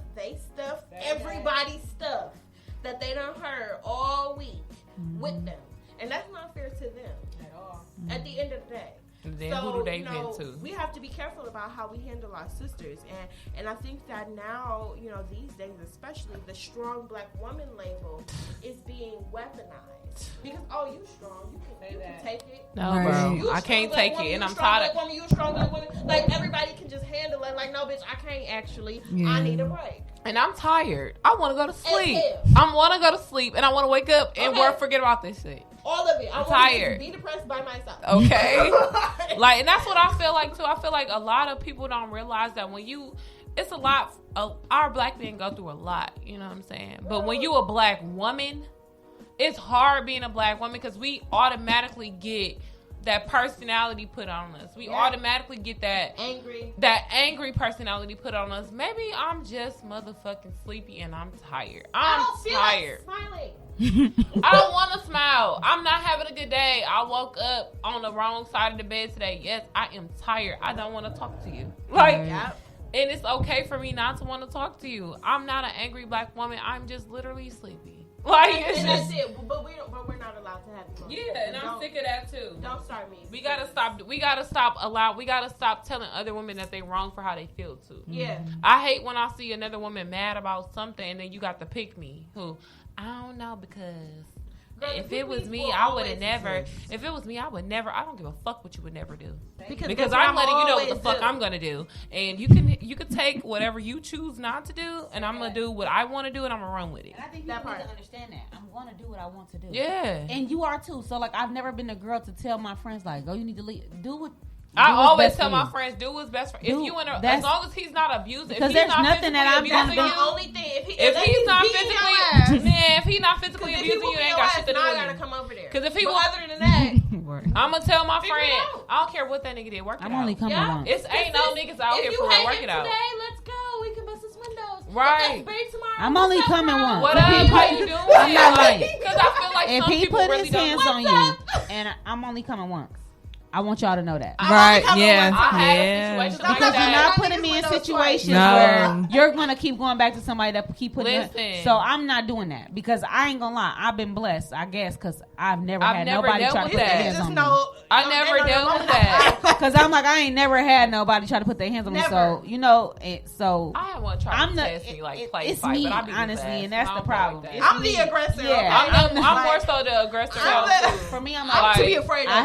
everybody's stuff that they done heard all week with them. And that's not fair to them At all. at the end of the day. Then So, who do they vent to? we have to be careful about how we handle our sisters, and I think that now, these days especially, the strong black woman label is being weaponized because you strong, you can take it. No, Right. bro. You a I strong can't black take woman, it, you and a I'm strong tired black of. woman, you a strong black woman. Like everybody can just handle it. Like, no, bitch, I can't actually. Yeah. I need a break. And I'm tired. I want to go to sleep. hell. I want to go to sleep, and I want to wake up and Okay. forget about this shit. All of it. I'm I want tired. to be depressed by myself. Okay. Like, and that's what I feel like too. I feel like a lot of people don't realize that it's a lot. Our black men go through a lot. You know what I'm saying? But when you a black woman, it's hard being a black woman because we automatically get that personality put on us. We automatically get that angry personality put on us. Maybe I'm just motherfucking sleepy and I'm tired. I'm tired. Smiling. I don't want to smile. I'm not having a good day. I woke up on the wrong side of the bed today. Yes, I am tired. I don't want to talk to you. And it's okay for me not to want to talk to you. I'm not an angry black woman. I'm just literally sleepy. And that's it. But we're not allowed to have emotions. Yeah, and I'm sick of that too. Don't start me. We gotta stop telling other women that they wrong for how they feel too. Yeah. I hate when I see another woman mad about something and then you got to pick me who I don't know because if it was me, I would have never. If it was me, I would never. I don't give a fuck what you would never do because I'm letting you know what the fuck I'm gonna do, and you can take whatever you choose not to do, and I'm gonna do what I want to do, and I'm gonna run with it. And I think people need to understand that. I'm going to do what I want to do. Yeah. And you are too. So like, I've never been a girl to tell my friends like, "Oh, you need to leave. Do what I always tell my friends, do what's best for if you in a, as long as he's not abusing. Because there's nothing that I'm gonna do. The only thing if he's not physically, man, if he's not physically abusing you, ain't got shit to do with you. I gotta come over there. Because if he other than that, I'm gonna tell my friend, I don't care what that nigga did. Work it out. I'm only coming once. It's ain't no niggas out here for real. Work it out. Today, let's go. We can bust his windows. Right. I'm only coming once. What up? How you doing? I'm not lying. Because I feel like if some he people put really his hands don't. on you, and I'm only coming once. I want y'all to know that. Right, yeah. I had a situation like because that. you're not putting me in situations No. where you're going to keep going back to somebody that keep putting Listen. So I'm not doing that because I ain't going to lie. I've been blessed, I guess, because I've never had nobody dealt try to with put their that. hands on me. I never dealt with that. Because I'm like, I ain't never had nobody try to put their hands on me. So, you know, so I had one try to test me like play it's fight, me, but I be honestly, his ass. and that's the problem. Like I'm the aggressor. Yeah. I'm more so the aggressor. For me, I'm I'm like, to be afraid of I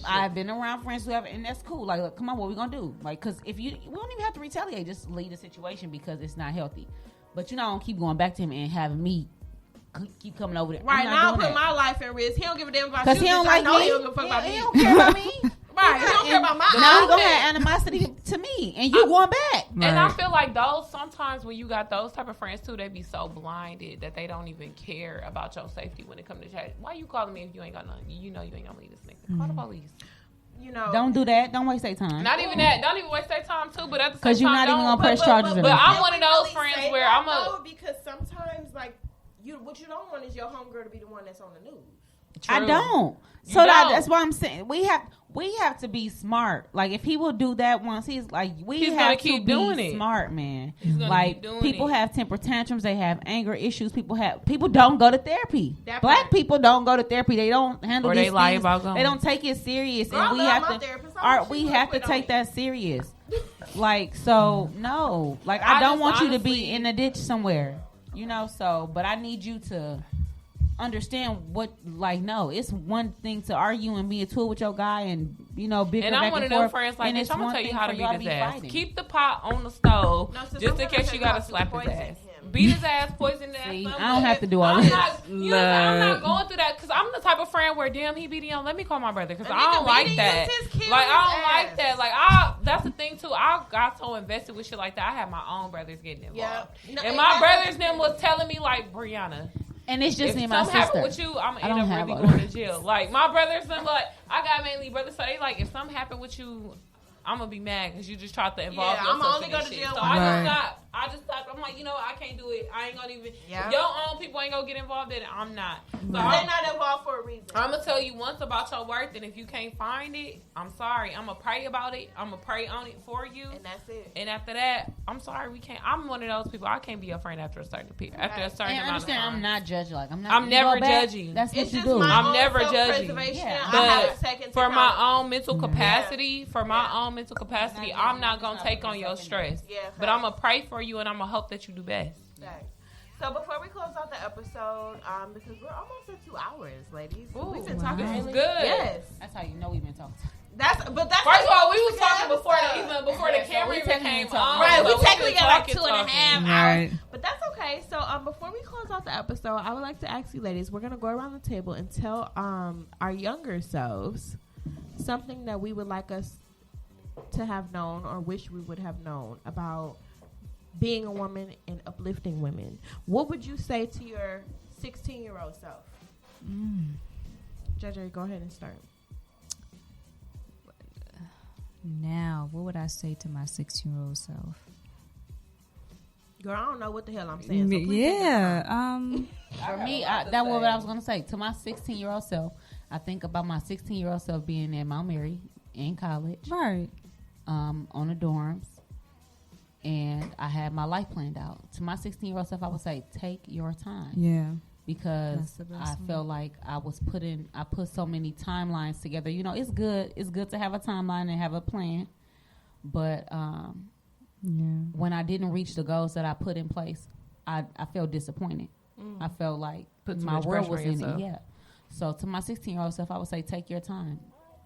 have been around friends who have, and that's cool. Like, look, come on, what we gonna do? Like, because if we don't even have to retaliate, just leave the situation because it's not healthy. But you know, I don't keep going back to him and having me keep coming over there. Right now, I'm putting my life at risk. He don't give a damn about you. Because he don't like me. He don't give a fuck about me. He don't care about me. Right, he don't care about my life. Now he gonna have animosity to me, and you going back. And I feel like those sometimes when you got those type of friends too, they be so blinded that they don't even care about your safety when it comes to chat. Why you calling me if you ain't got nothing? You know you ain't gonna leave this nigga. Call the police. You know, don't do that. Don't waste their time. Not even that. Don't even waste their time too. But at the same time, because you're not even gonna press charges. But I'm one of those friends where I'm a because sometimes like what you don't want is your homegirl to be the one that's on the news. True. I don't. So that's why I'm saying we have to be smart. Like if he will do that once, he's like he's have to keep doing it. Smart, man. Like people have temper tantrums, they have anger issues. People don't go to therapy. Black people don't go to therapy. They don't handle. Or they lie about going. They don't take it serious, and we have to take that serious. Like so, no. Like I don't want you to be in a ditch somewhere. You know. So, but I need you to understand what, like, no, it's one thing to argue and be a tool with your guy and, you know, bicker and back I'm one and of them forth, friends like this. I'm gonna tell you how to beat his ass. Fighting. Keep the pot on the stove just in case you gotta slap his ass. Beat his ass, poison his ass. See, I don't have to do all this. I'm not going through that because I'm the type of friend where, damn, he beat him. Let me call my brother because I don't like that. Like, I don't like that. Like, that's the thing, too. I got so invested with shit like that. I had my own brothers getting involved. Yeah. And my brothers them was telling me, like, Brianna, and it's just if me and my sister. If something happen with you, I'm going to end up really going to jail. Like, my brothers, I'm like, I got mainly brothers, so they like, if something happen with you, I'm going to be mad because you just tried to involve yourself I'm only in going this to shit. jail. So I just stopped. I'm like, you know what? I can't do it. I ain't going to even. Your own people ain't going to get involved in it. I'm not. So they're not involved for a reason. I'm going to tell you once about your worth, and if you can't find it, I'm sorry. I'm going to pray about it. I'm going to pray on it for you. And that's it. And after that, I'm sorry. We can't. I'm one of those people. I can't be your friend after a certain period. After a certain amount of time. I'm not judging. Like, I'm never judging. That's what you do. I'm never judging. But for my own mental capacity, I'm not going to take on your stress. But I'm going to pray for you, and I'm going to hope that you do best. Right. So before we close out the episode, because we're almost at 2 hours, ladies. We've been talking really good. Yes. That's how you know we've been talking. That's first of all, we was talking before the camera even came on. Right, we technically got like 2.5 hours. Right. But that's okay. So before we close out the episode, I would like to ask you ladies, we're gonna go around the table and tell our younger selves something that we would like us to have known or wish we would have known about being a woman and uplifting women. What would you say to your 16-year-old self? JJ, go ahead and start. Now, what would I say to my 16-year-old self? Girl, I don't know what the hell I'm saying. So for me, that's what I was going to say. To my 16-year-old self, I think about my 16-year-old self being at Mount Mary in college. Right. On the dorms. And I had my life planned out. To my 16-year-old self, I would say, take your time. Yeah. Because I felt like I put so many timelines together. You know, it's good to have a timeline and have a plan. But when I didn't reach the goals that I put in place, I felt disappointed. I felt like my world was in it. Yeah. So to my 16-year-old self, I would say, take your time.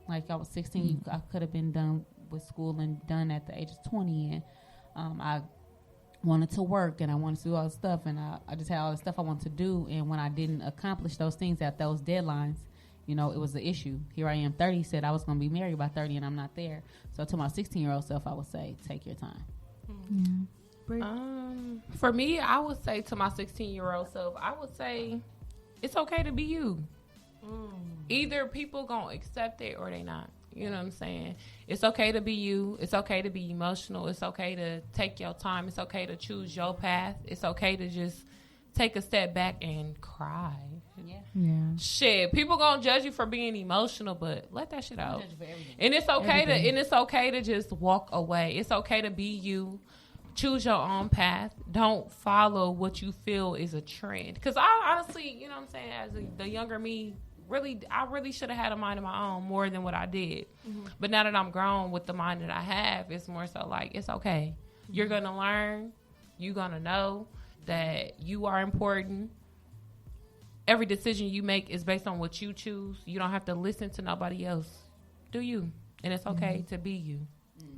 Like I was 16, I could have been done with school and done at the age of 20. And I wanted to work and I wanted to do all this stuff. And I just had all the stuff I wanted to do. And when I didn't accomplish those things at those deadlines, you know, it was the issue. Here I am, 30, said I was going to be married by 30, and I'm not there. So to my 16-year-old self, I would say, take your time. For me, I would say to my 16-year-old self, I would say it's okay to be you. Either people gonna accept it or they not. You know what I'm saying? It's okay to be you. It's okay to be emotional. It's okay to take your time. It's okay to choose your path. It's okay to just take a step back and cry. Yeah. Shit, people gonna judge you for being emotional, but let that shit out. And it's okay to just walk away. It's okay to be you. Choose your own path. Don't follow what you feel is a trend. Because I honestly, you know what I'm saying, as the younger me, I really should have had a mind of my own more than what I did. But now that I'm grown with the mind that I have, it's more so like, it's okay. You're going to learn. You're going to know that you are important. Every decision you make is based on what you choose. You don't have to listen to nobody else. Do you. And it's okay to be you.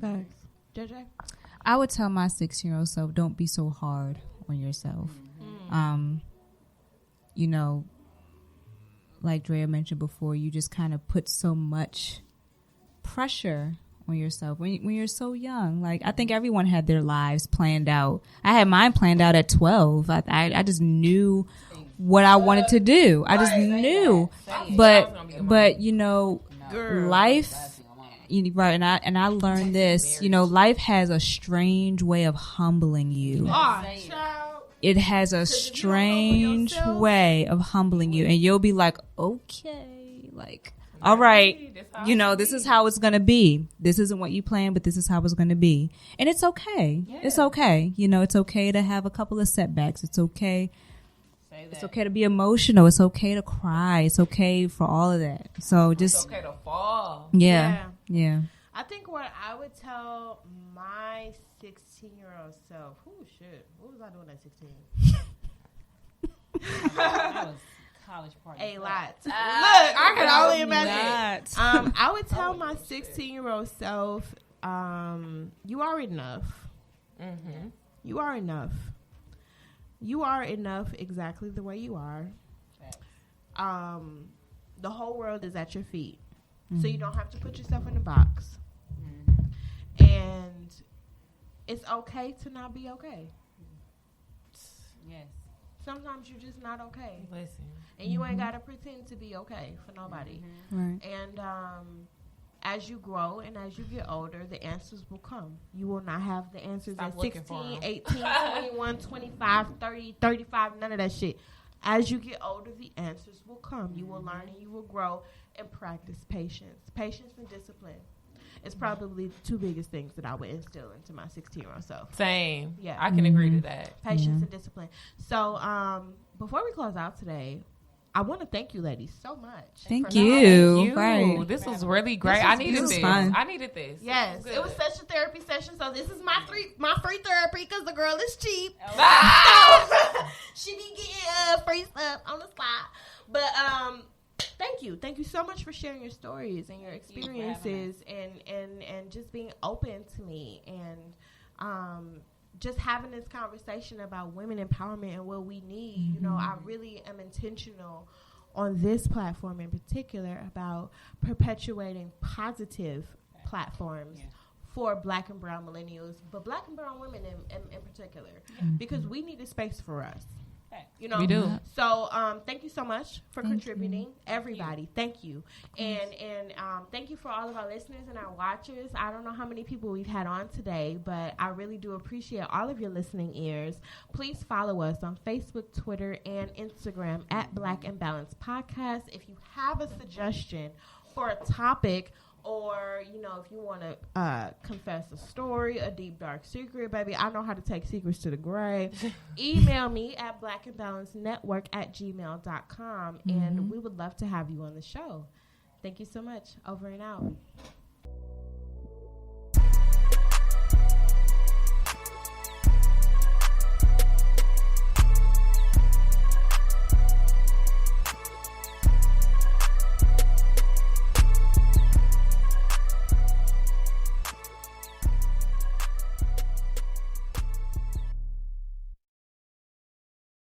Thanks. JJ? I would tell my 6-year-old self, don't be so hard on yourself. You know, like Drea mentioned before, you just kind of put so much pressure on yourself when you're so young. Like, I think everyone had their lives planned out. I had mine planned out at 12. I just knew what I wanted to do. I just knew. But you know, life, right? And I learned this. You know, life has a strange way of humbling you. It has a strange way of humbling you, and you'll be like, okay, like, all right, you know, this is how it's going to be. This isn't what you planned, but this is how it's going to be. And it's okay. Yeah. It's okay. You know, it's okay to have a couple of setbacks. It's okay. It's okay to be emotional. It's okay to cry. It's okay for all of that. So just. It's okay to fall. Yeah. I think what I would tell my 16-year-old self, shit, what was I doing at 16? That was college party. A lot. Look, I can only imagine. I would tell my 16-year-old self, you are enough. Mm-hmm. You are enough. You are enough exactly the way you are. The whole world is at your feet. Mm-hmm. So you don't have to put yourself in a box. Mm-hmm. And it's okay to not be okay. Yes. Sometimes you're just not okay. Listen. And you ain't got to pretend to be okay for nobody. Mm-hmm. Right. And as you grow and as you get older, the answers will come. You will not have the answers at 16, 18, 21, 25, 30, 35, none of that shit. As you get older, the answers will come. You will learn and you will grow and practice patience. Patience and discipline. It's probably the two biggest things that I would instill into my 16-year-old self. Same. Yeah. I can agree to that. Patience and discipline. So before we close out today, I want to thank you, ladies, so much. Thank you. Thank you. Right. This was really great. I needed this. I needed this. Yes, it was such a therapy session. So this is my free therapy because the girl is cheap. She be getting free stuff on the spot. But thank you so much for sharing your stories and your experiences and just being open to me and just having this conversation about women empowerment and what we need. Mm-hmm. You know, I really am intentional on this platform in particular about perpetuating positive platforms for Black and brown millennials, but Black and brown women in particular, because we need a space for us. You know, we do. So, thank you so much for contributing, everybody. Thank you, and thank you for all of our listeners and our watchers. I don't know how many people we've had on today, but I really do appreciate all of your listening ears. Please follow us on Facebook, Twitter, and Instagram at Black and Balanced Podcast. If you have a suggestion for a topic, or, you know, if you want to confess a story, a deep, dark secret, baby, I know how to take secrets to the grave. Email me at blackandbalancednetwork@gmail.com, and we would love to have you on the show. Thank you so much. Over and out.